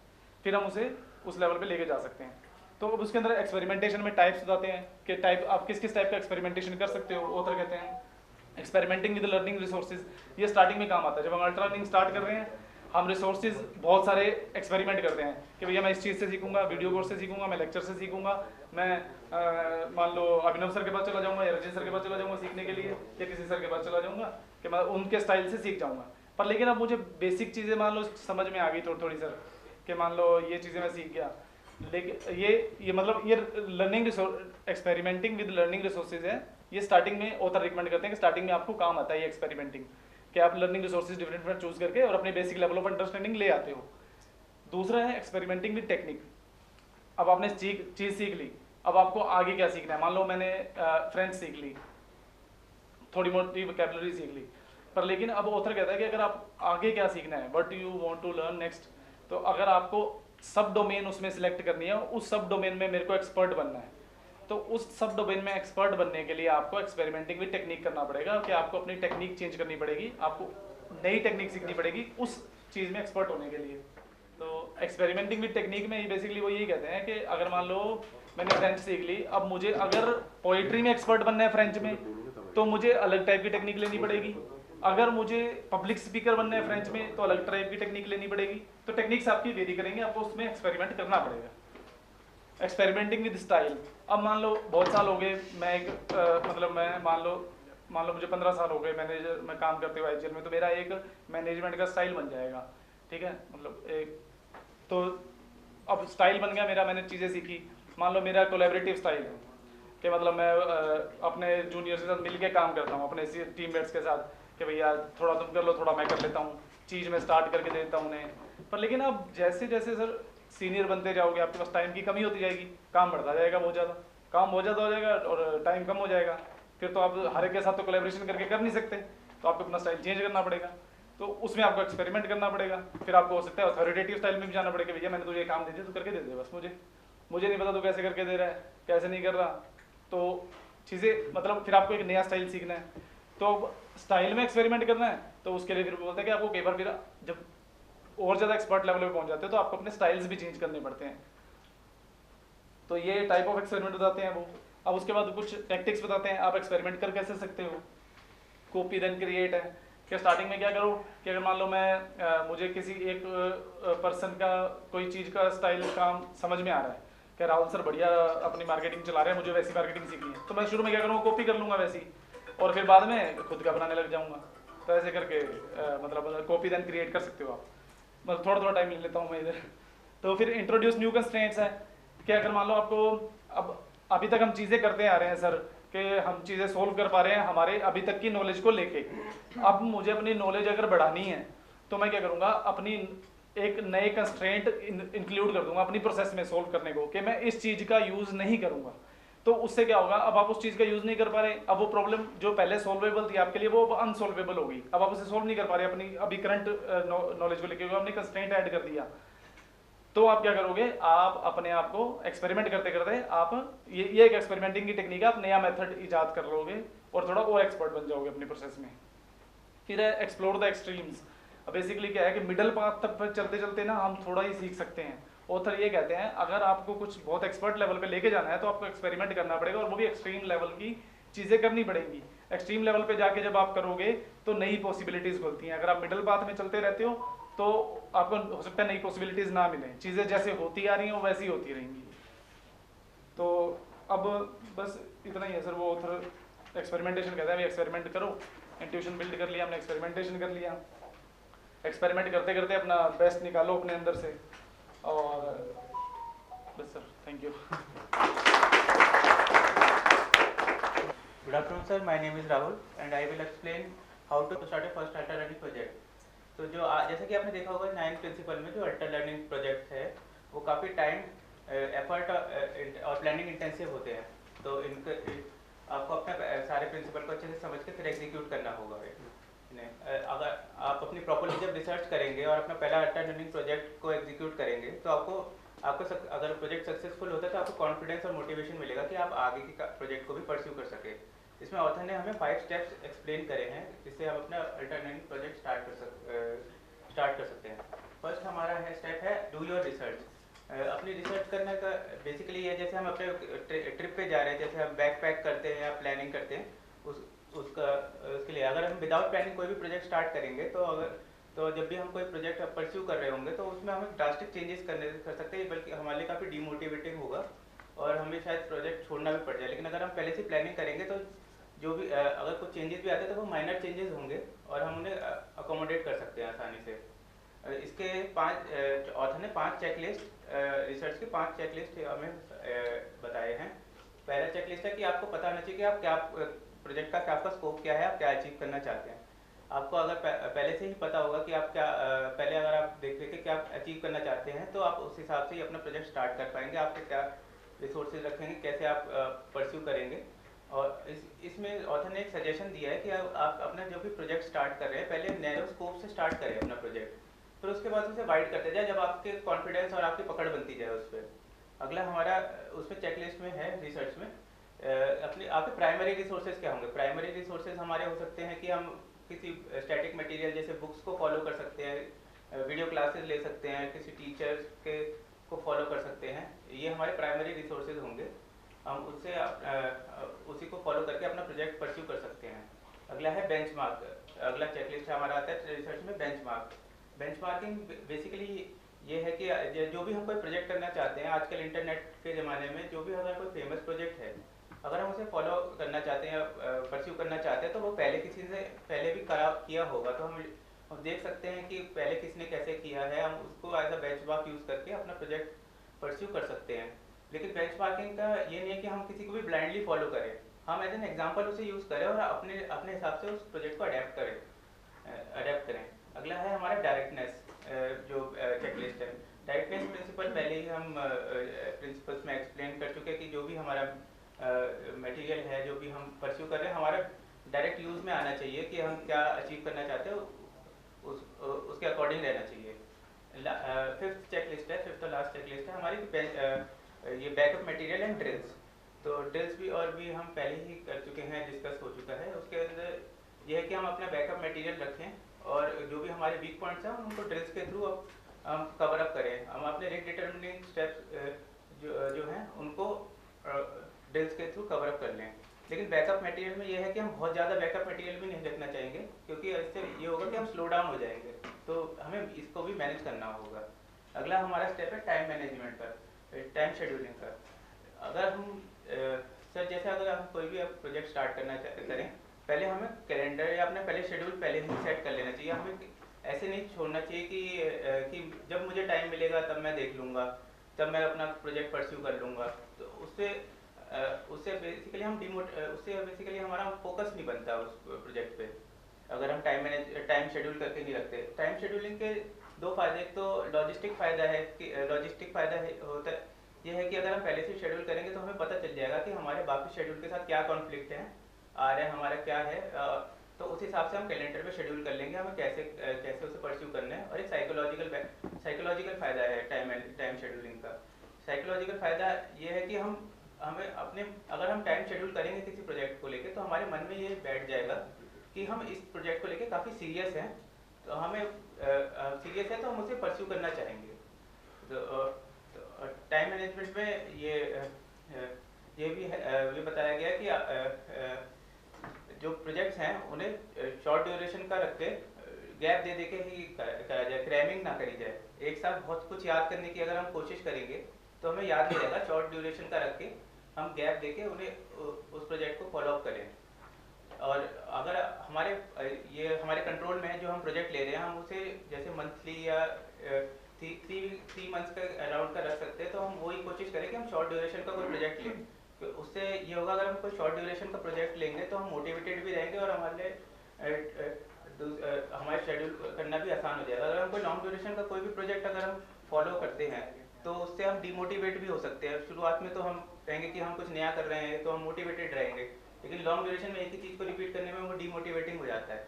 फिर हम उसे उस लेवल पे लेके जा सकते हैं। तो अब उसके अंदर एक्सपेरिमेंटेशन में टाइप्स बताते हैं कि टाइप आप किस किस टाइप का एक्सपेरिमेंटेशन कर सकते हो। ऑथर कहते हैं एक्सपेरिमेंटिंग विद लर्निंग रिसोर्सेज, ये स्टार्टिंग में काम आता है। जब हम अल्ट्रा लर्निंग स्टार्ट कर रहे हैं, हम रिसोर्सेज बहुत सारे एक्सपेरिमेंट करते हैं कि भैया मैं इस चीज़ से सीखूंगा, वीडियो कोर्स से सीखूंगा, मैं लेक्चर से सीखूंगा, मैं मान लो अभिनव सर के पास चला जाऊंगा या रजनी सर के पास चला जाऊंगा सीखने के लिए, या किसी सर के पास चला जाऊंगा कि मैं उनके स्टाइल से सीख जाऊंगा। पर लेकिन अब मुझे बेसिक चीज़ें मान लो समझ में आ गई थोड़ी थोड़ी सर, कि मान लो ये चीज़ें मैं सीख गया, लेकिन ये मतलब ये learning experimenting with learning resources है, ये स्टार्टिंग में ऑथर रिकमेंड करते हैं कि स्टार्टिंग में आपको काम आता है ये एक्सपेरिमेंटिंग, कि आप लर्निंग रिसोर्सेज डिफरेंट चूज करके और अपने बेसिक लेवल ऑफ अंडरस्टैंडिंग ले आते हो। दूसरा है एक्सपेरिमेंटिंग विद टेक्निक। अब आपने चीज़ सीख ली, अब आपको आगे क्या सीखना है। मान लो मैंने फ्रेंच सीख ली, थोड़ी मोटी वोकैबुलरी सीख ली, पर लेकिन अब ऑथर कहता है कि अगर आप आगे क्या सीखना है, what you want to learn next, तो अगर आपको सब डोमेन उसमें सिलेक्ट करनी है, उस सब डोमेन में मेरे को एक्सपर्ट बनना है, तो उस सब डोमेन में एक्सपर्ट बनने के लिए आपको एक्सपेरिमेंटिंग विद टेक्निक करना पड़ेगा, कि आपको अपनी टेक्निक चेंज करनी पड़ेगी, आपको नई टेक्निक सीखनी पड़ेगी उस चीज़ में एक्सपर्ट होने के लिए। तो एक्सपेरिमेंटिंग विद टेक्निक में बेसिकली वो यही कहते हैं कि अगर मान लो मैंने फ्रेंच सीख ली, अब मुझे अगर पोइट्री में एक्सपर्ट बनना है फ्रेंच में, तो मुझे अलग टाइप की टेक्निक लेनी पड़ेगी। अगर मुझे पब्लिक स्पीकर बनना है फ्रेंच में, तो अलग टाइप की टेक्निक लेनी पड़ेगी। तो टेक्निक्स आपकी वेरी करेंगे, आपको उसमें एक्सपेरिमेंट करना पड़ेगा। एक्सपेरिमेंटिंग विद स्टाइल, अब मान लो बहुत साल हो गए, मैं एक मतलब मैं मान लो मुझे 15 साल हो गए मैनेजर में काम करते हुए IGL में, तो मेरा एक मैनेजमेंट का स्टाइल बन जाएगा, ठीक है। मतलब एक तो अब स्टाइल बन गया मेरा, मैंने चीज़ें सीखी। मान लो मेरा कोलैबोरेटिव स्टाइल है कि मतलब मैं अपने जूनियर्स के साथ मिल के काम करता हूँ, अपने टीममेट्स के साथ, कि भैया थोड़ा तुम कर लो, थोड़ा मैं कर लेता हूँ, चीज़ में स्टार्ट करके देता हूँ उन्हें। पर लेकिन अब जैसे जैसे सर सीनियर बनते जाओगे, आपके पास टाइम की कमी होती जाएगी, काम बढ़ता जाएगा, बहुत ज़्यादा काम बहुत ज़्यादा हो जाएगा और टाइम कम हो जाएगा, फिर तो आप हर एक के साथ तो कोलैबोरेशन करके कर नहीं सकते, तो आपको अपना स्टाइल चेंज करना पड़ेगा। तो उसमें आपको एक्सपेरिमेंट करना पड़ेगा। फिर आपको हो सकता है अथॉरिटेटिव स्टाइल में भी जाना पड़ेगा, भैया मैंने तुझे काम दे दिया, तू करके दे दे, बस मुझे नहीं पता तू कैसे करके दे रहा है, कैसे नहीं कर रहा। तो चीज़ें मतलब फिर आपको एक नया स्टाइल सीखना है, तो स्टाइल में एक्सपेरिमेंट करना है, तो उसके लिए फिर बोलते हैं कि आपको कई बार फिर जब और ज़्यादा एक्सपर्ट लेवल पे पहुंच जाते हो, तो आपको अपने स्टाइल्स भी चेंज करने पड़ते हैं। तो ये टाइप ऑफ एक्सपेरिमेंट बताते हैं वो। अब उसके बाद कुछ टैक्टिक्स बताते हैं, आप एक्सपेरिमेंट कर कैसे सकते हो। कॉपी देन क्रिएट है कि स्टार्टिंग में क्या करो कि अगर मान लो मैं मुझे किसी एक पर्सन का कोई चीज़ का स्टाइल काम समझ में आ रहा है कि राहुल सर बढ़िया अपनी मार्केटिंग चला रहे हैं, मुझे वैसी मार्केटिंग सीखनी है, तो मैं शुरू में क्या करूँगा, कॉपी कर लूँगा वैसी, और फिर बाद में खुद का बनाने लग जाऊँगा। तो ऐसे करके मतलब कॉपी देन क्रिएट कर सकते हो आप। मतलब थोड़ा टाइम ले लेता हूँ मैं इधर। तो फिर इंट्रोड्यूस न्यू कंस्ट्रेंट्स है कि अगर मान लो आपको अब अभी तक हम चीज़ें करते आ रहे हैं सर, कि हम चीज़ें सोल्व कर पा रहे हैं हमारे अभी तक की नॉलेज को लेके। अब मुझे अपनी नॉलेज अगर बढ़ानी है, तो मैं क्या करूँगा, अपनी एक नए कंस्ट्रेंट इंक्लूड कर दूंगा अपनी प्रोसेस में सोल्व करने को, कि मैं इस चीज़ का यूज़ नहीं करूँगा। तो उससे क्या होगा, अब आप उस चीज़ का यूज़ नहीं कर पा रहे, अब वो प्रॉब्लम जो पहले सोल्वेबल थी आपके लिए वो अब अनसोल्वेबल होगी। अब आप उसे सोल्व नहीं कर पा रहे अपनी अभी करंट नॉलेज को लेकर, आपने कंस्ट्रेंट ऐड कर दिया। तो आप क्या करोगे, आप अपने आप को एक्सपेरिमेंट करते करते आप ये एक एक्सपेरिमेंटिंग की टेक्निक है, आप नया मेथड ईजाद कर लोगे और थोड़ा और एक्सपर्ट बन जाओगे अपनी प्रोसेस में। फिर है एक्सप्लोर द एक्सट्रीम्स। अब बेसिकली क्या है कि मिडल पाथ तक चलते चलते ना हम थोड़ा ही सीख सकते हैं। ऑथर ये कहते हैं अगर आपको कुछ बहुत एक्सपर्ट लेवल पे लेके जाना है तो आपको एक्सपेरिमेंट करना पड़ेगा, और वो भी एक्सट्रीम लेवल की चीज़ें करनी पड़ेंगी। एक्सट्रीम लेवल पे जाके जब आप करोगे तो नई पॉसिबिलिटीज़ खुलती हैं। अगर आप मिडल पाथ में चलते रहते हो तो आपको हो सकता है नई पॉसिबिलिटीज़ ना मिलें, चीज़ें जैसे होती आ रही हैं वो वैसी होती रहेंगी। तो अब बस इतना ही है सर। वो ऑथर एक्सपेरिमेंटेशन कहता है, एक्सपेरिमेंट करो, इंट्यूशन बिल्ड कर लिया हमने, एक्सपेरिमेंटेशन कर लिया, एक्सपेरिमेंट करते करते अपना बेस्ट निकालो अपने अंदर से। और बस sir, thank you. Good afternoon sir, my name is Rahul and I will explain how to start a first ultra learning project. तो जो जैसे कि आपने देखा होगा 9 प्रिंसिपल में जो अल्ट्रा लर्निंग प्रोजेक्ट है वो काफ़ी टाइम एफर्ट और प्लानिंग इंटेंसिव होते हैं। तो इनके आपको अपने सारे प्रिंसिपल को अच्छे से समझ के फिर एग्जीक्यूट करना होगा। अगर आप अपनी प्रॉपर्ली जब रिसर्च करेंगे और अपना पहला अल्ट्रा लर्निंग प्रोजेक्ट को एग्जीक्यूट करेंगे तो आपको अगर प्रोजेक्ट सक्सेसफुल होता है तो आपको कॉन्फिडेंस और मोटिवेशन मिलेगा कि आप आगे के प्रोजेक्ट को भी परस्यू कर सके। इसमें ऑथर ने हमें 5 स्टेप्स एक्सप्लेन करे हैं जिससे हम अपना अल्ट्रा लर्निंग प्रोजेक्ट स्टार्ट कर सकते हैं। फर्स्ट हमारा स्टेप है डू योर रिसर्च। अपनी रिसर्च करने का बेसिकली ये, जैसे हम अपने ट्रिप पे जा रहे हैं, जैसे हम बैक पैक करते हैं या प्लानिंग करते हैं, उसके लिए अगर हम विदाउट प्लानिंग कोई भी प्रोजेक्ट स्टार्ट करेंगे तो जब भी हम कोई प्रोजेक्ट परस्यू कर रहे होंगे तो उसमें हमें ड्रास्टिक चेंजेस कर सकते हैं, बल्कि हमारे लिए काफ़ी डीमोटिवेटिंग होगा और हमें शायद प्रोजेक्ट छोड़ना भी पड़ जाए। लेकिन अगर हम पहले से प्लानिंग करेंगे तो जो भी अगर कुछ चेंजेस भी आते हैं तो वो माइनर चेंजेस होंगे और हम उन्हें अकोमोडेट कर सकते हैं आसानी से। इसके 5 ऑथर ने 5 चेकलिस्ट रिसर्च के 5 चेकलिस्ट हमें बताए हैं। पहला चेकलिस्ट है कि आपको पता होना चाहिए कि आप क्या प्रोजेक्ट का आपका स्कोप क्या है, आप क्या अचीव करना चाहते हैं। आपको अगर पहले से ही पता होगा कि आप क्या पहले अगर आप देख लें कि क्या अचीव करना चाहते हैं तो आप उस हिसाब से ही अपना प्रोजेक्ट स्टार्ट कर पाएंगे। आपके क्या रिसोर्सेज रखेंगे, कैसे आप परस्यू करेंगे। और इसमें ऑथर ने एक सजेशन दिया है कि आप अपना जो भी प्रोजेक्ट स्टार्ट कर रहे हैं पहले नैरो स्कोप से स्टार्ट करें अपना प्रोजेक्ट, फिर उसके बाद उसे वाइड करते जाए जब आपके कॉन्फिडेंस और आपकी पकड़ बनती जाए उस पर। अगला हमारा उसमें चेकलिस्ट में है रिसर्च में आपके प्राइमरी रिसोर्सेज क्या होंगे। प्राइमरी रिसोर्सेज हमारे हो सकते हैं कि हम किसी स्टैटिक मटेरियल जैसे बुक्स को फॉलो कर सकते हैं, वीडियो क्लासेस ले सकते हैं, किसी टीचर्स को फॉलो कर सकते हैं। ये हमारे प्राइमरी रिसोर्सेज होंगे, हम उससे उसी को फॉलो करके अपना प्रोजेक्ट परस्यू कर सकते हैं। अगला है बेंचमार्क। अगला चेकलिस्ट हमारा आता है रिसर्च में बेंचमार्क। बेंचमार्किंग बेसिकली ये है कि जो भी हम कोई प्रोजेक्ट करना चाहते हैं आजकल इंटरनेट के ज़माने में, जो भी अगर कोई फेमस प्रोजेक्ट है अगर हम उसे फॉलो करना चाहते हैं, परस्यू करना चाहते हैं तो वो पहले किसी से पहले भी किया होगा, तो हम देख सकते हैं कि पहले किसने कैसे किया है, हम उसको एज अ बेंचमार्क यूज़ करके अपना प्रोजेक्ट परस्यू कर सकते हैं। लेकिन बेंचमार्किंग का ये नहीं है कि हम किसी को भी ब्लाइंडली फॉलो करें, हम एज एन एग्जाम्पल उसे यूज़ करें और अपने हिसाब से उस प्रोजेक्ट को अडेप्ट करें। अगला है हमारा डायरेक्टनेस जो चेकलिस्ट है। डायरेक्टनेस प्रिंसिपल पहले ही हम प्रिंसिपल्स में एक्सप्लेन कर चुके हैं कि जो भी हमारा मटेरियल है, जो भी हम परस्यू कर रहे हैं, हमारा डायरेक्ट यूज़ में आना चाहिए कि हम क्या अचीव करना चाहते हैं उसके अकॉर्डिंग रहना चाहिए। फिफ्थ चेकलिस्ट है, फिफ्थ और लास्ट चेकलिस्ट है हमारी ये बैकअप मटेरियल एंड ड्रिल्स। तो ड्रिल्स भी और भी हम पहले ही कर चुके हैं, डिस्कस हो चुका है। उसके अंदर ये है कि हम अपना बैकअप मटेरियल रखें और जो भी हमारे वीक पॉइंट्स हैं उनको ड्रिल्स के थ्रू हम कवर अप करें। हम अपने रेट डिटर्मिनिंग स्टेप्स जो हैं उनको ड्रिल्स के थ्रू कवर अप कर लें। लेकिन बैकअप मटेरियल में ये है कि हम बहुत ज़्यादा बैकअप मटेरियल भी नहीं रखना चाहेंगे, क्योंकि इससे ये होगा कि हम स्लो डाउन हो जाएंगे, तो हमें इसको भी मैनेज करना होगा। अगला हमारा स्टेप है टाइम मैनेजमेंट पर, टाइम शेड्यूलिंग का। अगर हम सर जैसे अगर हम कोई भी प्रोजेक्ट स्टार्ट करना करें, पहले हमें कैलेंडर या अपना पहले शेड्यूल पहले ही सेट कर लेना चाहिए। हमें ऐसे नहीं छोड़ना चाहिए कि जब मुझे टाइम मिलेगा तब मैं देख लूँगा, तब मैं अपना प्रोजेक्ट परस्यू कर लूँगा। तो उससे बेसिकली हमारा फोकस नहीं बनता उस प्रोजेक्ट पे, अगर हम टाइम शेड्यूल करके नहीं रखते। टाइम शेड्यूलिंग के 2 फायदे, एक तो लॉजिस्टिक फ़ायदा है कि होता है ये है कि अगर हम पहले से शेड्यूल करेंगे तो हमें पता चल जाएगा कि हमारे बाकी शेड्यूल के साथ क्या कॉन्फ्लिक्ट है, आ रहे हैं हमारा क्या है, तो उस हिसाब से हम कैलेंडर पे शेड्यूल कर लेंगे हमें कैसे उसे परस्यू करना है। और एक साइकोलॉजिकल फ़ायदा है टाइम शेड्यूलिंग का। साइकोलॉजिकल फ़ायदा ये है कि अगर हम टाइम शेड्यूल करेंगे किसी प्रोजेक्ट को लेके तो हमारे मन में ये बैठ जाएगा कि हम इस प्रोजेक्ट को लेके काफ़ी सीरियस हैं, तो सीरियस है तो हम उसे परस्यू करना चाहेंगे। तो टाइम मैनेजमेंट में ये भी ये बताया गया कि जो प्रोजेक्ट्स हैं उन्हें शॉर्ट ड्यूरेशन का रख के गैप दे के ही करा जाए, क्रैमिंग ना करी जाए। एक साथ बहुत कुछ याद करने की अगर हम कोशिश करेंगे तो हमें याद नहीं रहेगा। शॉर्ट ड्यूरेशन का रख के हम गैप दे के उन्हें उस प्रोजेक्ट को फॉलो अप करें। और अगर ये हमारे कंट्रोल में है जो हम प्रोजेक्ट ले रहे हैं, हम उसे जैसे मंथली या 3 मंथ्स का अराउंड का रख सकते हैं, तो हम वही कोशिश करें कि हम शॉर्ट ड्यूरेशन का कोई प्रोजेक्ट लें। तो उससे ये होगा, अगर हम कोई शॉर्ट ड्यूरेशन का प्रोजेक्ट लेंगे तो हम मोटिवेटेड भी रहेंगे और हमारे शेड्यूल करना भी आसान हो जाएगा। अगर हम कोई लॉन्ग ड्यूरेशन का कोई भी प्रोजेक्ट अगर हम फॉलो करते हैं तो उससे हम डिमोटिवेट भी हो सकते हैं। शुरुआत में तो हम कहेंगे कि हम कुछ नया कर रहे हैं तो हम मोटिवेटेड रहेंगे, लेकिन लॉन्ग ड्यूरेशन में एक ही चीज़ को रिपीट करने में वो डिमोटिवेटिंग हो जाता है।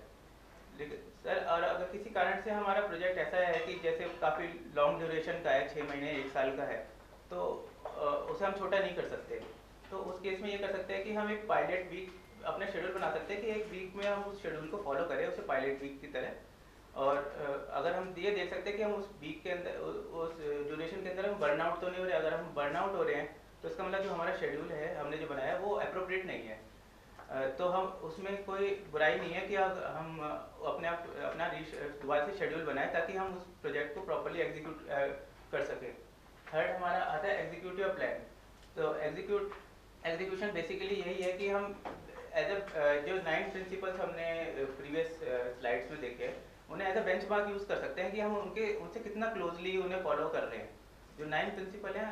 लेकिन सर, और अगर किसी कारण से हमारा प्रोजेक्ट ऐसा है कि जैसे काफ़ी लॉन्ग ड्यूरेशन का है, 6 महीने 1 साल का है, तो उसे हम छोटा नहीं कर सकते। तो उस केस में ये कर सकते हैं कि हम एक पायलट वीक अपना शेड्यूल बना सकते हैं कि एक वीक में हम उस शेड्यूल को फॉलो करें, उसे पायलट वीक की तरह। और अगर हम ये देख सकते हैं कि हम उस वीक के अंदर, उस ड्यूरेशन के अंदर हम बर्नआउट तो नहीं हो रहे। अगर हम बर्नआउट हो रहे हैं तो इसका मतलब जो हमारा शेड्यूल है हमने जो बनाया है वो अप्रोप्रिएट नहीं है। तो हम उसमें कोई बुराई नहीं है कि हम अपना दोबारा से शेड्यूल बनाएं ताकि हम उस प्रोजेक्ट को प्रॉपर्ली एग्जीक्यूट कर सकें। थर्ड हमारा आता है एग्जीक्यूटिव प्लान। तो एग्जीक्यूशन बेसिकली यही है कि हम जो 9 प्रिंसिपल्स हमने प्रीवियस स्लाइड्स में देखे, उन्हें एज अ बेंचमार्क यूज़ कर सकते हैं कि हम उनसे कितना क्लोजली उन्हें फॉलो कर रहे हैं। जो 9 प्रिंसिपल हैं,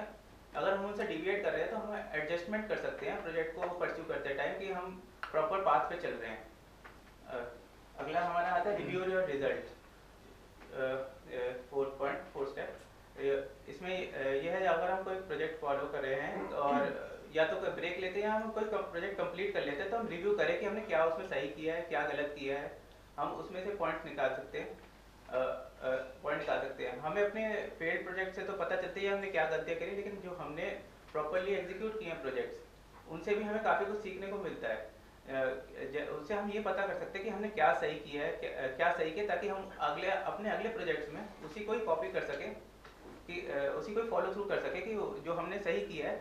अगर हम उनसे डिविएट कर रहे हैं तो हम एडजस्टमेंट कर सकते हैं प्रोजेक्ट को परस्यू करते टाइम कि हम प्रॉपर पाथ पे चल रहे हैं। अगला हमारा आता है रिव्यू योर रिजल्ट, 4.4 स्टेप। इसमें यह है, अगर हम कोई प्रोजेक्ट फॉलो कर रहे हैं और या तो कोई ब्रेक लेते हैं या हम कोई प्रोजेक्ट कंप्लीट कर लेते हैं, तो हम रिव्यू करें कि हमने क्या उसमें सही किया है, क्या गलत किया है। हम उसमें से पॉइंट निकाल सकते हैं। हमें अपने फेल्ड प्रोजेक्ट से तो पता चलता है हमने क्या गलतियाँ करी, लेकिन जो हमने प्रॉपर्ली एग्जीक्यूट किए हैं प्रोजेक्ट्स, उनसे भी हमें काफ़ी कुछ सीखने को मिलता है। उससे हम ये पता कर सकते हैं कि हमने क्या सही किया है, क्या सही किया, ताकि हम अपने अगले प्रोजेक्ट्स में उसी को ही कॉपी कर सकें, कि उसी को ही फॉलो थ्रू कर सकें, कि जो हमने सही किया है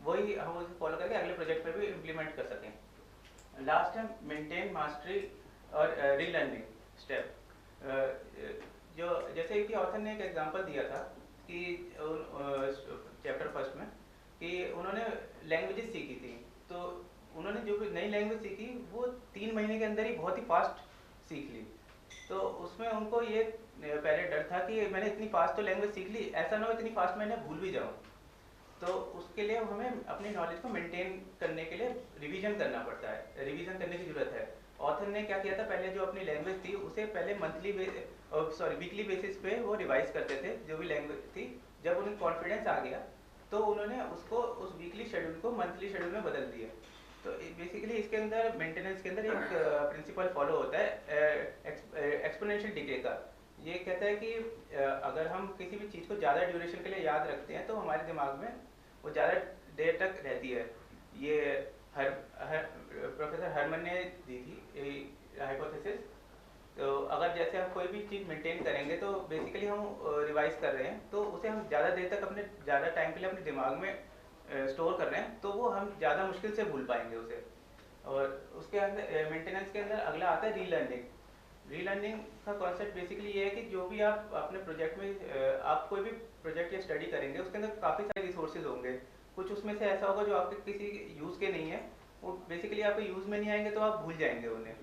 वही हम उसे फॉलो करके अगले प्रोजेक्ट में भी इम्प्लीमेंट कर सकें। लास्ट है मेंटेन मास्टरी और रीलर्निंग स्टेप। जो जैसे कि ऑथर ने एक एग्जांपल दिया था कि चैप्टर फर्स्ट में कि उन्होंने लैंग्वेजेस सीखी थी, तो उन्होंने जो भी नई लैंग्वेज सीखी वो 3 महीने के अंदर ही बहुत ही फास्ट सीख ली। तो उसमें उनको ये पहले डर था कि मैंने इतनी फास्ट तो लैंग्वेज सीख ली, ऐसा ना हो इतनी फास्ट मैंने भूल भी जाऊँ। तो उसके लिए हमें अपनी नॉलेज को मेंटेन करने के लिए रिवीजन करना पड़ता है, रिवीजन करने की ज़रूरत है। ऑथर ने क्या किया था, पहले जो अपनी लैंग्वेज थी उसे पहले वीकली बेसिस पे वो रिवाइज करते थे जो भी लैंग्वेज थी। जब उन्हें कॉन्फिडेंस आ गया तो उन्होंने उसको उस वीकली शेड्यूल को मंथली शेड्यूल में बदल दिया। तो बेसिकली इसके अंदर मेंटेनेंस के अंदर एक प्रिंसिपल फॉलो होता है एक्सपोनेंशियल डिके का। ये कहता है कि अगर हम किसी भी चीज़ को ज़्यादा ड्यूरेशन के लिए याद रखते हैं तो हमारे दिमाग में वो ज़्यादा देर तक रहती है। ये प्रोफेसर हरमन ने दी थी हाइपोथेसिस। तो अगर जैसे हम कोई भी चीज़ मेंटेन करेंगे तो बेसिकली हम रिवाइज कर रहे हैं, तो उसे हम ज़्यादा देर तक ज़्यादा टाइम के लिए अपने दिमाग में स्टोर कर रहे हैं, तो वो हम ज़्यादा मुश्किल से भूल पाएंगे उसे। और उसके अंदर मेंटेनेंस के अंदर अगला आता है रीलर्निंग। रीलर्निंग का कॉन्सेप्ट बेसिकली ये है कि जो भी आप अपने प्रोजेक्ट में आप कोई भी प्रोजेक्ट या स्टडी करेंगे उसके अंदर काफ़ी सारे रिसोर्सेज होंगे। कुछ उसमें से ऐसा होगा जो आपके किसी यूज़ के नहीं है, वो बेसिकली आपके यूज़ में नहीं आएंगे तो आप भूल जाएंगे उन्हें।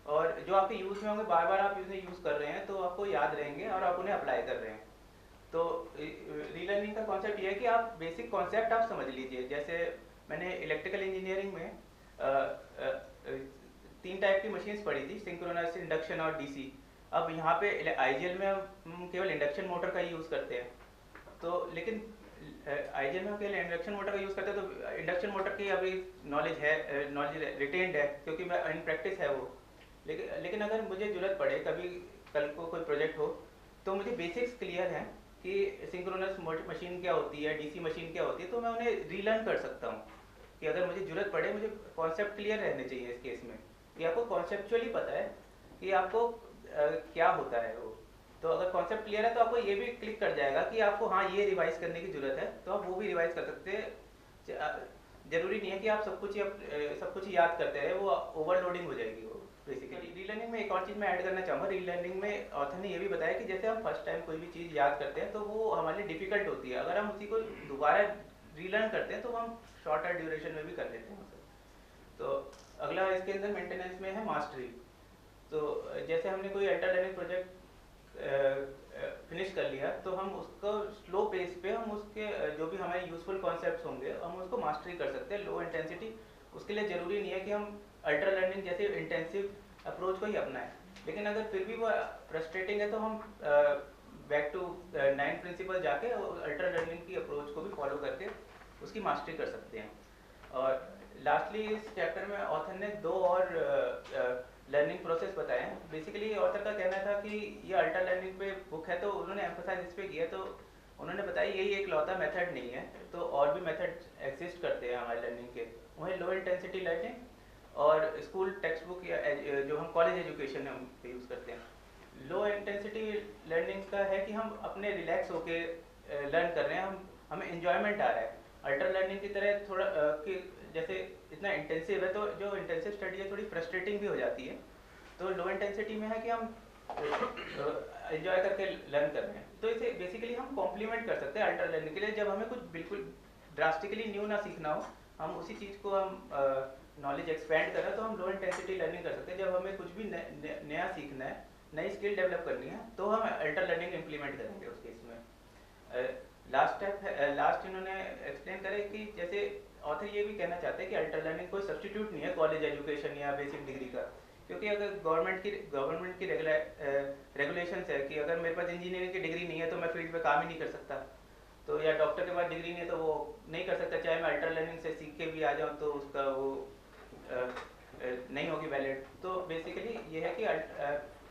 और जो आपके यूज़ में होंगे बार बार आप उन्हें यूज़ कर रहे हैं तो आपको याद रहेंगे और आप उन्हें अप्लाई कर रहे हैं। तो रीलर्निंग का कॉन्सेप्ट ये है कि आप बेसिक कॉन्सेप्ट आप समझ लीजिए। जैसे मैंने इलेक्ट्रिकल इंजीनियरिंग में 3 टाइप की मशीन्स पढ़ी थी, सिंक्रोनस, इंडक्शन और डीसी। अब यहाँ पे आईजीएल में हम केवल इंडक्शन मोटर का ही यूज़ करते हैं। तो लेकिन आईजीएल में हम केवल इंडक्शन मोटर का यूज़ करते हैं, तो इंडक्शन मोटर की अभी नॉलेज रिटेन्ड है क्योंकि मैं इन प्रैक्टिस है वो। लेकिन अगर मुझे ज़रूरत पड़े कभी कल को कोई प्रोजेक्ट हो तो मुझे बेसिक्स क्लियर हैं कि सिंक्रोनस मशीन क्या होती है, डीसी मशीन क्या होती है, तो मैं उन्हें रीलर्न कर सकता हूँ। कि अगर मुझे ज़रूरत पड़े, मुझे कॉन्सेप्ट क्लियर रहने चाहिए इस केस में कि आपको कॉन्सेप्चुअली पता है कि आपको क्या होता है वो। तो अगर कॉन्सेप्ट क्लियर है तो आपको ये भी क्लिक कर जाएगा कि आपको हाँ ये रिवाइज करने की ज़रूरत है, तो आप वो भी रिवाइज कर सकते हैं। ज़रूरी नहीं है कि आप सब कुछ ही याद करते रहे, वो ओवरलोडिंग हो जाएगी वो। बेसिकली रीलर्निंग में एक और चीज़ मैं ऐड करना चाहूँगा। रीलर्निंग में ऑथर ने ये भी बताया कि जैसे हम फर्स्ट टाइम कोई भी चीज़ याद करते हैं तो वो हमारे लिए डिफिकल्ट होती है, अगर हम उसी को दोबारा रीलर्न करते हैं तो हम शॉर्टर ड्यूरेशन में भी कर लेते हैं उसे। तो अगला इसके अंदर मेंटेनेंस में है मास्टरी। तो जैसे हमने कोई अल्टर लर्निंग प्रोजेक्ट फिनिश कर लिया तो हम उसको स्लो पेस पे हम उसके जो भी हमारे यूजफुल कॉन्सेप्ट्स होंगे हम उसको मास्टरी कर सकते हैं, लो इंटेंसिटी। उसके लिए ज़रूरी नहीं है कि हम अल्ट्रा लर्निंग जैसे इंटेंसिव अप्रोच को ही अपनाएं, लेकिन अगर फिर भी वो फ्रस्ट्रेटिंग है तो हम बैक टू 9 प्रिंसिपल जाके अल्ट्रा लर्निंग की अप्रोच को भी फॉलो करके उसकी मास्टरी कर सकते हैं। और लास्टली इस चैप्टर में ऑथर ने 2 और लर्निंग प्रोसेस बताए हैं। बेसिकली ऑथर का कहना था कि ये अल्ट्रा लर्निंग पे बुक है तो उन्होंने एम्फसाइज इस पे किया, तो उन्होंने बताया यही एक लौता मेथड नहीं है, तो और भी मेथड एग्जिस्ट करते हैं हमारे लर्निंग के। वहीं लो इंटेंसिटी लर्निंग और स्कूल टेक्स्ट बुक या जो हम कॉलेज एजुकेशन में हम यूज़ करते हैं। लो इंटेंसिटी लर्निंग का है कि हम अपने रिलैक्स होके लर्न कर रहे हैं, हमें इन्जॉयमेंट आ रहा है। अल्ट्रा लर्निंग की तरह थोड़ा कि जैसे इतना इंटेंसिव है तो जो इंटेंसिव स्टडी है थोड़ी फ्रस्ट्रेटिंग भी हो जाती है। तो लो इंटेंसिटी में है कि हम एंजॉय करके लर्न कर रहे हैं, तो इसे बेसिकली हम कॉम्प्लीमेंट कर सकते हैं अल्ट्रा लर्निंग के लिए। जब हमें कुछ बिल्कुल ड्रास्टिकली न्यू ना सीखना हो, हम उसी चीज़ को हम नॉलेज एक्सपेंड कर रहे हैं तो हम लो इंटेंसिटी लर्निंग कर सकते हैं। जब हमें कुछ भी नया सीखना है, नई स्किल डेवलप करनी है, तो हम अल्ट्रा लर्निंग इम्प्लीमेंट करेंगे उस केस में। लास्ट इन्होंने एक्सप्लेन करे कि जैसे ऑथर ये भी कहना चाहते हैं कि अल्ट्रा लर्निंग कोई सब्स्टिट्यूट नहीं है कॉलेज एजुकेशन या बेसिक डिग्री का, क्योंकि अगर गवर्नमेंट की रेगुलेशंस है कि अगर मेरे पास इंजीनियरिंग की डिग्री नहीं है तो मैं फील्ड पे काम ही नहीं कर सकता, तो या डॉक्टर के पास डिग्री नहीं है तो वो नहीं कर सकता, चाहे मैं अल्ट्रा लर्निंग से सीख के भी आ जाऊँ तो उसका वो नहीं होगी वैलिड। तो बेसिकली ये है कि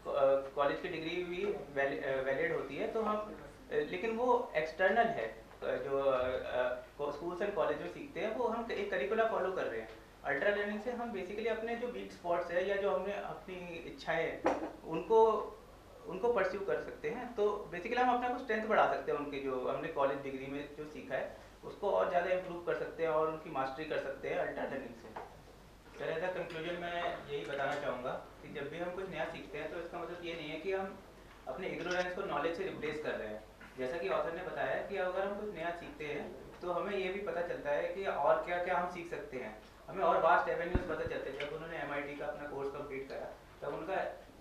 कॉलेज की डिग्री भी वैलिड होती है, तो हम लेकिन वो एक्सटर्नल है, जो स्कूल्स एंड कॉलेज में सीखते हैं वो हम एक करिकुलम फॉलो कर रहे हैं। अल्ट्रा लर्निंग से हम बेसिकली अपने जो वीक स्पॉट्स है या जो हमने अपनी इच्छाएं उनको परस्यू कर सकते हैं, तो बेसिकली हम अपने को स्ट्रेंथ बढ़ा सकते हैं, उनकी जो हमने कॉलेज डिग्री में जो सीखा है उसको और ज़्यादा इम्प्रूव कर सकते हैं और उनकी मास्टरी कर सकते हैं अल्ट्रा लर्निंग से। सर एज अ कंक्लूजन मैं यही बताना चाहूँगा कि जब भी हम कुछ नया सीखते हैं तो इसका मतलब ये नहीं है कि हम अपने इग्नोरेंस को नॉलेज से रिप्लेस कर रहे हैं। जैसा कि ऑथर ने बताया कि अगर हम कुछ नया सीखते हैं तो हमें ये भी पता चलता है कि और क्या क्या हम सीख सकते हैं, हमें और वास्ट एवेन्यूज पता चलते हैं। जब उन्होंने MIT का अपना कोर्स कंप्लीट करा तब उनका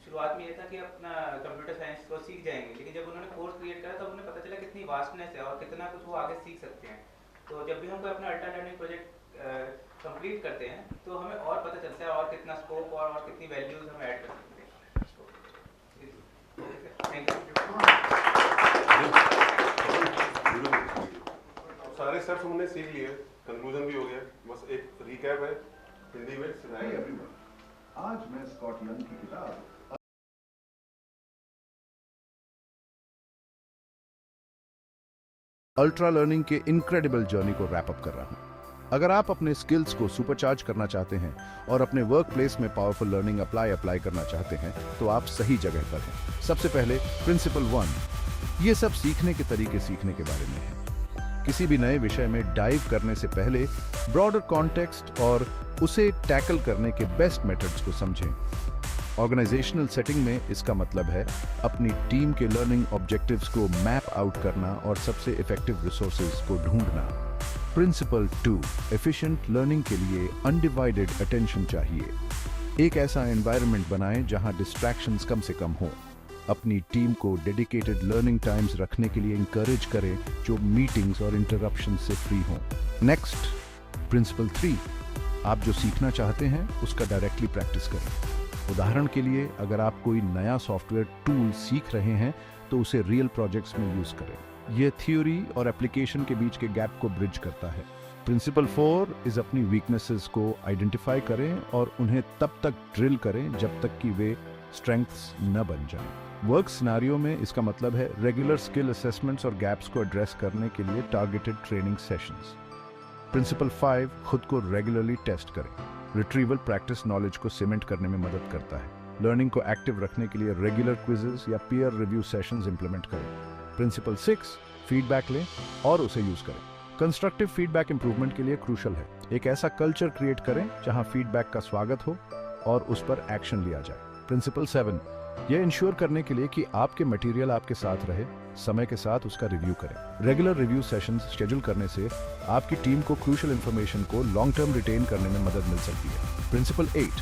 शुरुआत में ये था कि अपना कंप्यूटर साइंस को सीख जाएंगे, लेकिन जब उन्होंने कोर्स क्रिएट करा तब उन्हें पता चला कितनी वास्टनेस है और कितना कुछ वो आगे सीख सकते हैं। तो जब भी हम कोई अपना अल्ट्रा लर्निंग प्रोजेक्ट कंप्लीट करते हैं तो हमें और पता चलता है और कितना स्कोप और कितनी वैल्यूज हम ऐड कर सकते हैं। Thank you. सारे स्टेप्स हमने सीख लिए, कंक्लूजन भी हो गया, बस एक रिकैप है हिंदी में। हाय एवरीवन, आज मैं स्कॉट यंग की किताब अल्ट्रा लर्निंग के इनक्रेडिबल जर्नी को रैप अप कर रहा हूं। अगर आप अपने स्किल्स को सुपरचार्ज करना चाहते हैं और अपने वर्क प्लेस में पावरफुल लर्निंग अप्लाई करना चाहते हैं तो आप सही जगह पर हैं। सबसे पहले प्रिंसिपल 1, ये सब सीखने के तरीके सीखने के बारे में है। किसी भी नए विषय में डाइव करने से पहले ब्रॉडर कॉन्टेक्स्ट और उसे टैकल करने के बेस्ट मेथड्स को समझें। ऑर्गेनाइजेशनल सेटिंग में इसका मतलब है अपनी टीम के लर्निंग ऑब्जेक्टिव्स को मैप आउट करना और सबसे इफेक्टिव रिसोर्सेज को ढूंढना। प्रिंसिपल 2, एफिशिएंट लर्निंग के लिए अनडिवाइडेड अटेंशन चाहिए। एक ऐसा एनवायरनमेंट बनाएं जहां डिस्ट्रैक्शंस कम से कम हो। अपनी टीम को डेडिकेटेड लर्निंग टाइम्स रखने के लिए इंकरेज करें जो मीटिंग्स और इंटरप्शन से फ्री हों। नेक्स्ट, प्रिंसिपल 3, आप जो सीखना चाहते हैं उसका डायरेक्टली प्रैक्टिस करें। उदाहरण के लिए अगर आप कोई नया सॉफ्टवेयर टूल सीख रहे हैं तो उसे रियल प्रोजेक्ट्स में यूज करें। यह थ्योरी और एप्लीकेशन के बीच के गैप को ब्रिज करता है। प्रिंसिपल 4 इज अपनी वीकनेसेस को आइडेंटिफाई करें और उन्हें तब तक ड्रिल करें जब तक कि वे स्ट्रेंथ्स न बन जाएं। वर्क सिनेरियो में इसका मतलब है रेगुलर स्किल असेसमेंट्स और गैप्स को एड्रेस करने के लिए टारगेटेड ट्रेनिंग सेशंस। प्रिंसिपल 5, खुद को रेगुलरली टेस्ट करें। रिट्रीवल प्रैक्टिस नॉलेज को सीमेंट करने में मदद करता है। लर्निंग को एक्टिव रखने के लिए रेगुलर क्विजेस या पीयर रिव्यू सेशंस इंप्लीमेंट करें। प्रिंसिपल 6, फीडबैक लें और उसे यूज करें। कंस्ट्रक्टिव फीडबैक इंप्रूवमेंट के लिए क्रूशल है। एक ऐसा कल्चर क्रिएट करें जहां फीडबैक का स्वागत हो और उस पर एक्शन लिया जाए। प्रिंसिपल 7, यह इंश्योर करने के लिए कि आपके मटेरियल आपके साथ रहे, समय के साथ उसका रिव्यू करें। रेगुलर रिव्यू सेशंस शेड्यूल करने से आपकी टीम को क्रूशियल इंफॉर्मेशन को लॉन्ग टर्म रिटेन करने में मदद मिल सकती है। प्रिंसिपल 8,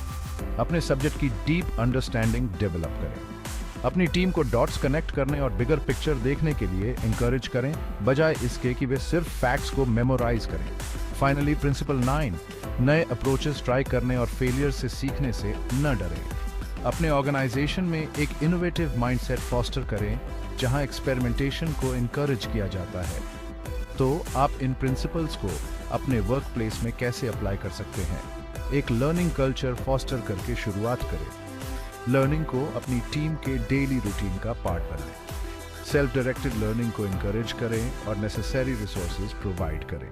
अपने सब्जेक्ट की डीप अंडरस्टैंडिंग डेवलप करें। अपनी टीम को डॉट्स कनेक्ट करने और बिगर पिक्चर देखने के लिए इंकरेज करें, बजाय इसके कि वे सिर्फ फैक्ट्स को मेमोराइज करें। फाइनली प्रिंसिपल 9, नए अप्रोचेस ट्राई करने और फेलियर से सीखने से न डरें। अपने ऑर्गेनाइजेशन में एक इनोवेटिव माइंडसेट फॉस्टर करें जहां एक्सपेरिमेंटेशन को इनकरेज किया जाता है। तो आप इन प्रिंसिपल्स को अपने वर्क प्लेस में कैसे अप्लाई कर सकते हैं? एक लर्निंग कल्चर फॉस्टर करके शुरुआत करें। लर्निंग को अपनी टीम के डेली रूटीन का पार्ट बनाएं। सेल्फ डायरेक्टेड लर्निंग को इनकरेज करें और नेसेसरी रिसोर्सेज प्रोवाइड करें।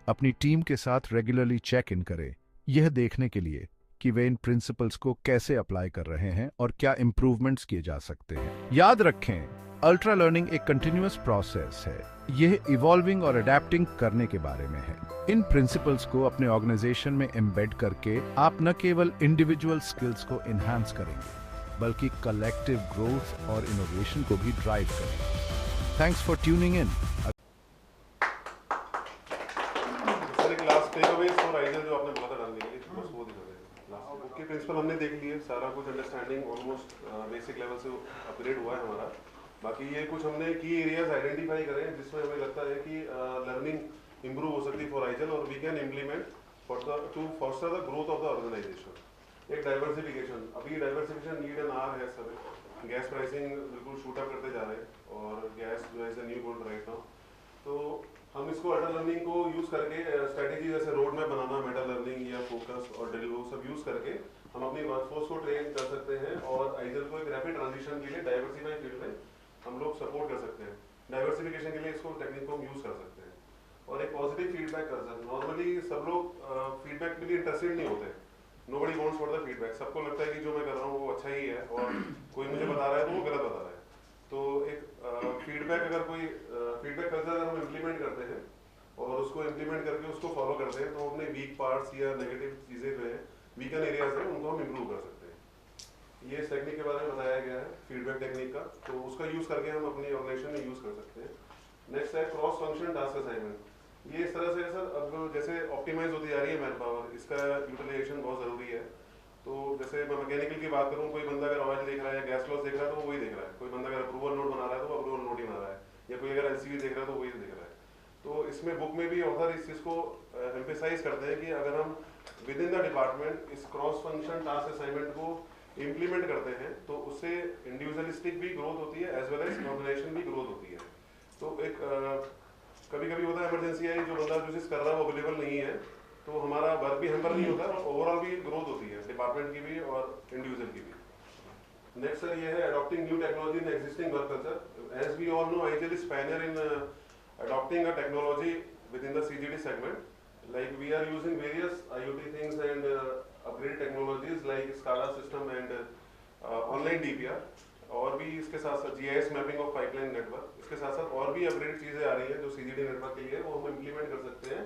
अपनी टीम के साथ रेगुलरली चेक इन करें, यह देखने के लिए कि वे इन प्रिंसिपल्स को कैसे अप्लाई कर रहे हैं और क्या इंप्रूवमेंट्स किए जा सकते हैं। याद रखें, अल्ट्रा लर्निंग एक कंटिन्यूअस प्रोसेस है। यह इवॉल्विंग और अडेप्टिंग करने के बारे में है। इन प्रिंसिपल्स को अपने ऑर्गेनाइजेशन में एम्बेड करके आप न केवल इंडिविजुअल स्किल्स को इन्हांस करेंगे, बल्कि कलेक्टिव ग्रोथ और इनोवेशन को भी ड्राइव करेंगे। Thanks for tuning in. Principle हमने देख लिए, सारा कुछ अंडरस्टैंडिंग ऑलमोस्ट बेसिक लेवल से अपग्रेड हुआ है हमारा। बाकी ये कुछ हमने की एरियाज आइडेंटिफाई करें जिसमें हमें लगता है कि लर्निंग इंप्रूव हो सकती है फॉर आइजल और we can implement to foster the growth of the organization. एक डाइवर्सिफिकेशन, अभी डाइवर्सिफिकेशन नीड एंड आर है सर। गैस प्राइसिंग बिल्कुल शूट अप करते जा रहे हैं और गैस जो है न्यू गोल्ड राइट नाउ। तो हम इसको अल्ट्रा लर्निंग को यूज करके स्ट्रेटेजी जैसे रोड मैप बनाना, मेटा लर्निंग या फोकस और डिलीवर सब यूज करके हम अपनी वर्कफोर्स को ट्रेन कर सकते हैं और आइजल को एक रैपिड ट्रांजिशन के लिए डाइवर्सिफाइड फील्ड में हम लोग सपोर्ट कर सकते हैं। डाइवर्सिफिकेशन के लिए इसको टेक्निक को हम यूज कर सकते हैं और एक पॉजिटिव फीडबैक कर सकते हैं। नॉर्मली सब लोग फीडबैक के लिए इंटरेस्टेड नहीं होते, nobody wants for the feedback. सबको लगता है कि जो मैं कर रहा हूँ वो अच्छा ही है और कोई मुझे बता रहा है तो वो गलत बता रहा है। तो एक फीडबैक अगर कोई फीडबैक कल्चर अगर हम इम्प्लीमेंट करते हैं और उसको इम्प्लीमेंट करके उसको फॉलो करते हैं तो अपने वीक पार्ट्स या नेगेटिव चीज़ें जो है, वीकन एरियाज हैं, उनको हम इम्प्रूव कर सकते हैं। ये इस टेक्निक के बारे में बताया गया है, फीडबैक टेक्निक का, तो उसका यूज़ करके हम अपनी ऑर्गेनाइजेशन में यूज़ कर सकते हैं। नेक्स्ट है क्रॉस फंक्शन टास्क असाइनमेंट। ये इस तरह से सर अब जैसे ऑप्टिमाइज होती जा रही है मैन पावर, इसका यूटिलाइजेशन बहुत ज़रूरी है। तो जैसे मैं मैकेनिकल की बात करूँ, कोई बंदा अगर ऑयल देख रहा है या गैस लॉस देख रहा है तो वो वही देख रहा है। कोई बंदा अगर अप्रूवल नोट बना रहा है तो वो अप्रूवल नोट ही बना रहा है, या कोई अगर एलसीवी देख रहा है तो वही देख रहा है। तो इसमें बुक में भी ऑथर इस चीज़ को एम्फेसाइज करते हैं कि अगर हम विद इन द डिपार्टमेंट इस क्रॉस फंक्शन टास्क असाइनमेंट को इम्प्लीमेंट करते हैं तो उससे इंडिविजुअलिस्टिक भी ग्रोथ होती है एज वेल एज ऑर्गेनाइजेशन भी ग्रोथ होती है। तो एक कभी कभी होता है इमरजेंसी है, जो बंदा जो चीज़ कर रहा है वो अवेलेबल नहीं है, तो हमारा वर्क भी हैम्पर नहीं होता और ओवरऑल भी ग्रोथ होती है डिपार्टमेंट की भी और इंडिविजुअल की भी। नेक्स्ट सर ये है adopting new technology in existing work culture. As we all know, IGL is pioneer in adopting a technology within the CGD segment. Like we are using various IoT things and upgrade technologies like SCADA system and online DPR, और भी इसके साथ साथ GIS mapping of pipeline network, इसके साथ साथ और भी अपग्रेड चीज़ें आ रही हैं जो CGD नेटवर्क के लिए वो हम इम्प्लीमेंट कर सकते हैं,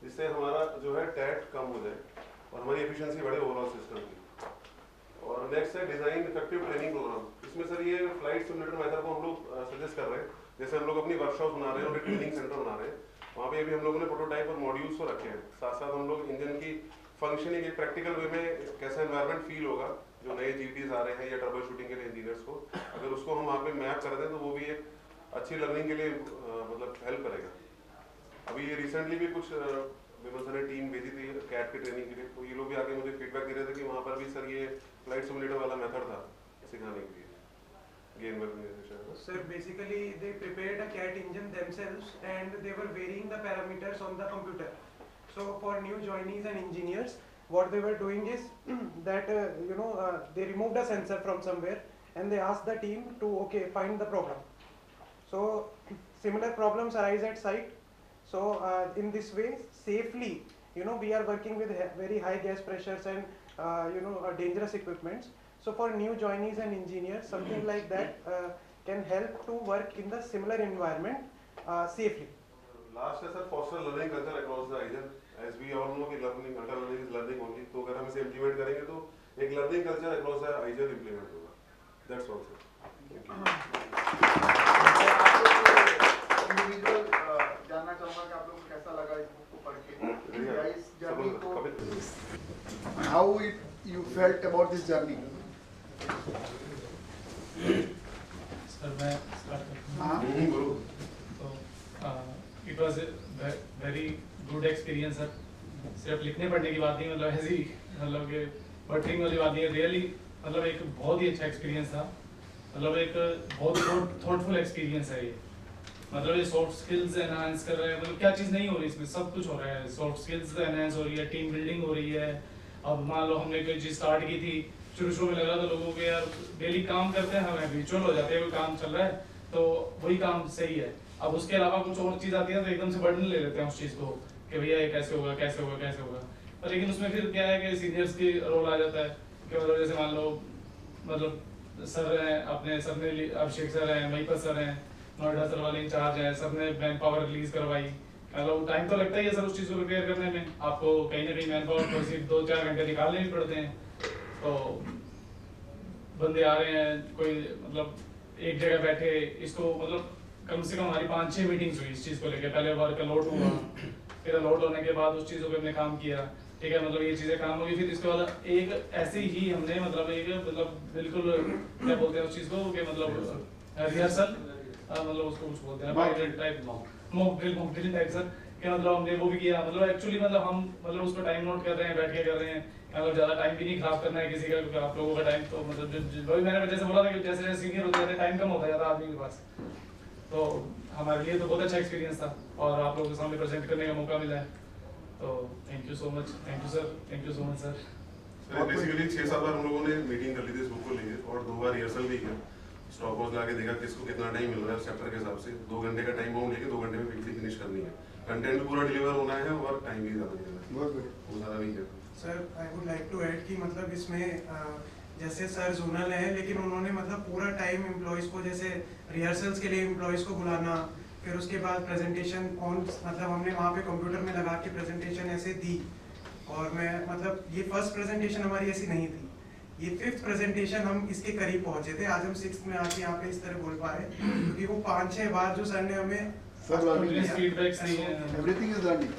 जिससे हमारा जो है टैट कम हो जाए और हमारी एफिशिएंसी बढ़े ओवरऑल सिस्टम की। और नेक्स्ट है डिज़ाइन इफेक्टिव ट्रेनिंग प्रोग्राम। इसमें सर ये फ्लाइट सिमुलेटर मेथड को हम लोग सजेस्ट कर रहे हैं। जैसे हम लोग अपनी वर्कशॉप बना रहे हैं और एक ट्रेनिंग सेंटर बना रहे हैं, वहाँ पे भी हम लोगों ने प्रोटोटाइप और मॉड्यूल्स को रखे हैं। साथ साथ हम लोग इंजन की फंक्शनिंग एक प्रैक्टिकल वे में कैसा एनवायरनमेंट फील होगा, जो नए जीटीज आ रहे हैं या ट्रबल शूटिंग के लिए इंजीनियर्स को, अगर उसको हम वहाँ पे मैप कर दें तो वो भी एक अच्छी लर्निंग के लिए मतलब हेल्प करेगा। अभी ये रिसेंटली भी कुछ विमल सर ने टीम भेजी थी कैट की ट्रेनिंग के लिए, तो ये लोग भी आके मुझे फीडबैक दे रहे थे कि वहाँ पर भी सर ये फ्लाइट सिमुलेटर वाला मेथड था सिखाने के लिए। Sir, basically they prepared a CAT engine themselves and they were varying the parameters on the computer. So for new joinees and engineers, what they were doing is that they removed a sensor from somewhere and they asked the team to find the problem. So similar problems arise at site. So in this way, safely, we are working with very high gas pressures and dangerous equipments. So for new joinees and engineers, something like that can help to work in the similar environment safely. Last है सर foster learning culture across the IJL. As we all know कि learning alter learning is learning only, तो अगर हम इसे implement करेंगे तो एक learning culture across IGL implement होगा। That's all sir. इंडिविजुअल जानना चाहूंगा कि आप लोगों को कैसा लगा इस बुक को पढ़ के, इस जर्नी को, how it you felt about this journey. Sir मैं स्टार्ट करता हूं। तो it was very good experience sir. सिर्फ लिखने पढ़ने की बात नहीं, मतलब ऐसी मतलब कि बटरिंग वाली बात नहीं है, रियली मतलब एक बहुत ही अच्छा एक्सपीरियंस था। मतलब एक बहुत थॉटफुल एक्सपीरियंस है ये। मतलब ये सॉफ्ट स्किल्स एनहांस कर रहे हैं, मतलब क्या चीज़ नहीं हो रही इसमें, सब कुछ हो रहा है। सॉफ्ट स्किल्स एनहांस हो रही है, टीम बिल्डिंग हो रही है। अब मान लो हमने कोई चीज़ स्टार्ट की थी, शुरू में लगा था लोगों को यार डेली काम करते हैं, हमें रिचुअल हो जाते हैं, कोई काम चल रहा है तो वही काम सही है। अब उसके अलावा कुछ और चीज़ आती है तो एकदम से बर्डन ले लेते हैं उस चीज़ को कि भैया ये कैसे होगा कैसे होगा कैसे होगा। पर लेकिन उसमें फिर क्या है कि सीनियर्स की रोल आ जाता है कि मतलब जैसे मान लो मतलब सर हैं अपने, सर ने अभिषेक सर हैं, महिपत सर हैं, नोएडा सर वाले इंचार्ज हैं, सब ने मैन पावर रिलीज करवाई। मतलब टाइम तो लगता ही है सर उस चीज़ को प्रिपेयर करने में, आपको कहीं ना कहीं मैन पावर को सिर्फ 2-4 घंटे निकालने भी पड़ते हैं। तो बंदे आ रहे हैं, कोई मतलब एक जगह बैठे, इसको मतलब कम से कम हमारी 5-6 मीटिंग्स हुई इस चीज़ को लेकर। पहले वर्क अलॉट हुआ, फिर अलॉट होने के बाद उस चीज़ों पे हमने काम किया, ठीक है, मतलब ये चीज़ें काम होगी। फिर इसके बाद एक ऐसे ही हमने मतलब एक मतलब बिल्कुल क्या बोलते हैं उस चीज़ को कि मतलब रिहर्सल, मतलब उसको कुछ बोलते हैं मॉक ड्रिल टाइप सर, कि मतलब हमने वो भी किया। मतलब एक्चुअली मतलब हम मतलब उसको टाइम नोट कर रहे हैं, बैठ के कर रहे हैं, मतलब ज़्यादा टाइम भी नहीं खराब करना है किसी का, क्योंकि आप लोगों का टाइम तो मतलब वही मैंने जैसे बोला था कि जैसे जैसे सीनियर होते जाते टाइम कम होता जाता आदमी के पास। तो हमारे लिए तो बहुत अच्छा एक्सपीरियंस था और आप लोगों के सामने प्रेजेंट करने का मौका मिला है, तो thank you so much. Thank you sir, thank you so much sir. Basically 6-7 बार हम लोगों ने मीटिंग कर ली थी इस बुक को लेके, और 2 बार रिहर्सल भी किया, स्टॉप वॉच लगा के देखा किसको कितना टाइम मिल रहा है चैप्टर के हिसाब से। 2 घंटे का टाइम बाउंड लेके 2 घंटे में फिनिश करनी है, कंटेंट भी पूरा डिलीवर होना है और टाइम भी ज़्यादा नहीं है, वो ज़्यादा नहीं है। Sir I would like to add कि मतलब इसमें जैसे सर जोनल है, लेकिन उन्होंने मतलब पूरा टाइम एम्प्लॉयज़ को, जैसे रिहर्सल्स के लिए एम्प्लॉयज़ को बुलाना, फिर उसके बाद प्रेजेंटेशन ऑन, मतलब हमने वहाँ पे कंप्यूटर में लगा के प्रेजेंटेशन ऐसे दी। और मैं मतलब ये फर्स्ट प्रेजेंटेशन हमारी ऐसी नहीं थी, ये 5th प्रेजेंटेशन हम इसके करीब पहुँचे थे। आज हम 6th में आके यहाँ पे इस तरह बोल पा रहे हैं, क्योंकि वो 5-6 बार जो सर ने हमें फीडबैक सही है, everything is learning.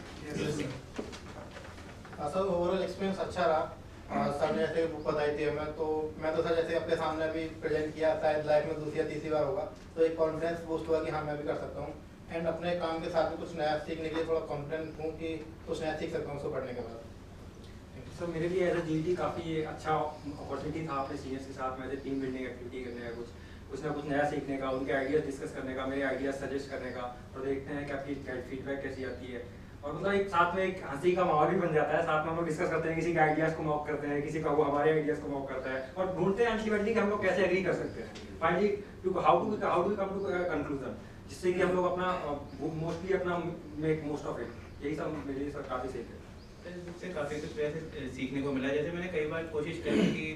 Sir overall experience अच्छा रहा। सर ने ऐसे बुक बताई थी हमें, तो मैं तो सर जैसे अपने सामने अभी प्रेजेंट किया, शायद लाइफ में 2री या 3री बार होगा, तो एक कॉन्फिडेंस बूस्ट हुआ कि हाँ मैं भी कर सकता हूँ। एंड अपने काम के साथ में कुछ नया सीखने के लिए थोड़ा कॉन्फिडेंट हूँ कि कुछ नया सीख सकता हूँ उसको पढ़ने के बाद। सर मेरे लिए एज ए जीटी काफ़ी अच्छा अपॉर्चुनिटी था अपने सीनियर्स के साथ में टीम बिल्डिंग एक्टिविटी करने का, कुछ ना कुछ नया सीखने का, उनके आइडियाज़ डिस्कस करने का, मेरे आइडियाज़ सजेस्ट करने का, और देखते हैं कि आपकी फीडबैक कैसी आती है। और मतलब एक साथ में एक हंसी का माहौल भी बन जाता है, साथ में हम लोग डिस्कस करते हैं, किसी के आइडियाज़ को मॉक करते हैं, किसी का वो हमारे आइडियाज़ को मॉक करता है, और ढूंढते हैं अल्टीमेटली कि हम लोग कैसे एग्री कर सकते हैं finally how to come to conclusion, जिससे कि हम लोग अपना मोस्टली अपना मेक मोस्ट ऑफ इट। यही सब मेरे लिए सर काफ़ी सही है। इससे काफ़ी कुछ वैसे सीखने को मिला। जैसे मैंने कई बार कोशिश करी कि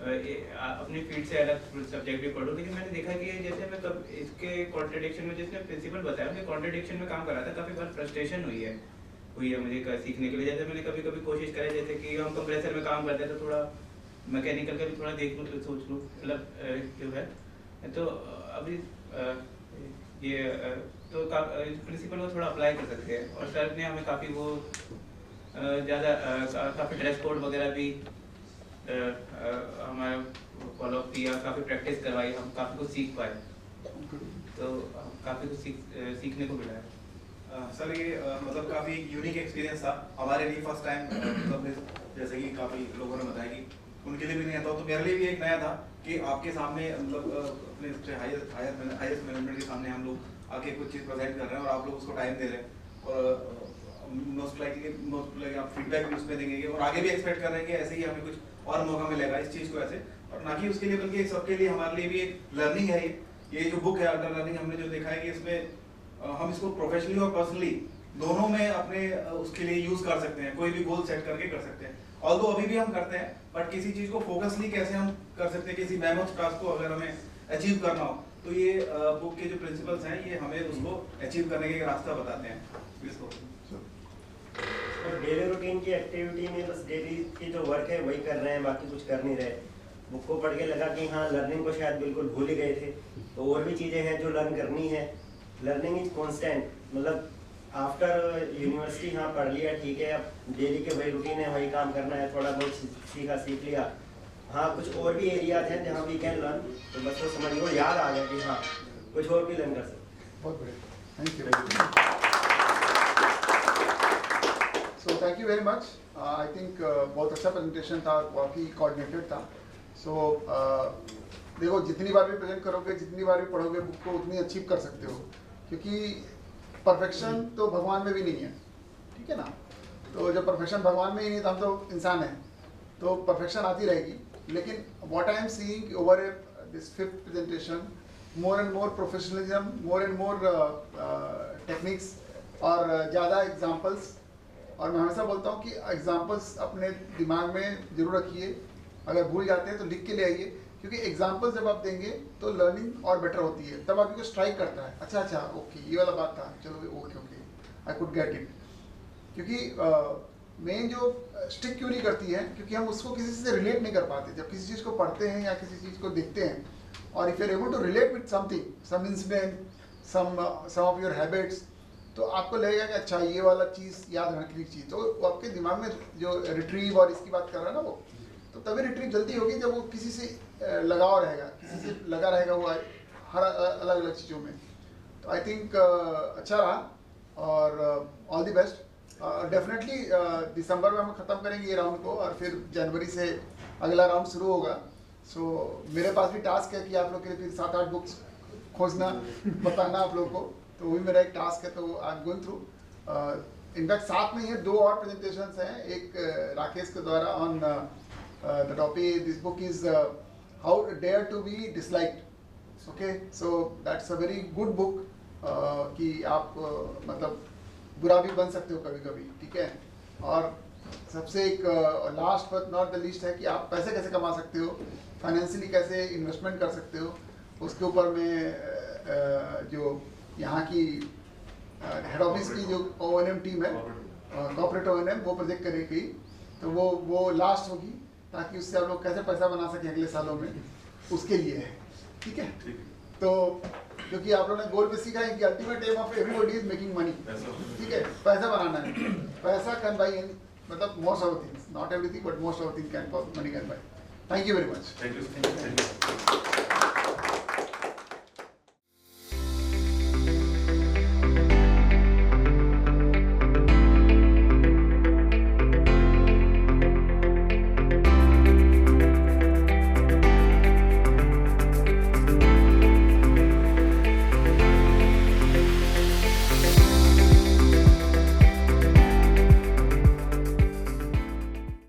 अपनी फील्ड से अलग सब्जेक्ट भी पढ़ूँ, लेकिन मैंने देखा कि जैसे मैं कब इसके कॉन्ट्रडिक्शन में, जिसने प्रिंसिपल बताया उनके कॉन्ट्रडिक्शन में काम कर रहा था, काफ़ी बार फ्रस्ट्रेशन हुई है मुझे सीखने के लिए। जैसे मैंने कभी कभी कोशिश करी, जैसे कि हम कंप्रेसर में काम करते हैं तो थोड़ा मैकेनिकल का भी थोड़ा देख लूँ, सोच लूँ, मतलब जो है तो अभी ये तो प्रिंसिपल को थोड़ा अप्लाई कर सकते हैं। और सर ने हमें काफ़ी वो ज़्यादा काफ़ी ड्रेस कोड वगैरह भी हमारा फॉलो अप किया, काफ़ी प्रैक्टिस करवाई, हम काफ़ी कुछ सीख पाए, तो काफ़ी कुछ सीखने को मिला है। सर ये मतलब काफ़ी यूनिक एक्सपीरियंस था हमारे लिए फर्स्ट टाइम, मतलब जैसे कि काफ़ी लोगों ने बताया कि उनके लिए भी नया था, तो मेरे लिए भी एक नया था कि आपके सामने मतलब अपने हाईएस्ट मैनेजमेंट के सामने हम लोग आके कुछ चीज़ प्रेजेंट कर रहे हैं और आप लोग उसको टाइम दे रहे हैं, और मोस्ट लाइकली आप फीडबैक भी उसमें देंगे, और आगे भी एक्सपेक्ट कर रहे हैं कि ऐसे ही हमें कुछ और मौका मिलेगा इस चीज़ को ऐसे, और ना कि उसके लिए बल्कि सबके लिए हमारे लिए भी एक लर्निंग है। ये जो बुक है अल्टर लर्निंग, हमने जो देखा है कि इसमें हम इसको प्रोफेशनली और पर्सनली दोनों में अपने उसके लिए यूज कर सकते हैं, कोई भी गोल सेट करके कर सकते हैं। ऑल्दो अभी भी हम करते हैं, बट किसी चीज को फोकसली कैसे हम कर सकते हैं, किसी मैमोथ टास्क को अगर हमें अचीव करना हो, तो ये बुक के जो प्रिंसिपल्स हैं ये हमें उसको अचीव करने का एक रास्ता बताते हैं। इसको और डेली रूटीन की एक्टिविटी में बस डेली की जो वर्क है वही कर रहे हैं, बाकी कुछ कर नहीं रहे। बुक को पढ़ के लगा कि हाँ लर्निंग को शायद बिल्कुल भूल ही गए थे, तो और भी चीज़ें हैं जो लर्न करनी है। लर्निंग इज कॉन्स्टेंट, मतलब आफ्टर यूनिवर्सिटी हाँ पढ़ लिया ठीक है, अब डेली के वही रूटीन है, वही काम करना है, थोड़ा बहुत सीख लिया। हाँ कुछ और भी एरियाज हैं जहाँ वी कैन लर्न, तो बस वो समझ वो याद आ गया कि हाँ कुछ और भी लर्न कर सकते। बहुत बढ़िया, thank you. So thank you very much. I think बहुत अच्छा प्रेजेंटेशन था, काफ़ी कोऑर्डिनेटेड था। सो देखो जितनी बार भी प्रेजेंट करोगे, जितनी बार भी पढ़ोगे बुक को, उतनी अचीव कर सकते हो, क्योंकि परफेक्शन तो भगवान में भी नहीं है, ठीक है ना। तो जब परफेक्शन भगवान में ही नहीं तो हम तो इंसान हैं, तो परफेक्शन आती रहेगी। लेकिन what I am seeing over this 5th presentation, more and more professionalism, more and more techniques और ज़्यादा एग्जांपल्स। और मैं हमेशा बोलता हूँ कि एग्जांपल्स अपने दिमाग में जरूर रखिए, अगर भूल जाते हैं तो लिख के ले आइए, क्योंकि एग्जांपल जब आप देंगे तो लर्निंग और बेटर होती है। तब आपको स्ट्राइक करता है, अच्छा ओके ये वाला बात था, चलो okay I could get it. क्योंकि मेन जो स्टिक क्यों नहीं करती है, क्योंकि हम उसको किसी से रिलेट नहीं कर पाते। जब किसी चीज़ को पढ़ते हैं या किसी चीज़ को देखते हैं, और if you are able to relate with something, some incident, some of your habits, तो आपको लगेगा कि अच्छा ये वाला चीज़ याद रखने की चीज़, तो वो आपके दिमाग में जो रिट्रीव और इसकी बात कर रहा है ना वो, तो तभी रिट्रीव जल्दी होगी जब वो किसी से लगाव रहेगा, किसी से लगा रहेगा वो हर अलग अलग चीज़ों में। तो आई थिंक अच्छा रहा और ऑल द बेस्ट। डेफिनेटली दिसंबर में हम ख़त्म करेंगे ये राउंड को, और फिर जनवरी से अगला राउंड शुरू होगा। सो मेरे पास भी टास्क है कि आप लोग के लिए फिर 7-8 बुक्स खोजना, बताना आप लोग को, तो वो भी मेरा एक टास्क है। तो आई एम गोइंग थ्रू, इनफैक्ट साथ में ये 2 और प्रेजेंटेशंस हैं, एक राकेश के द्वारा on the topic, this book is how dare to be disliked. Okay, so that's a very good book कि आप मतलब बुरा भी बन सकते हो कभी कभी, ठीक है। और सबसे एक last but not the least है कि आप पैसे कैसे कमा सकते हो, फाइनेंशियली कैसे इन्वेस्टमेंट कर सकते हो। उसके ऊपर में जो यहाँ की हेड ऑफिस की जो O&M टीम है, कॉर्पोरेट O&M, वो प्रोजेक्ट करेगी, तो वो लास्ट होगी, ताकि उससे आप लोग कैसे पैसा बना सकें अगले सालों में, उसके लिए है, ठीक है। तो क्योंकि आप लोगों ने गोल पे सीखा है कि ultimate aim of everybody is making money, ठीक है, पैसा बनाना है। पैसा कैन बाई मतलब most of things, not everything but most of thing can money can buy. Thank you very much.